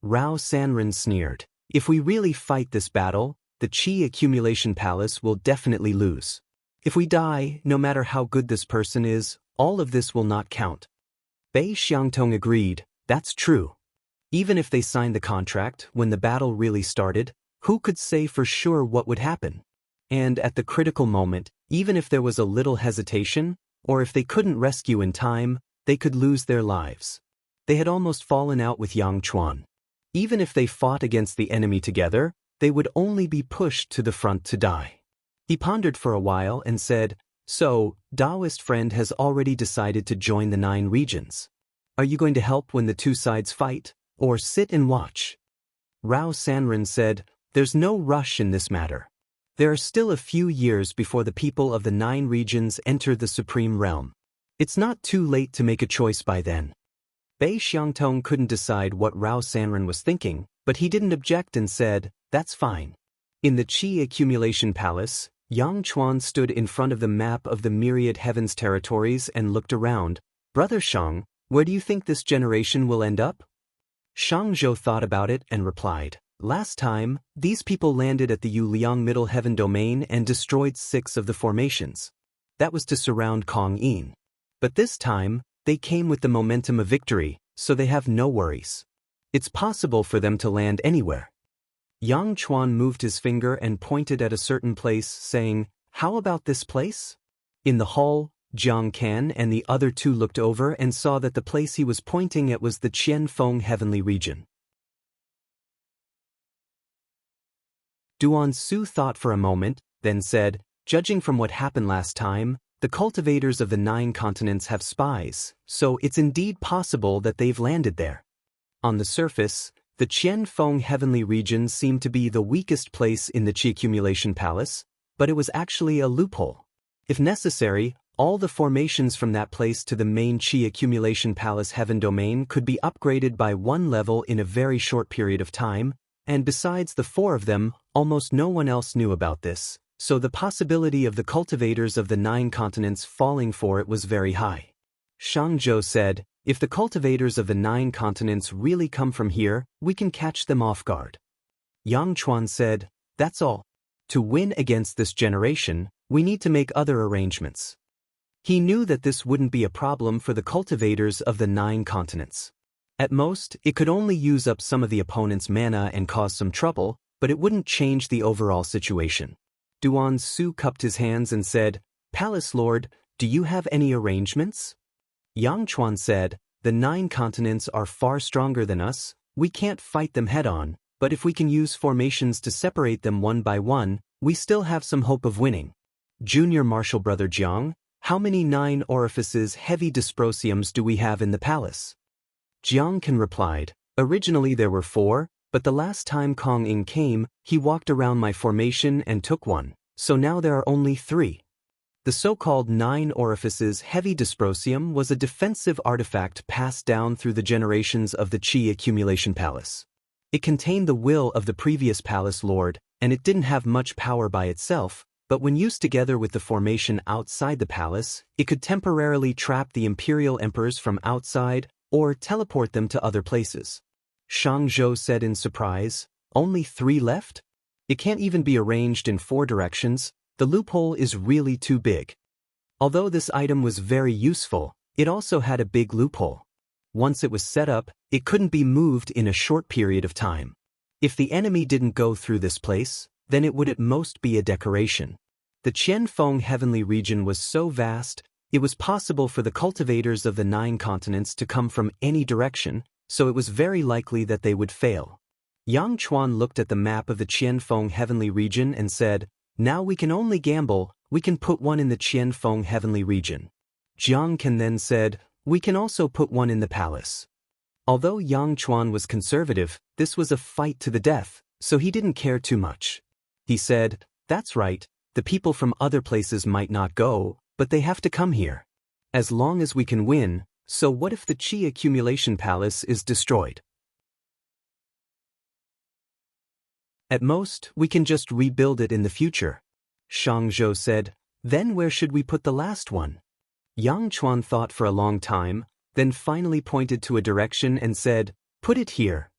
Rao Sanren sneered, "If we really fight this battle, the Qi Accumulation Palace will definitely lose. If we die, no matter how good this person is, all of this will not count." Bei Xiangtong agreed, "That's true. Even if they signed the contract when the battle really started, who could say for sure what would happen? And at the critical moment, even if there was a little hesitation, or if they couldn't rescue in time, they could lose their lives." They had almost fallen out with Yang Chuan. Even if they fought against the enemy together, they would only be pushed to the front to die. He pondered for a while and said, "So, Taoist friend has already decided to join the 9 regions. Are you going to help when the 2 sides fight, or sit and watch?" Rao Sanren said, "There's no rush in this matter. There are still a few years before the people of the 9 regions enter the Supreme Realm. It's not too late to make a choice by then." Bei Xiangtong couldn't decide what Rao Sanren was thinking, but he didn't object and said, "That's fine." In the Qi Accumulation Palace, Yang Chuan stood in front of the map of the myriad heavens territories and looked around. "Brother Shang, where do you think this generation will end up?" Shang Zhou thought about it and replied, "Last time, these people landed at the Yuliang Middle Heaven domain and destroyed 6 of the formations. That was to surround Kong Yin. But this time, they came with the momentum of victory, so they have no worries. It's possible for them to land anywhere." Yang Chuan moved his finger and pointed at a certain place, saying, "How about this place?" In the hall, Jiang Can and the other 2 looked over and saw that the place he was pointing at was the Qianfeng Heavenly region. Duan Su thought for a moment, then said, "Judging from what happened last time, the cultivators of the 9 continents have spies, so it's indeed possible that they've landed there." On the surface, the Qianfeng Heavenly region seemed to be the weakest place in the Qi Accumulation Palace, but it was actually a loophole. If necessary, all the formations from that place to the main Qi Accumulation Palace Heaven domain could be upgraded by 1 level in a very short period of time, and besides the 4 of them, almost no one else knew about this, so the possibility of the cultivators of the 9 continents falling for it was very high. Shang Zhou said, "If the cultivators of the 9 continents really come from here, we can catch them off guard." Yang Chuan said, "That's all. To win against this generation, we need to make other arrangements. He knew that this wouldn't be a problem for the cultivators of the 9 continents. At most, it could only use up some of the opponent's mana and cause some trouble, but it wouldn't change the overall situation. Duan Su cupped his hands and said, "Palace Lord, do you have any arrangements?" Yang Chuan said, "The 9 continents are far stronger than us, we can't fight them head-on, but if we can use formations to separate them one by one, we still have some hope of winning." Junior Marshal Brother Jiang, how many 9 orifices heavy dysprosiums do we have in the palace? Jiang Kan replied, "Originally there were 4, but the last time Kong Ing came, he walked around my formation and took one, so now there are only 3. The so-called 9 orifices heavy dysprosium was a defensive artifact passed down through the generations of the Qi accumulation palace. It contained the will of the previous palace lord, and it didn't have much power by itself, but when used together with the formation outside the palace, it could temporarily trap the imperial emperors from outside or teleport them to other places." Shang Zhou said in surprise, "Only 3 left? It can't even be arranged in 4 directions, the loophole is really too big." Although this item was very useful, it also had a big loophole. Once it was set up, it couldn't be moved in a short period of time. If the enemy didn't go through this place, then it would at most be a decoration. The Qianfeng heavenly region was so vast, it was possible for the cultivators of the 9 continents to come from any direction, so it was very likely that they would fail. Yang Chuan looked at the map of the Qianfeng heavenly region and said, "Now we can only gamble, we can put one in the Qianfeng heavenly region." Jiang Kan then said, "We can also put one in the palace." Although Yang Chuan was conservative, this was a fight to the death, so he didn't care too much. He said, "That's right, the people from other places might not go, but they have to come here. As long as we can win, so what if the Qi accumulation palace is destroyed? At most, we can just rebuild it in the future." Shang Zhou said, "Then where should we put the last one?" Yang Chuan thought for a long time, then finally pointed to a direction and said, "Put it here."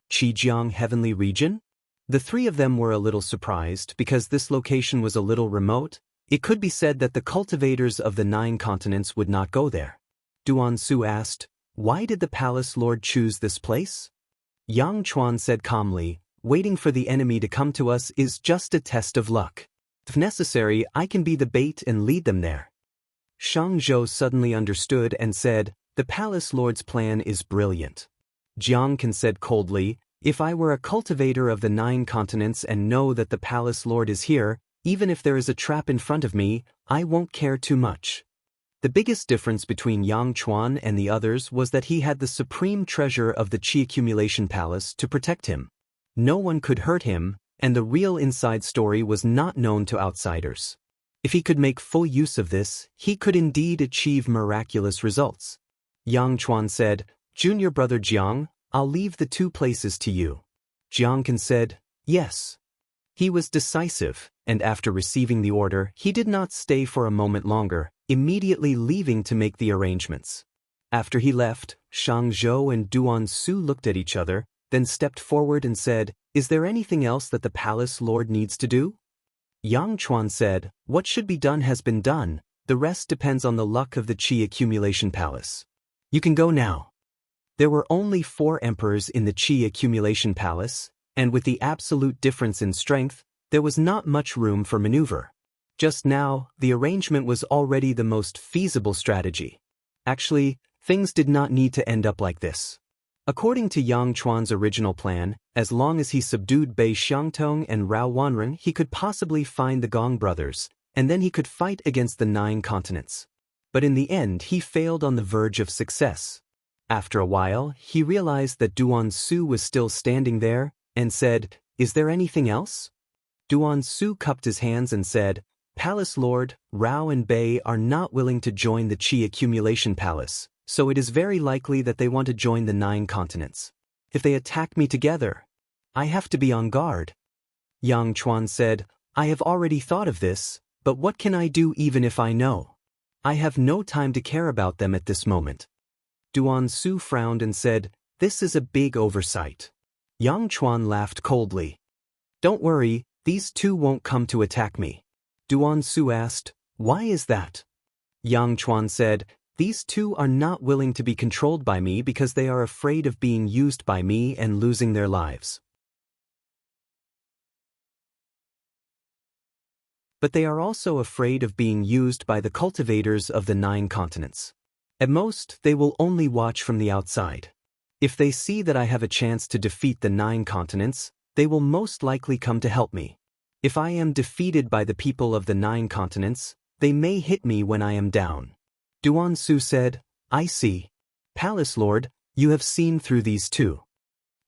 Qijiang heavenly region? The 3 of them were a little surprised because this location was a little remote. It could be said that the cultivators of the 9 continents would not go there. Duan Su asked, "Why did the palace lord choose this place?" Yang Chuan said calmly, "Waiting for the enemy to come to us is just a test of luck. If necessary, I can be the bait and lead them there." Shang Zhou suddenly understood and said, "The palace lord's plan is brilliant." Jiang Kan said coldly, "If I were a cultivator of the 9 continents and know that the palace lord is here, even if there is a trap in front of me, I won't care too much." The biggest difference between Yang Chuan and the others was that he had the supreme treasure of the Qi accumulation palace to protect him. No one could hurt him, and the real inside story was not known to outsiders. If he could make full use of this, he could indeed achieve miraculous results. Yang Chuan said, "Junior brother Jiang, I'll leave the 2 places to you." Jiang Kan said, "Yes." He was decisive, and after receiving the order, he did not stay for a moment longer, immediately leaving to make the arrangements. After he left, Shang Zhou and Duan Su looked at each other, then stepped forward and said, "Is there anything else that the palace lord needs to do?" Yang Chuan said, "What should be done has been done, the rest depends on the luck of the Qi accumulation palace. You can go now." There were only 4 emperors in the Qi accumulation palace, and with the absolute difference in strength, there was not much room for maneuver. Just now, the arrangement was already the most feasible strategy. Actually, things did not need to end up like this. According to Yang Chuan's original plan, as long as he subdued Bei Xiangtong and Rao Wanren, he could possibly find the Gong brothers, and then he could fight against the 9 continents. But in the end, he failed on the verge of success. After a while, he realized that Duan Su was still standing there, and said, "Is there anything else?" Duan Su cupped his hands and said, "Palace Lord, Rao and Bei are not willing to join the Qi accumulation palace, so it is very likely that they want to join the 9 continents. If they attack me together, I have to be on guard." Yang Chuan said, "I have already thought of this, but what can I do even if I know? I have no time to care about them at this moment." Duan Su frowned and said, "This is a big oversight." Yang Chuan laughed coldly. "Don't worry, these 2 won't come to attack me." Duan Su asked, "Why is that?" Yang Chuan said, "These two are not willing to be controlled by me because they are afraid of being used by me and losing their lives. But they are also afraid of being used by the cultivators of the 9 continents. At most, they will only watch from the outside. If they see that I have a chance to defeat the 9 continents, they will most likely come to help me. If I am defeated by the people of the 9 continents, they may hit me when I am down." Duan Su said, "I see. Palace Lord, you have seen through these two."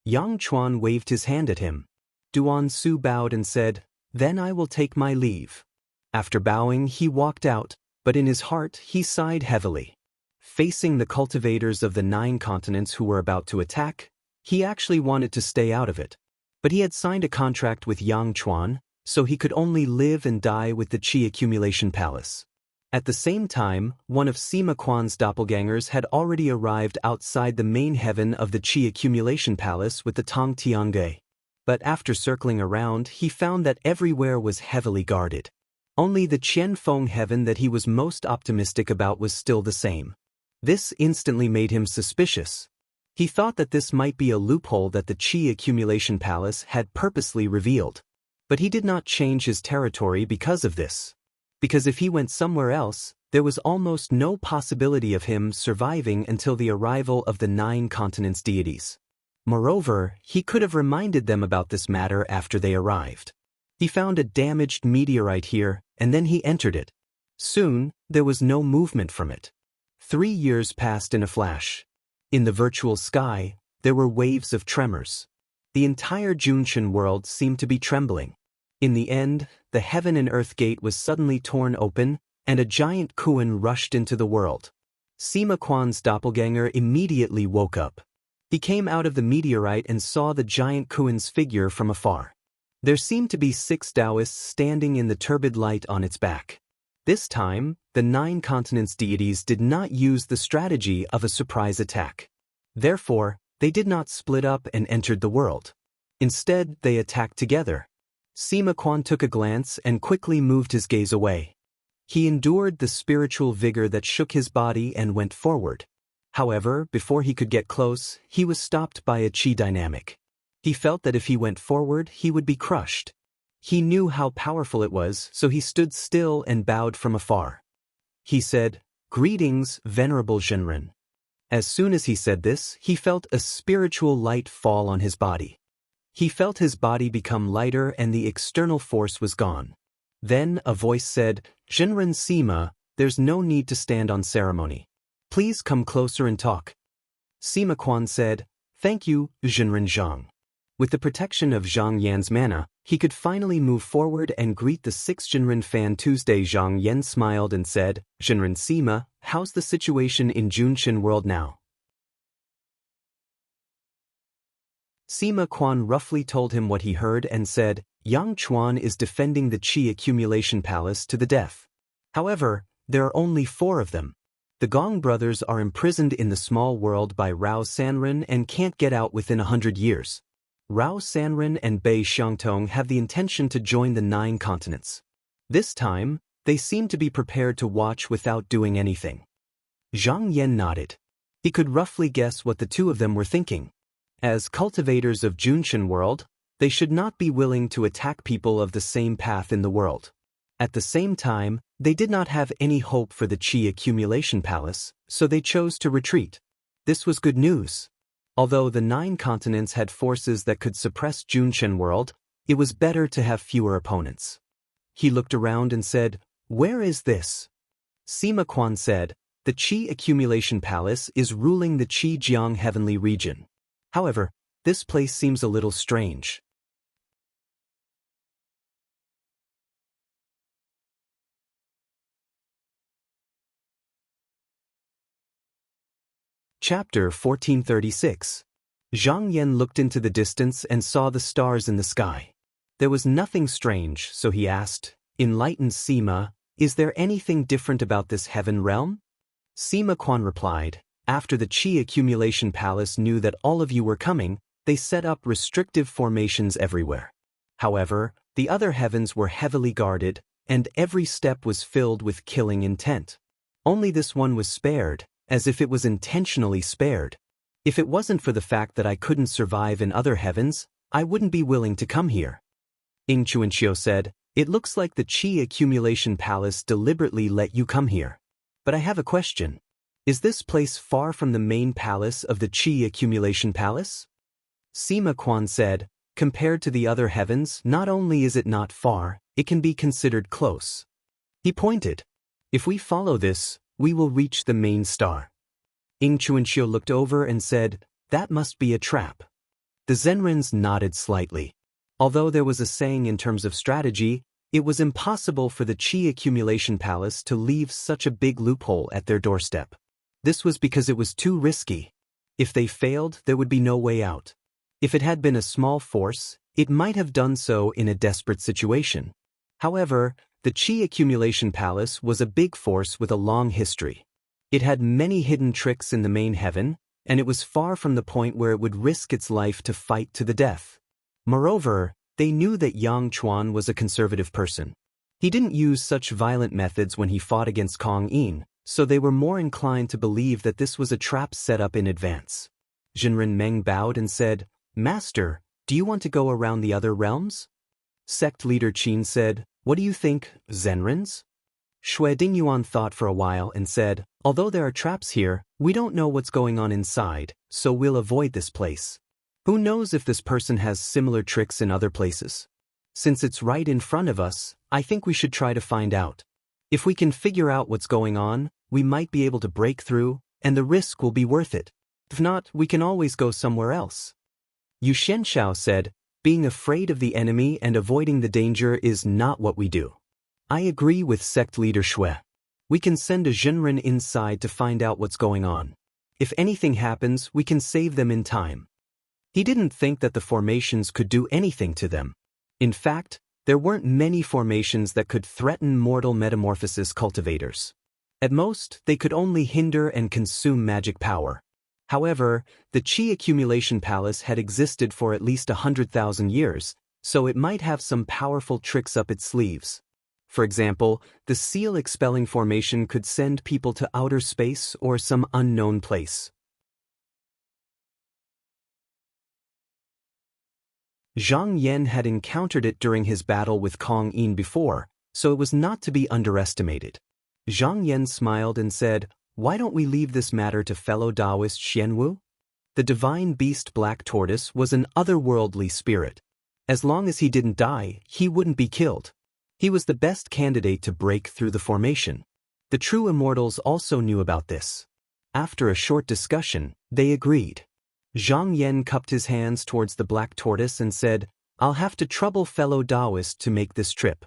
Yang Chuan waved his hand at him. Duan Su bowed and said, "Then I will take my leave." After bowing, he walked out, but in his heart he sighed heavily. Facing the cultivators of the 9 continents who were about to attack, he actually wanted to stay out of it. But he had signed a contract with Yang Chuan, so he could only live and die with the Qi Accumulation Palace. At the same time, one of Sima Quan's doppelgangers had already arrived outside the main heaven of the Qi Accumulation Palace with the Tong Tiange. But after circling around, he found that everywhere was heavily guarded. Only the Qianfeng heaven that he was most optimistic about was still the same. This instantly made him suspicious. He thought that this might be a loophole that the Qi Accumulation Palace had purposely revealed. But he did not change his territory because of this. Because if he went somewhere else, there was almost no possibility of him surviving until the arrival of the 9 continents deities. Moreover, he could have reminded them about this matter after they arrived. He found a damaged meteorite here, and then he entered it. Soon, there was no movement from it. 3 years passed in a flash. In the virtual sky, there were waves of tremors. The entire Junshan world seemed to be trembling. In the end, the heaven and earth gate was suddenly torn open, and a giant Kuan rushed into the world. Sima Quan's doppelganger immediately woke up. He came out of the meteorite and saw the giant Kuan's figure from afar. There seemed to be 6 Taoists standing in the turbid light on its back. This time, the 9 continents deities did not use the strategy of a surprise attack. Therefore, they did not split up and entered the world. Instead, they attacked together. Sima Quan took a glance and quickly moved his gaze away. He endured the spiritual vigor that shook his body and went forward. However, before he could get close, he was stopped by a Qi dynamic. He felt that if he went forward, he would be crushed. He knew how powerful it was, so he stood still and bowed from afar. He said, "Greetings, Venerable Zhenren." As soon as he said this, he felt a spiritual light fall on his body. He felt his body become lighter and the external force was gone. Then a voice said, "Zhenren Sima, there's no need to stand on ceremony. Please come closer and talk." Sima Quan said, "Thank you, Zhenren Zhang." With the protection of Zhang Yan's mana, he could finally move forward and greet the 6th Zhenren fan Tuesday. Zhang Yan smiled and said, "Zhenren Sima, how's the situation in Junshan world now?" Sima Quan roughly told him what he heard and said, "Yang Chuan is defending the Qi Accumulation Palace to the death. However, there are only 4 of them. The Gong brothers are imprisoned in the small world by Rao Sanren and can't get out within 100 years. Rao Sanren and Bei Xiangtong have the intention to join the 9 continents. This time, they seem to be prepared to watch without doing anything." Zhang Yan nodded. He could roughly guess what the 2 of them were thinking. As cultivators of Junshan world, they should not be willing to attack people of the same path in the world. At the same time, they did not have any hope for the Qi Accumulation Palace, so they chose to retreat. This was good news. Although the 9 continents had forces that could suppress Junshan world, it was better to have fewer opponents. He looked around and said, "Where is this?" Sima Quan said, "The Qi Accumulation Palace is ruling the Qi-Jiang heavenly region. However, this place seems a little strange." Chapter 1436. Zhang Yan looked into the distance and saw the stars in the sky. There was nothing strange, so he asked, "Enlightened Sima, is there anything different about this heaven realm?" Sima Quan replied, "After the Qi Accumulation Palace knew that all of you were coming, they set up restrictive formations everywhere. However, the other heavens were heavily guarded, and every step was filled with killing intent. Only this one was spared, as if it was intentionally spared. If it wasn't for the fact that I couldn't survive in other heavens, I wouldn't be willing to come here. Ing Chuanxiu said, "It looks like the Qi Accumulation Palace deliberately let you come here. But I have a question. Is this place far from the main palace of the Qi Accumulation Palace?" Sima Quan said, "Compared to the other heavens, not only is it not far, it can be considered close." He pointed. "If we follow this, we will reach the main star." Ing Chuanxiu looked over and said, "That must be a trap." The Zenrins nodded slightly. Although there was a saying in terms of strategy, it was impossible for the Qi Accumulation Palace to leave such a big loophole at their doorstep. This was because it was too risky. If they failed, there would be no way out. If it had been a small force, it might have done so in a desperate situation. However, the Qi Accumulation Palace was a big force with a long history. It had many hidden tricks in the main heaven, and it was far from the point where it would risk its life to fight to the death. Moreover, they knew that Yang Chuan was a conservative person. He didn't use such violent methods when he fought against Kong Yin, so they were more inclined to believe that this was a trap set up in advance. Jinren Meng bowed and said, "Master, do you want to go around the other realms?" Sect leader Qin said, "What do you think, Zenrins?" Shui Dingyuan thought for a while and said, "Although there are traps here, we don't know what's going on inside, so we'll avoid this place. Who knows if this person has similar tricks in other places? Since it's right in front of us, I think we should try to find out. If we can figure out what's going on, we might be able to break through, and the risk will be worth it. If not, we can always go somewhere else." Yu Shenshao said, "Being afraid of the enemy and avoiding the danger is not what we do." I agree with sect leader Shui. We can send a Zhenren inside to find out what's going on. If anything happens, we can save them in time. He didn't think that the formations could do anything to them. In fact, there weren't many formations that could threaten mortal metamorphosis cultivators. At most, they could only hinder and consume magic power. However, the Qi Accumulation Palace had existed for at least 100,000 years, so it might have some powerful tricks up its sleeves. For example, the seal-expelling formation could send people to outer space or some unknown place. Zhang Yan had encountered it during his battle with Kong Yin before, so it was not to be underestimated. Zhang Yan smiled and said, "Why don't we leave this matter to fellow Taoist Xianwu?" The divine beast Black Tortoise was an otherworldly spirit. As long as he didn't die, he wouldn't be killed. He was the best candidate to break through the formation. The true immortals also knew about this. After a short discussion, they agreed. Zhang Yan cupped his hands towards the Black Tortoise and said, "I'll have to trouble fellow Taoist to make this trip."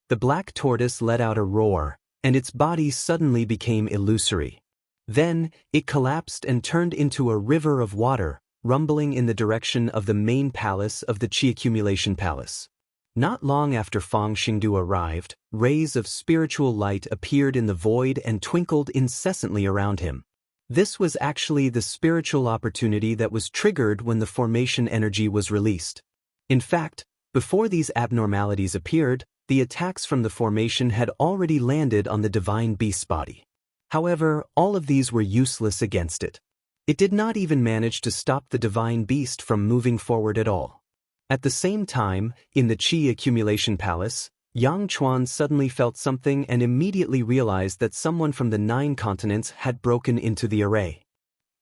The Black Tortoise let out a roar, and its body suddenly became illusory. Then, it collapsed and turned into a river of water, rumbling in the direction of the main palace of the Qi Accumulation Palace. Not long after Fang Xingdu arrived, rays of spiritual light appeared in the void and twinkled incessantly around him. This was actually the spiritual opportunity that was triggered when the formation energy was released. In fact, before these abnormalities appeared, the attacks from the formation had already landed on the divine beast's body. However, all of these were useless against it. It did not even manage to stop the divine beast from moving forward at all. At the same time, in the Qi Accumulation Palace, Yang Chuan suddenly felt something and immediately realized that someone from the 9 continents had broken into the array.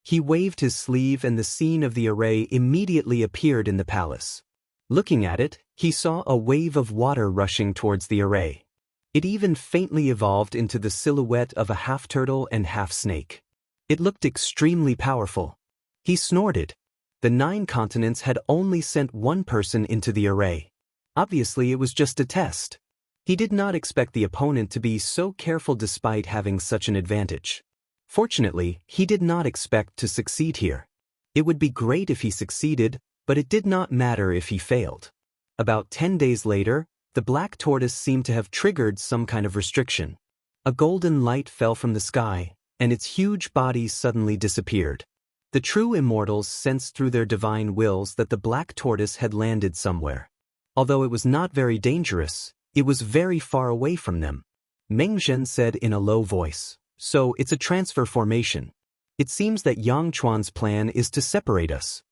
He waved his sleeve and the scene of the array immediately appeared in the palace. Looking at it, he saw a wave of water rushing towards the array. It even faintly evolved into the silhouette of a half-turtle and half-snake. It looked extremely powerful. He snorted. The 9 continents had only sent one person into the array. Obviously, it was just a test. He did not expect the opponent to be so careful despite having such an advantage. Fortunately, he did not expect to succeed here. It would be great if he succeeded, but it did not matter if he failed. About 10 days later, the Black Tortoise seemed to have triggered some kind of restriction. A golden light fell from the sky, and its huge body suddenly disappeared. The true immortals sensed through their divine wills that the Black Tortoise had landed somewhere. Although it was not very dangerous, it was very far away from them. Meng Zhen said in a low voice, So it's a transfer formation. It seems that Yang Chuan's plan is to separate us.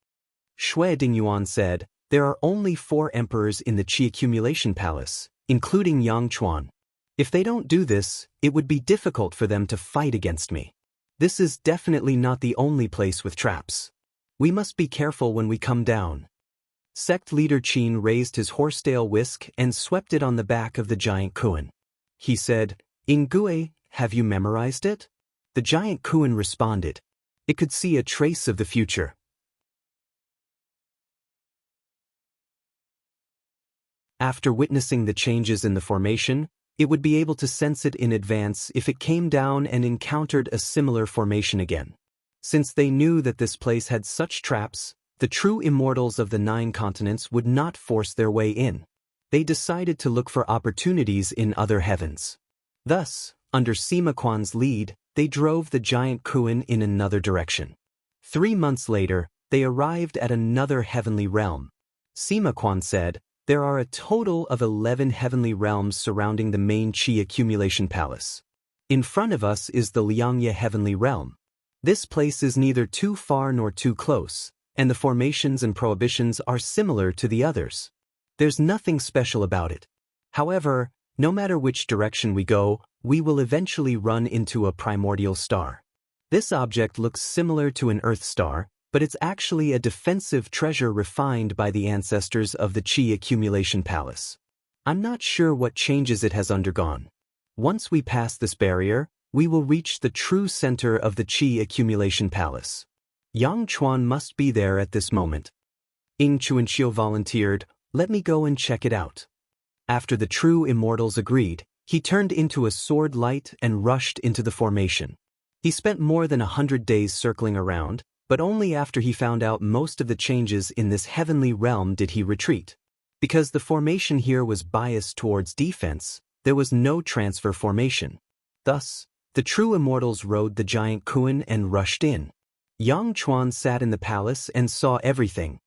Shui Dingyuan said, there are only 4 emperors in the Qi accumulation palace, including Yang Chuan. If they don't do this, it would be difficult for them to fight against me. This is definitely not the only place with traps. We must be careful when we come down. Sect leader Qin raised his horsetail whisk and swept it on the back of the giant Kuan. He said, Ingui, have you memorized it? The giant Kuan responded. It could see a trace of the future. After witnessing the changes in the formation, it would be able to sense it in advance if it came down and encountered a similar formation again. Since they knew that this place had such traps, the true immortals of the 9 continents would not force their way in. They decided to look for opportunities in other heavens. Thus, under Sima Quan's lead, they drove the giant Kuan in another direction. 3 months later, they arrived at another heavenly realm. Sima Quan said, there are a total of 11 heavenly realms surrounding the main Qi accumulation palace. In front of us is the Liangye heavenly realm. This place is neither too far nor too close, and the formations and prohibitions are similar to the others. There's nothing special about it. However, no matter which direction we go, we will eventually run into a primordial star. This object looks similar to an Earth star, but it's actually a defensive treasure refined by the ancestors of the Qi accumulation palace. I'm not sure what changes it has undergone. Once we pass this barrier, we will reach the true center of the Qi accumulation palace. Yang Chuan must be there at this moment. Ing Chuanxiu volunteered, let me go and check it out. After the true immortals agreed, he turned into a sword light and rushed into the formation. He spent more than 100 days circling around, but only after he found out most of the changes in this heavenly realm did he retreat. Because the formation here was biased towards defense, there was no transfer formation. Thus, the true immortals rode the giant Kuan and rushed in. Yang Chuan sat in the palace and saw everything.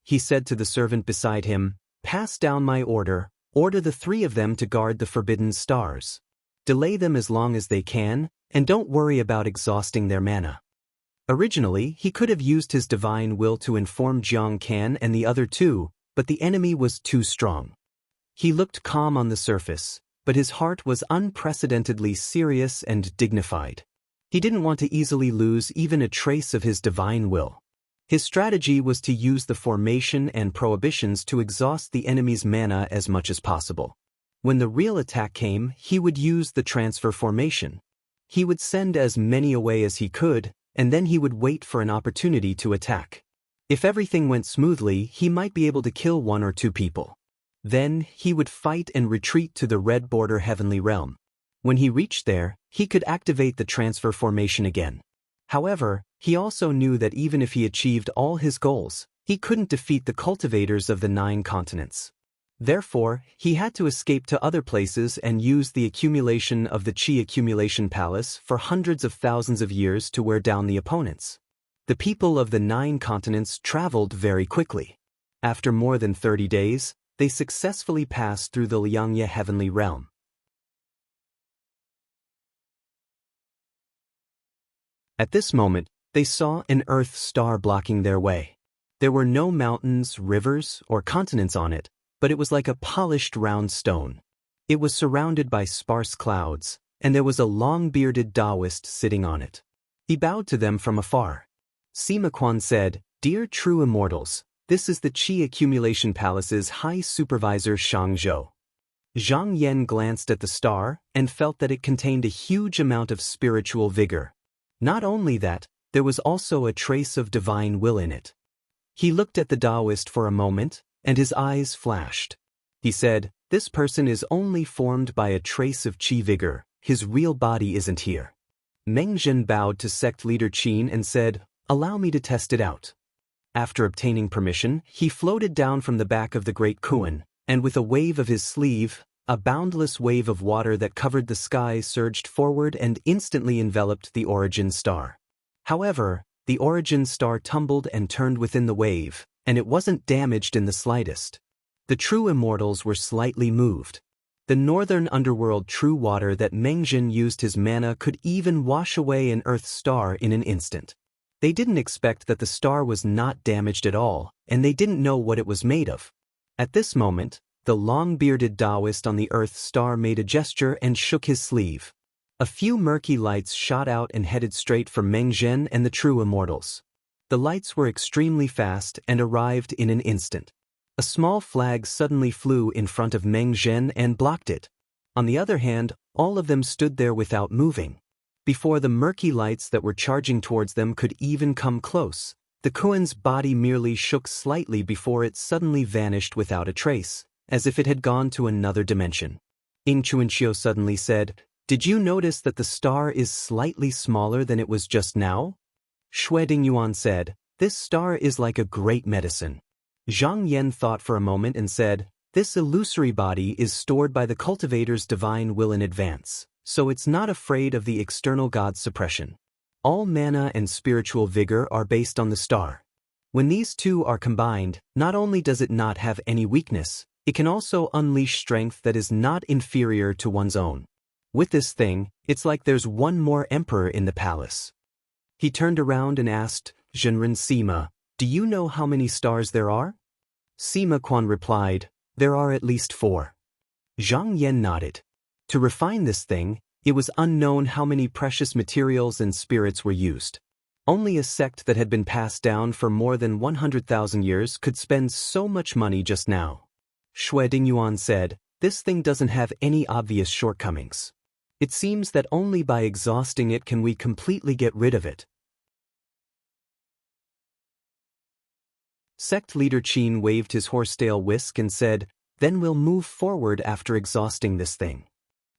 He said to the servant beside him, pass down my order the 3 of them to guard the forbidden stars. Delay them as long as they can, and don't worry about exhausting their mana. Originally, he could have used his divine will to inform Jiang Can and the other 2, but the enemy was too strong. He looked calm on the surface, but his heart was unprecedentedly serious and dignified. He didn't want to easily lose even a trace of his divine will. His strategy was to use the formation and prohibitions to exhaust the enemy's mana as much as possible. When the real attack came, he would use the transfer formation. He would send as many away as he could, and then he would wait for an opportunity to attack. If everything went smoothly, he might be able to kill 1 or 2 people. Then, he would fight and retreat to the red border heavenly realm. When he reached there, he could activate the transfer formation again. However, he also knew that even if he achieved all his goals, he couldn't defeat the cultivators of the 9 continents. Therefore, he had to escape to other places and use the accumulation of the Qi accumulation palace for hundreds of thousands of years to wear down the opponents. The people of the 9 continents traveled very quickly. After more than 30 days, they successfully passed through the Liangye heavenly realm. At this moment, they saw an Earth star blocking their way. There were no mountains, rivers, or continents on it, but it was like a polished round stone. It was surrounded by sparse clouds, and there was a long-bearded Taoist sitting on it. He bowed to them from afar. Sima Quan said, Dear true immortals, this is the Qi accumulation palace's high supervisor Shang Zhou. Zhang Yan glanced at the star and felt that it contained a huge amount of spiritual vigor. Not only that, there was also a trace of divine will in it. He looked at the Taoist for a moment, and his eyes flashed. He said, This person is only formed by a trace of Qi vigor, his real body isn't here. Meng Zhen bowed to sect leader Qin and said, Allow me to test it out. After obtaining permission, he floated down from the back of the great Kuan, and with a wave of his sleeve, a boundless wave of water that covered the sky surged forward and instantly enveloped the origin star. However, the origin star tumbled and turned within the wave, and it wasn't damaged in the slightest. The true immortals were slightly moved. The northern underworld true water that Mengzhen used his mana could even wash away an Earth star in an instant. They didn't expect that the star was not damaged at all, and they didn't know what it was made of. At this moment, the long-bearded Taoist on the Earth star made a gesture and shook his sleeve. A few murky lights shot out and headed straight for Mengzhen and the true immortals. The lights were extremely fast and arrived in an instant. A small flag suddenly flew in front of Mengzhen and blocked it. On the other hand, all of them stood there without moving. Before the murky lights that were charging towards them could even come close, the Kuan's body merely shook slightly before it suddenly vanished without a trace, as if it had gone to another dimension. Ing Chuanxiu suddenly said, "Did you notice that the star is slightly smaller than it was just now?" Xue Dingyuan said, "This star is like a great medicine." Zhang Yan thought for a moment and said, "This illusory body is stored by the cultivator's divine will in advance, so it's not afraid of the external god's suppression. All mana and spiritual vigor are based on the star. When these two are combined, not only does it not have any weakness, it can also unleash strength that is not inferior to one's own. With this thing, it's like there's one more emperor in the palace." He turned around and asked, "Zhenren Sima, do you know how many stars there are?" Sima Quan replied, "There are at least 4. Zhang Yan nodded. To refine this thing, it was unknown how many precious materials and spirits were used. Only a sect that had been passed down for more than 100,000 years could spend so much money just now. Xue Dingyuan said, "This thing doesn't have any obvious shortcomings. It seems that only by exhausting it can we completely get rid of it." Sect leader Qin waved his horsetail whisk and said, "Then we'll move forward after exhausting this thing."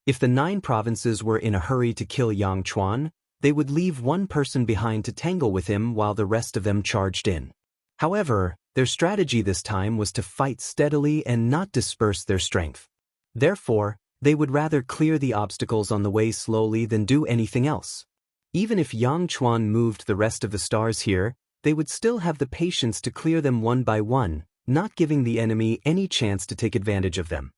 If the 9 provinces were in a hurry to kill Yang Chuan, they would leave one person behind to tangle with him while the rest of them charged in. However, their strategy this time was to fight steadily and not disperse their strength. Therefore, they would rather clear the obstacles on the way slowly than do anything else. Even if Yang Chuan moved the rest of the stars here, they would still have the patience to clear them one by one, not giving the enemy any chance to take advantage of them.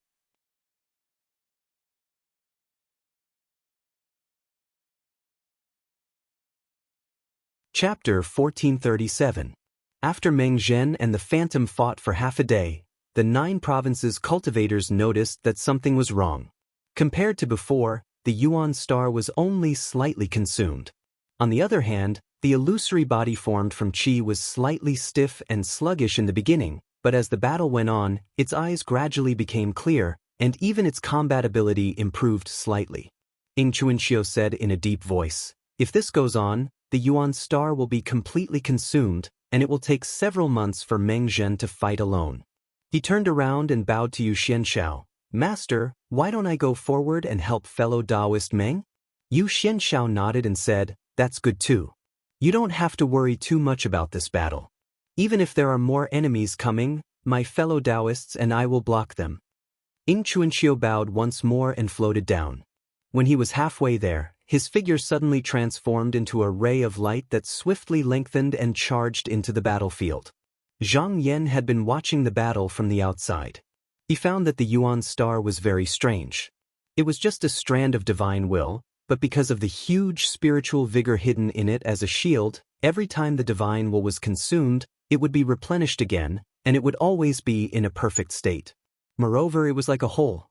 Chapter 1437. After Mengzhen and the Phantom fought for half a day, the 9 provinces' cultivators noticed that something was wrong. Compared to before, the Yuan star was only slightly consumed. On the other hand, the illusory body formed from qi was slightly stiff and sluggish in the beginning, but as the battle went on, its eyes gradually became clear, and even its combat ability improved slightly. Ing Chuanxiu said in a deep voice, "If this goes on, the Yuan star will be completely consumed, and it will take several months for Mengzhen to fight alone." He turned around and bowed to Yu Xianshao. "Master, why don't I go forward and help fellow Taoist Meng?" Yu Xianshao nodded and said, "That's good too. You don't have to worry too much about this battle. Even if there are more enemies coming, my fellow Taoists and I will block them." Ing Chuanxiu bowed once more and floated down. When he was halfway there, his figure suddenly transformed into a ray of light that swiftly lengthened and charged into the battlefield. Zhang Yan had been watching the battle from the outside. He found that the Yuan star was very strange. It was just a strand of divine will, but because of the huge spiritual vigor hidden in it as a shield, every time the divine will was consumed, it would be replenished again, and it would always be in a perfect state. Moreover, it was like a whole.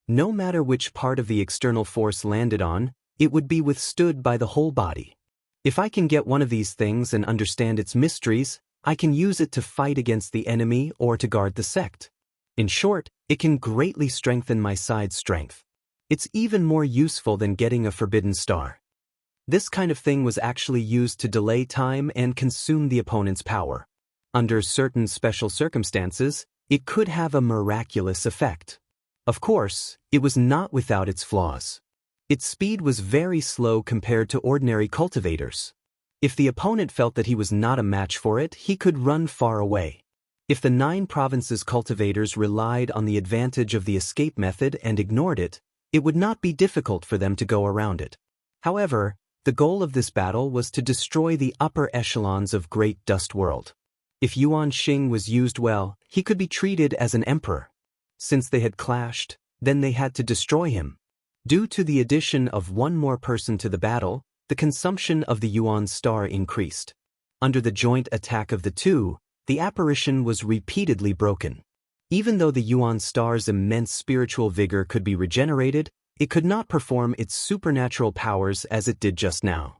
No matter which part of the external force landed on, it would be withstood by the whole body. If I can get one of these things and understand its mysteries, I can use it to fight against the enemy or to guard the sect. In short, it can greatly strengthen my side's strength. It's even more useful than getting a forbidden star. This kind of thing was actually used to delay time and consume the opponent's power. Under certain special circumstances, it could have a miraculous effect. Of course, it was not without its flaws. Its speed was very slow compared to ordinary cultivators. If the opponent felt that he was not a match for it, he could run far away. If the 9 provinces' cultivators relied on the advantage of the escape method and ignored it, it would not be difficult for them to go around it. However, the goal of this battle was to destroy the upper echelons of Great Dust World. If Yuan Xing was used well, he could be treated as an emperor. Since they had clashed, Then they had to destroy him. Due to the addition of one more person to the battle, the consumption of the Yuan star increased. Under the joint attack of the two, the apparition was repeatedly broken. Even though the Yuan star's immense spiritual vigor could be regenerated, it could not perform its supernatural powers as it did just now.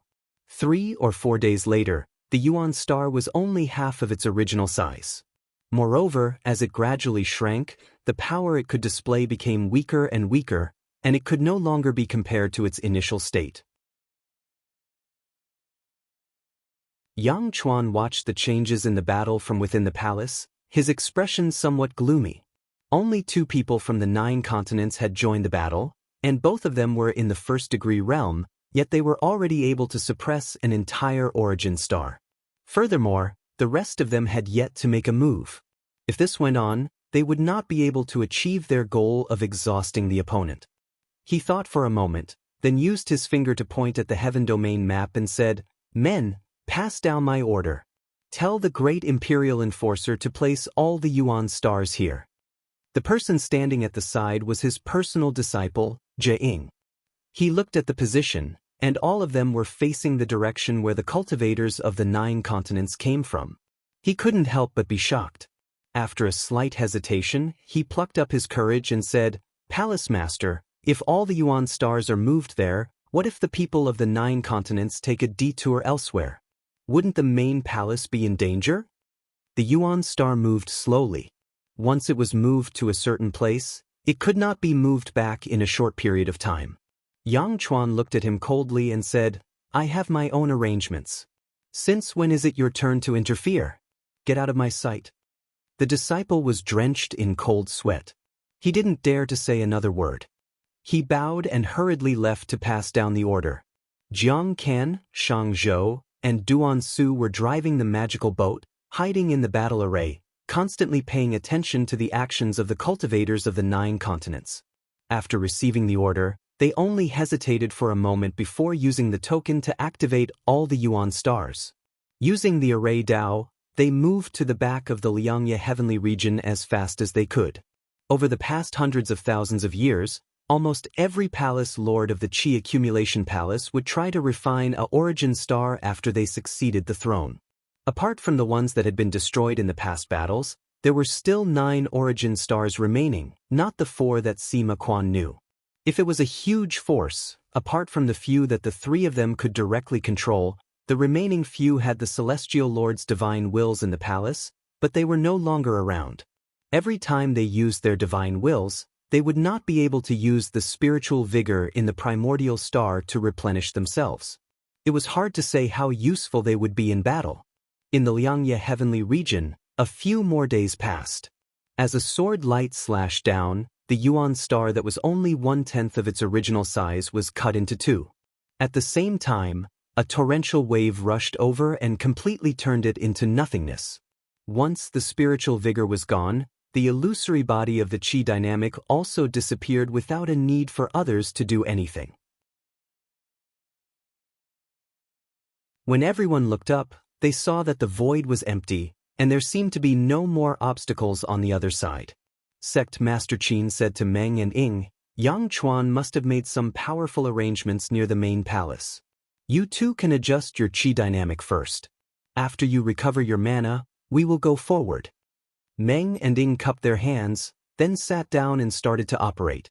3 or 4 days later, the Yuan star was only half of its original size. Moreover, as it gradually shrank, the power it could display became weaker and weaker, and it could no longer be compared to its initial state. Yang Chuan watched the changes in the battle from within the palace, his expression somewhat gloomy. Only 2 people from the 9 continents had joined the battle, and both of them were in the first-degree realm, yet they were already able to suppress an entire origin star. Furthermore, the rest of them had yet to make a move. If this went on, they would not be able to achieve their goal of exhausting the opponent. He thought for a moment, then used his finger to point at the heaven domain map and said, "Men, pass down my order. Tell the great imperial enforcer to place all the Yuan stars here." The person standing at the side was his personal disciple, Jing. He looked at the position, and all of them were facing the direction where the cultivators of the 9 continents came from. He couldn't help but be shocked. After a slight hesitation, he plucked up his courage and said, "Palace Master, if all the Yuan stars are moved there, what if the people of the 9 continents take a detour elsewhere? Wouldn't the main palace be in danger?" The Yuan star moved slowly. Once it was moved to a certain place, it could not be moved back in a short period of time. Yang Chuan looked at him coldly and said, "I have my own arrangements. Since when is it your turn to interfere? Get out of my sight." The disciple was drenched in cold sweat. He didn't dare to say another word. He bowed and hurriedly left to pass down the order. Jiang Ken, Shang Zhou, and Duan Su were driving the magical boat, hiding in the battle array, constantly paying attention to the actions of the cultivators of the 9 continents. After receiving the order, they only hesitated for a moment before using the token to activate all the Yuan stars. Using the array Dao, they moved to the back of the Liangye heavenly region as fast as they could. Over the past hundreds of thousands of years, almost every palace lord of the Qi accumulation palace would try to refine a origin star after they succeeded the throne. Apart from the ones that had been destroyed in the past battles, there were still 9 origin stars remaining, not the 4 that Sima Quan knew. If it was a huge force, apart from the few that the 3 of them could directly control, the remaining few had the Celestial Lord's divine wills in the palace, but they were no longer around. Every time they used their divine wills, they would not be able to use the spiritual vigor in the primordial star to replenish themselves. It was hard to say how useful they would be in battle. In the Liangye heavenly region, a few more days passed. As a sword light slashed down, the Yuan star that was only 1/10 of its original size was cut into 2. At the same time, a torrential wave rushed over and completely turned it into nothingness. Once the spiritual vigor was gone, the illusory body of the Qi dynamic also disappeared without a need for others to do anything. When everyone looked up, they saw that the void was empty, and there seemed to be no more obstacles on the other side. Sect Master Qin said to Meng and Ying, "Yang Chuan must have made some powerful arrangements near the main palace. You two can adjust your Qi dynamic first. After you recover your mana, we will go forward." Meng and Ying cupped their hands, then sat down and started to operate.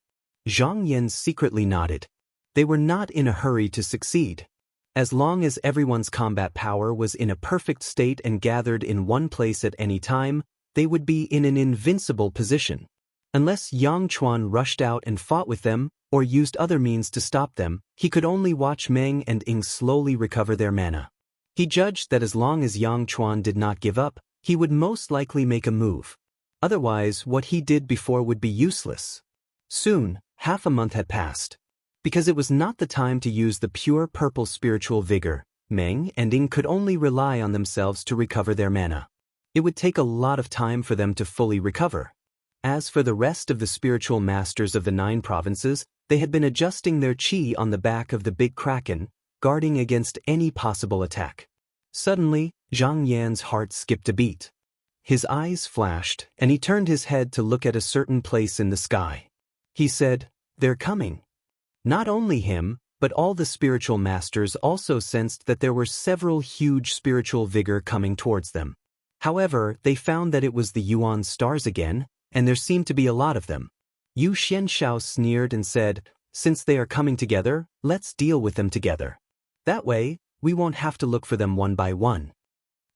Zhang Yan secretly nodded. They were not in a hurry to succeed. As long as everyone's combat power was in a perfect state and gathered in one place at any time, they would be in an invincible position. Unless Yang Chuan rushed out and fought with them, or used other means to stop them, he could only watch Meng and Ying slowly recover their mana. He judged that as long as Yang Chuan did not give up, he would most likely make a move. Otherwise, what he did before would be useless. Soon, half a month had passed. Because it was not the time to use the pure purple spiritual vigor, Meng and Ying could only rely on themselves to recover their mana. It would take a lot of time for them to fully recover. As for the rest of the spiritual masters of the 9 provinces, they had been adjusting their qi on the back of the big kraken, guarding against any possible attack. Suddenly, Zhang Yan's heart skipped a beat. His eyes flashed, and he turned his head to look at a certain place in the sky. He said, "They're coming." Not only him, but all the spiritual masters also sensed that there were several huge spiritual vigor coming towards them. However, they found that it was the Yuan stars again, and there seemed to be a lot of them. Yu Xianshao sneered and said, "Since they are coming together, let's deal with them together. That way, we won't have to look for them one by one."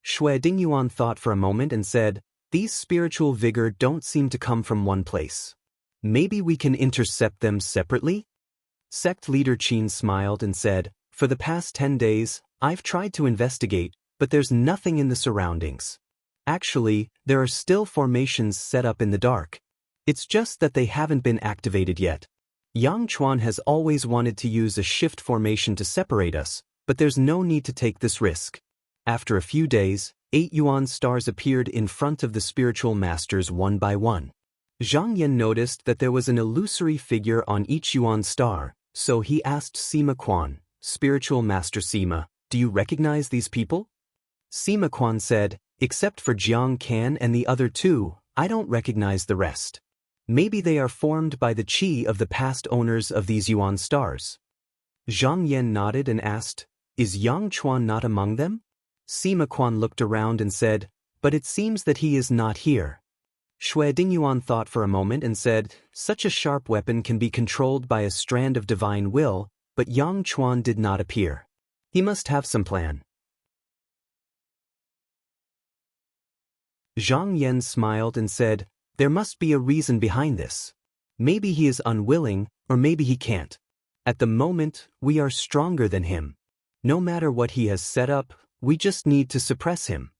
Shui Dingyuan thought for a moment and said, "These spiritual vigor don't seem to come from one place. Maybe we can intercept them separately?" Sect leader Qin smiled and said, "For the past 10 days, I've tried to investigate, but there's nothing in the surroundings. Actually, there are still formations set up in the dark. It's just that they haven't been activated yet. Yang Chuan has always wanted to use a shift formation to separate us, but there's no need to take this risk." After a few days, 8 Yuan stars appeared in front of the spiritual masters one by one. Zhang Yan noticed that there was an illusory figure on each Yuan star, so he asked Sima Quan, "Spiritual Master Sima, do you recognize these people?" Sima Quan said, "Except for Jiang Can and the other two, I don't recognize the rest. Maybe they are formed by the qi of the past owners of these Yuan stars." Zhang Yan nodded and asked, "Is Yang Chuan not among them?" Sima Quan looked around and said, "But it seems that he is not here." Shui Dingyuan thought for a moment and said, "Such a sharp weapon can be controlled by a strand of divine will, but Yang Chuan did not appear. He must have some plan." Zhang Yan smiled and said, "There must be a reason behind this. Maybe he is unwilling, or maybe he can't. At the moment, we are stronger than him. No matter what he has set up, we just need to suppress him."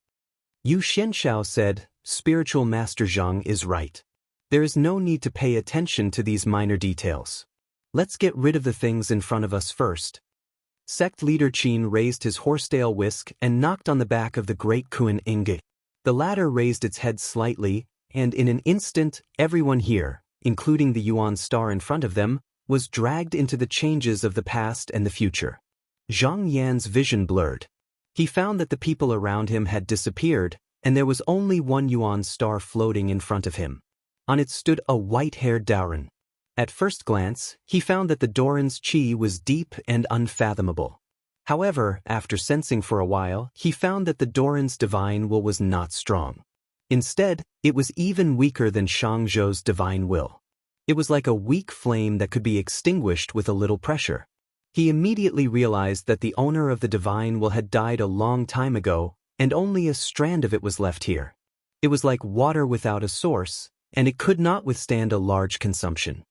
Yu Xianshao said, "Spiritual Master Zhang is right. There is no need to pay attention to these minor details. Let's get rid of the things in front of us first." Sect leader Qin raised his horsetail whisk and knocked on the back of the great Kuan Inge. The latter raised its head slightly, and in an instant, everyone here, including the Yuan star in front of them, was dragged into the changes of the past and the future. Zhang Yan's vision blurred. He found that the people around him had disappeared, and there was only one Yuan star floating in front of him. On it stood a white-haired Daoran. At first glance, he found that the Doran's qi was deep and unfathomable. However, after sensing for a while, he found that the Doran's divine will was not strong. Instead, it was even weaker than Shangzhou's divine will. It was like a weak flame that could be extinguished with a little pressure. He immediately realized that the owner of the divine will had died a long time ago, and only a strand of it was left here. It was like water without a source, and it could not withstand a large consumption.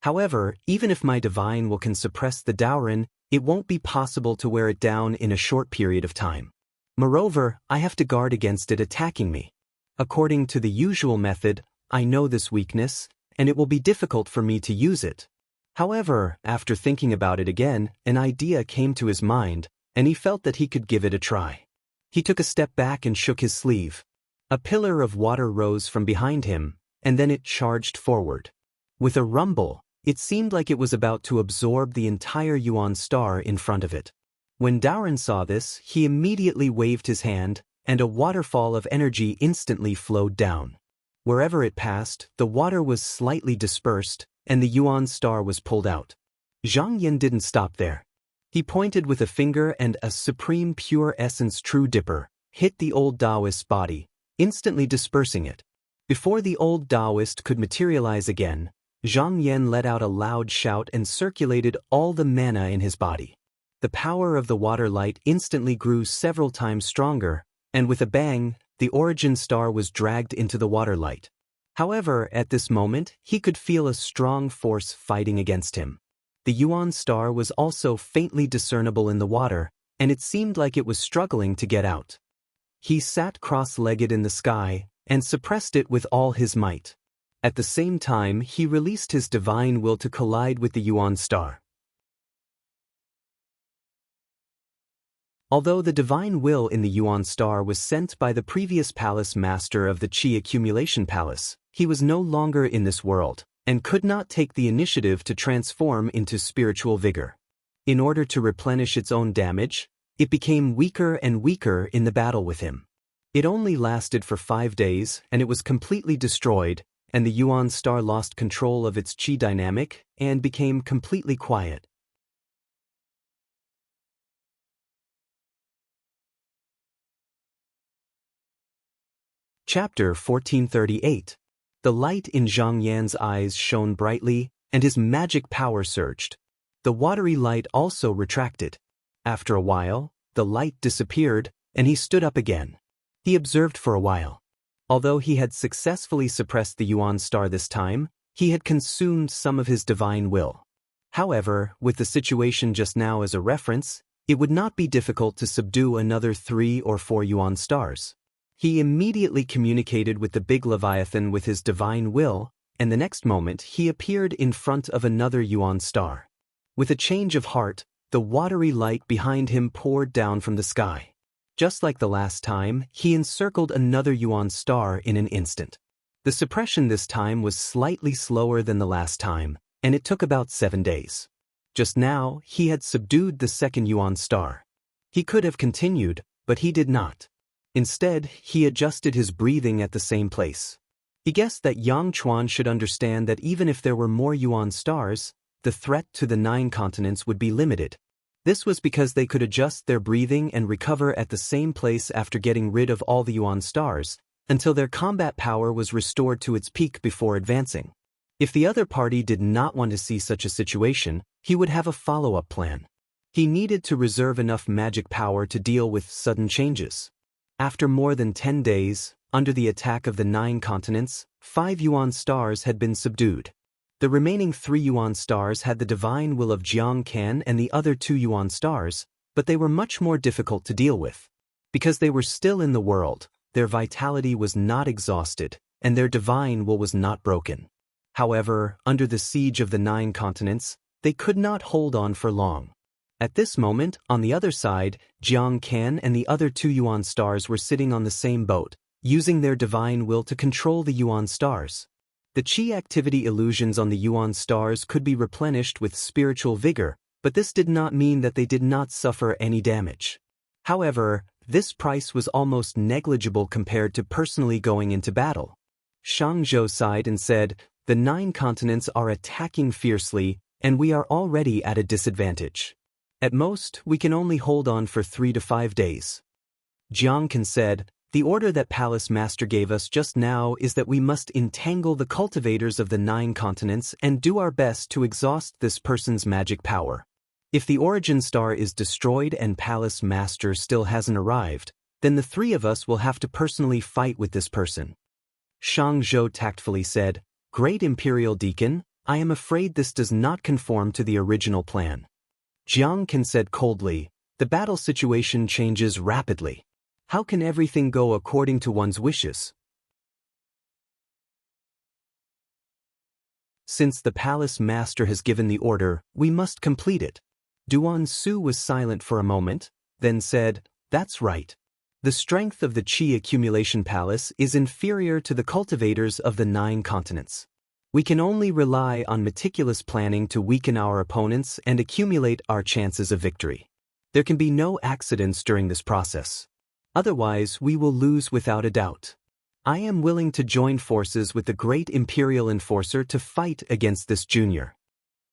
However, even if my divine will can suppress the Daoran, it won't be possible to wear it down in a short period of time. Moreover, I have to guard against it attacking me. According to the usual method, I know this weakness, and it will be difficult for me to use it. However, after thinking about it again, an idea came to his mind, and he felt that he could give it a try. He took a step back and shook his sleeve. A pillar of water rose from behind him, and then it charged forward. With a rumble, it seemed like it was about to absorb the entire Yuan star in front of it. When Daoran saw this, he immediately waved his hand, and a waterfall of energy instantly flowed down. Wherever it passed, the water was slightly dispersed, and the Yuan star was pulled out. Zhang Yan didn't stop there. He pointed with a finger, and a supreme pure essence true dipper hit the old Taoist's body, instantly dispersing it. Before the old Taoist could materialize again, Zhang Yan let out a loud shout and circulated all the mana in his body. The power of the water light instantly grew several times stronger, and with a bang, the origin star was dragged into the water light. However, at this moment, he could feel a strong force fighting against him. The Yuan star was also faintly discernible in the water, and it seemed like it was struggling to get out. He sat cross-legged in the sky, and suppressed it with all his might. At the same time, he released his divine will to collide with the Yuan star. Although the divine will in the Yuan star was sent by the previous palace master of the Qi accumulation palace, he was no longer in this world, and could not take the initiative to transform into spiritual vigor. In order to replenish its own damage, it became weaker and weaker in the battle with him. It only lasted for 5 days, and it was completely destroyed, and the Yuan star lost control of its qi dynamic and became completely quiet. Chapter 1438. The light in Zhang Yan's eyes shone brightly, and his magic power surged. The watery light also retracted. After a while, the light disappeared, and he stood up again. He observed for a while. Although he had successfully suppressed the Yuan star this time, he had consumed some of his divine will. However, with the situation just now as a reference, it would not be difficult to subdue another 3 or 4 Yuan stars. He immediately communicated with the big Leviathan with his divine will, and the next moment he appeared in front of another Yuan star. With a change of heart, the watery light behind him poured down from the sky. Just like the last time, he encircled another Yuan star in an instant. The suppression this time was slightly slower than the last time, and it took about 7 days. Just now, he had subdued the second Yuan star. He could have continued, but he did not. Instead, he adjusted his breathing at the same place. He guessed that Yang Chuan should understand that even if there were more Yuan stars, the threat to the 9 continents would be limited. This was because they could adjust their breathing and recover at the same place after getting rid of all the Yuan stars, until their combat power was restored to its peak before advancing. If the other party did not want to see such a situation, he would have a follow-up plan. He needed to reserve enough magic power to deal with sudden changes. After more than 10 days, under the attack of the 9 continents, 5 Yuan stars had been subdued. The remaining 3 Yuan stars had the divine will of Jiang Can and the other 2 Yuan stars, but they were much more difficult to deal with. Because they were still in the world, their vitality was not exhausted, and their divine will was not broken. However, under the siege of the 9 continents, they could not hold on for long. At this moment, on the other side, Jiang Can and the other 2 Yuan stars were sitting on the same boat, using their divine will to control the Yuan stars. The qi activity illusions on the Yuan stars could be replenished with spiritual vigor, but this did not mean that they did not suffer any damage. However, this price was almost negligible compared to personally going into battle. Shang Zhou sighed and said, "The 9 continents are attacking fiercely, and we are already at a disadvantage. At most, we can only hold on for 3 to 5 days." Jiang Can said, "The order that Palace Master gave us just now is that we must entangle the cultivators of the 9 continents and do our best to exhaust this person's magic power. If the origin star is destroyed and Palace Master still hasn't arrived, then the 3 of us will have to personally fight with this person." Shang Zhou tactfully said, "Great Imperial Deacon, I am afraid this does not conform to the original plan." Jiang Can said coldly, "The battle situation changes rapidly. How can everything go according to one's wishes?" Since the Palace Master has given the order, we must complete it. Duan Su was silent for a moment, then said, "That's right. The strength of the Qi accumulation palace is inferior to the cultivators of the 9 continents. We can only rely on meticulous planning to weaken our opponents and accumulate our chances of victory. There can be no accidents during this process. Otherwise, we will lose without a doubt. I am willing to join forces with the great Imperial Enforcer to fight against this junior."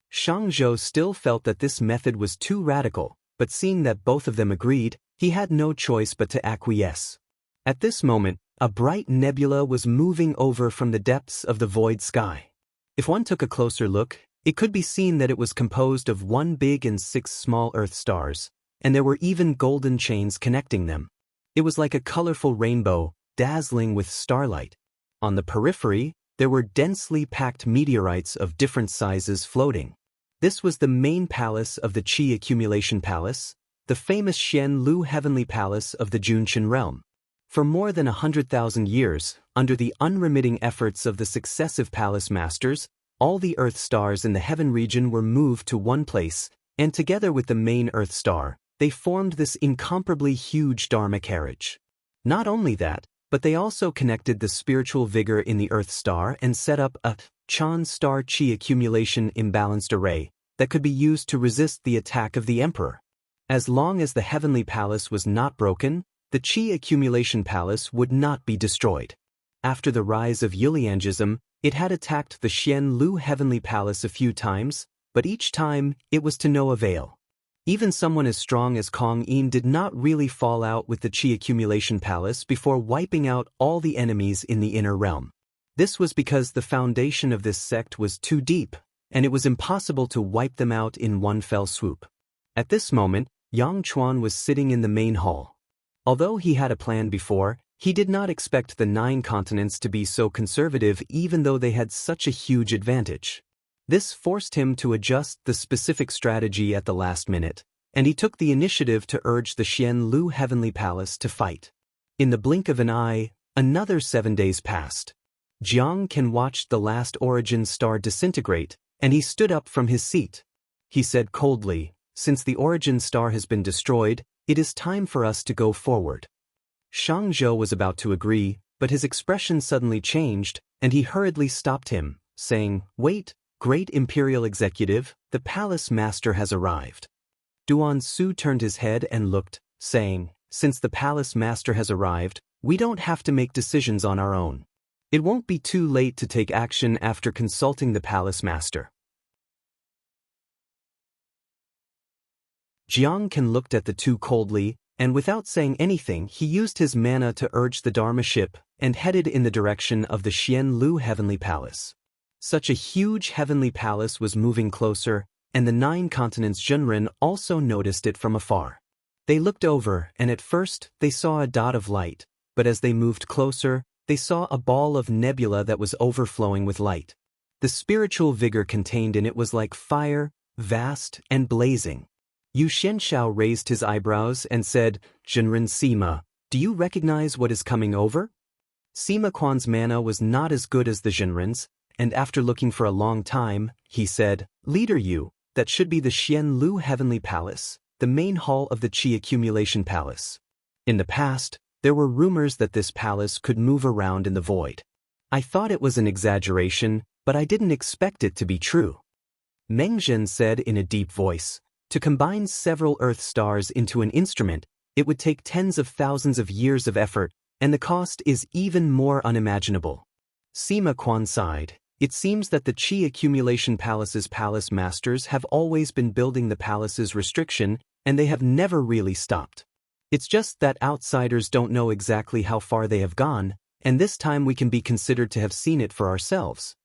Shang Zhou still felt that this method was too radical, but seeing that both of them agreed, he had no choice but to acquiesce. At this moment, a bright nebula was moving over from the depths of the void sky. If one took a closer look, it could be seen that it was composed of 1 big and 6 small Earth stars, and there were even golden chains connecting them. It was like a colorful rainbow, dazzling with starlight. On the periphery, there were densely packed meteorites of different sizes floating. This was the main palace of the Qi Accumulation Palace, the famous Xian Lu Heavenly Palace of the Junqian realm. For more than 100,000 years, under the unremitting efforts of the successive palace masters, all the Earth stars in the heaven region were moved to one place, and together with the main Earth star, they formed this incomparably huge Dharma carriage. Not only that, but they also connected the spiritual vigor in the Earth star and set up a Chan star Qi accumulation imbalanced array that could be used to resist the attack of the Emperor. As long as the Heavenly Palace was not broken, the Qi accumulation palace would not be destroyed. After the rise of Yuliangism, it had attacked the Xianlu Heavenly Palace a few times, but each time, it was to no avail. Even someone as strong as Kong Yin did not really fall out with the Qi Accumulation Palace before wiping out all the enemies in the inner realm. This was because the foundation of this sect was too deep, and it was impossible to wipe them out in one fell swoop. At this moment, Yang Chuan was sitting in the main hall. Although he had a plan before, he did not expect the 9 continents to be so conservative even though they had such a huge advantage. This forced him to adjust the specific strategy at the last minute, and he took the initiative to urge the Xianlu Heavenly Palace to fight. In the blink of an eye, another 7 days passed. Jiang Can watched the last origin star disintegrate, and he stood up from his seat. He said coldly, "Since the origin star has been destroyed, it is time for us to go forward." Shang Zhou was about to agree, but his expression suddenly changed, and he hurriedly stopped him, saying, "Wait, Great Imperial Executive, the Palace Master has arrived." Duan Su turned his head and looked, saying, "Since the Palace Master has arrived, we don't have to make decisions on our own. It won't be too late to take action after consulting the Palace Master." Jiang Can looked at the two coldly, and without saying anything he used his mana to urge the Dharma ship, and headed in the direction of the Xianlu Heavenly Palace. Such a huge heavenly palace was moving closer, and the 9 continents Zhenren also noticed it from afar. They looked over, and at first, they saw a dot of light, but as they moved closer, they saw a ball of nebula that was overflowing with light. The spiritual vigor contained in it was like fire, vast and blazing. Yu Xianxiao raised his eyebrows and said, "Zhenren Sima, do you recognize what is coming over?" Sima Quan's mana was not as good as the Zhenren's, and after looking for a long time, he said, "Leader Yu, that should be the Xianlu Heavenly Palace, the main hall of the Qi Accumulation Palace. In the past, there were rumors that this palace could move around in the void. I thought it was an exaggeration, but I didn't expect it to be true." Meng Zhen said in a deep voice, "To combine several Earth stars into an instrument, it would take tens of thousands of years of effort, and the cost is even more unimaginable." Sima Quan sighed. "It seems that the Qi Accumulation Palace's palace masters have always been building the palace's restriction, and they have never really stopped. It's just that outsiders don't know exactly how far they have gone, and this time we can be considered to have seen it for ourselves."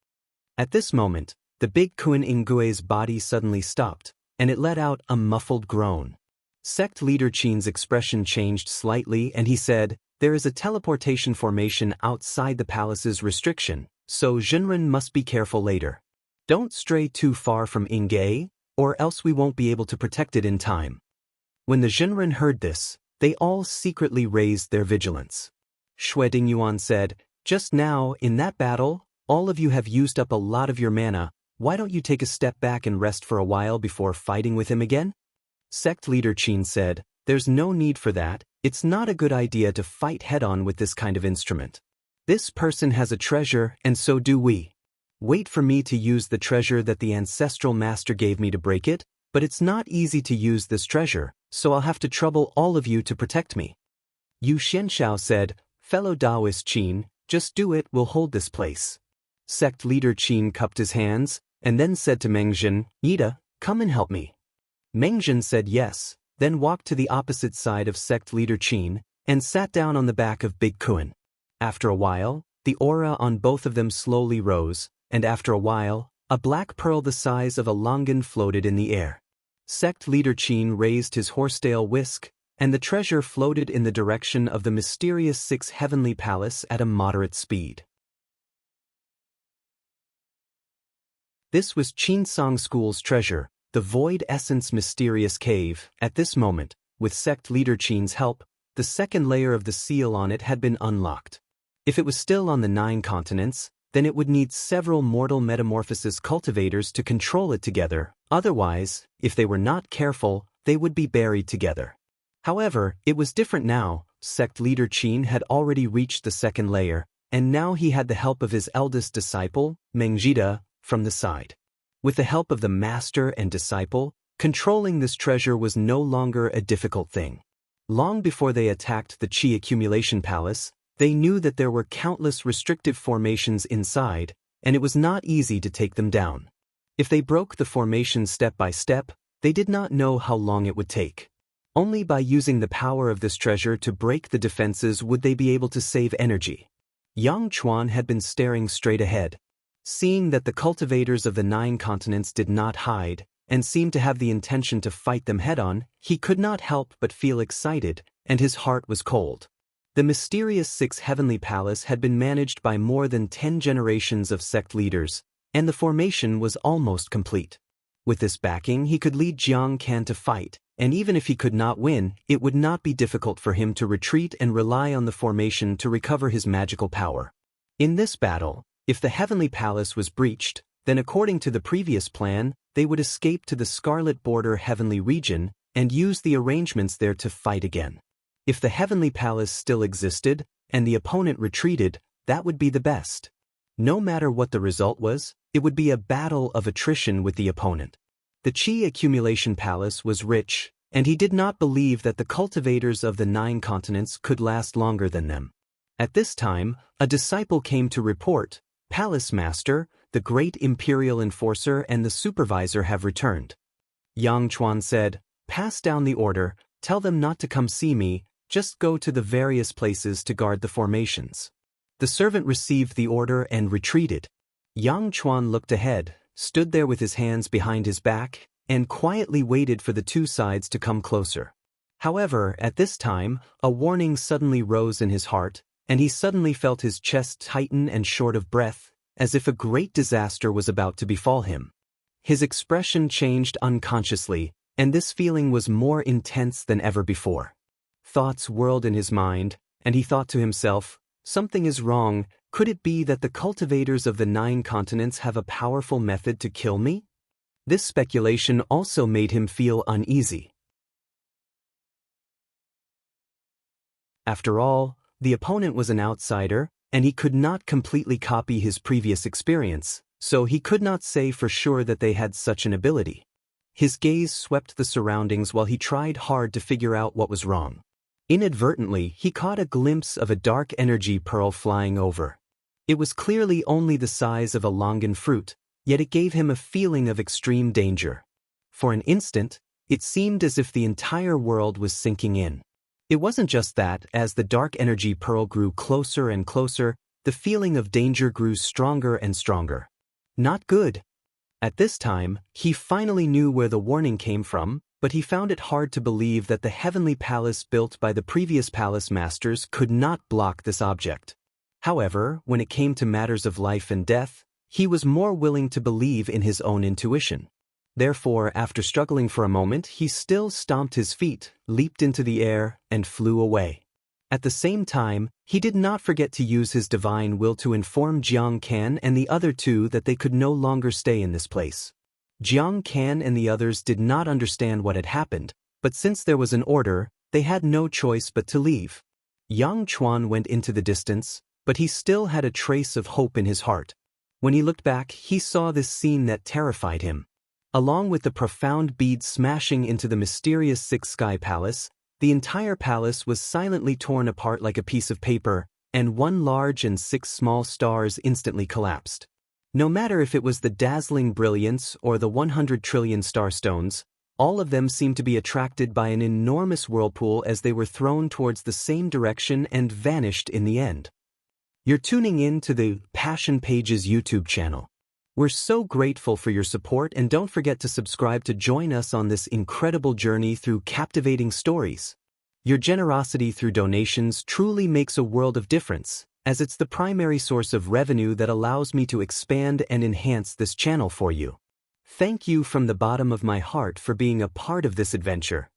At this moment, the big Kun Ingue's body suddenly stopped, and it let out a muffled groan. Sect leader Qin's expression changed slightly and he said, "There is a teleportation formation outside the palace's restriction, so Zhenren must be careful later. Don't stray too far from Inge, or else we won't be able to protect it in time." When the Zhenren heard this, they all secretly raised their vigilance. Xue Dingyuan said, "Just now, in that battle, all of you have used up a lot of your mana. Why don't you take a step back and rest for a while before fighting with him again?" Sect leader Qin said, "There's no need for that. It's not a good idea to fight head-on with this kind of instrument. This person has a treasure, and so do we. Wait for me to use the treasure that the ancestral master gave me to break it, but it's not easy to use this treasure, so I'll have to trouble all of you to protect me." Yu Xianxiao said, "Fellow Taoist Qin, just do it, we'll hold this place." Sect leader Qin cupped his hands, and then said to Meng Zhen, "Ida, come and help me." Meng Zhen said yes, then walked to the opposite side of sect leader Qin, and sat down on the back of Big Kun. After a while, the aura on both of them slowly rose, and after a while, a black pearl the size of a longan floated in the air. Sect leader Qin raised his horsetail whisk, and the treasure floated in the direction of the mysterious 6 heavenly palace at a moderate speed. This was Qinsong School's treasure, the Void Essence Mysterious Cave. At this moment, with sect leader Qin's help, the second layer of the seal on it had been unlocked. If it was still on the 9 continents, then it would need several mortal metamorphosis cultivators to control it together. Otherwise, if they were not careful, they would be buried together. However, it was different now. Sect leader Qin had already reached the second layer, and now he had the help of his eldest disciple, Mengjida, from the side. With the help of the master and disciple, controlling this treasure was no longer a difficult thing. Long before they attacked the Qi Accumulation Palace, They knew that there were countless restrictive formations inside, and it was not easy to take them down. If they broke the formation step by step, they did not know how long it would take. Only by using the power of this treasure to break the defenses would they be able to save energy. Yang Chuan had been staring straight ahead. Seeing that the cultivators of the 9 continents did not hide, and seemed to have the intention to fight them head-on, he could not help but feel excited, and his heart was cold. The mysterious 6 heavenly palace had been managed by more than 10 generations of sect leaders, and the formation was almost complete. With this backing, he could lead Jiang Kan to fight, and even if he could not win, it would not be difficult for him to retreat and rely on the formation to recover his magical power. In this battle, if the heavenly palace was breached, then according to the previous plan, they would escape to the Scarlet Border heavenly region and use the arrangements there to fight again. If the heavenly palace still existed, and the opponent retreated, that would be the best. No matter what the result was, it would be a battle of attrition with the opponent. The Qi accumulation palace was rich, and he did not believe that the cultivators of the 9 continents could last longer than them. At this time, a disciple came to report, "Palace Master, the great imperial enforcer and the supervisor have returned." Yang Chuan said, "Pass down the order, tell them not to come see me, just go to the various places to guard the formations." The servant received the order and retreated. Yang Chuan looked ahead, stood there with his hands behind his back, and quietly waited for the 2 sides to come closer. However, at this time, a warning suddenly rose in his heart, and he suddenly felt his chest tighten and short of breath, as if a great disaster was about to befall him. His expression changed unconsciously, and this feeling was more intense than ever before. Thoughts whirled in his mind, and he thought to himself, "Something is wrong. Could it be that the cultivators of the 9 continents have a powerful method to kill me?" This speculation also made him feel uneasy. After all, the opponent was an outsider, and he could not completely copy his previous experience, so he could not say for sure that they had such an ability. His gaze swept the surroundings while he tried hard to figure out what was wrong. Inadvertently, he caught a glimpse of a dark energy pearl flying over. It was clearly only the size of a longan fruit, yet it gave him a feeling of extreme danger. For an instant, it seemed as if the entire world was sinking in. It wasn't just that, as the dark energy pearl grew closer and closer, the feeling of danger grew stronger and stronger. Not good. At this time, he finally knew where the warning came from, but he found it hard to believe that the heavenly palace built by the previous palace masters could not block this object. However, when it came to matters of life and death, he was more willing to believe in his own intuition. Therefore, after struggling for a moment, he still stomped his feet, leaped into the air, and flew away. At the same time, he did not forget to use his divine will to inform Jiang Kan and the other 2 that they could no longer stay in this place. Jiang Kan and the others did not understand what had happened, but since there was an order, they had no choice but to leave. Yang Chuan went into the distance, but he still had a trace of hope in his heart. When he looked back, he saw this scene that terrified him. Along with the profound bead smashing into the mysterious 6 sky palace, the entire palace was silently torn apart like a piece of paper, and 1 large and 6 small stars instantly collapsed. No matter if it was the dazzling brilliance or the 100 trillion starstones, all of them seemed to be attracted by an enormous whirlpool as they were thrown towards the same direction and vanished in the end. You're tuning in to the Passion Pages YouTube channel. We're so grateful for your support, and don't forget to subscribe to join us on this incredible journey through captivating stories. Your generosity through donations truly makes a world of difference, as it's the primary source of revenue that allows me to expand and enhance this channel for you. Thank you from the bottom of my heart for being a part of this adventure.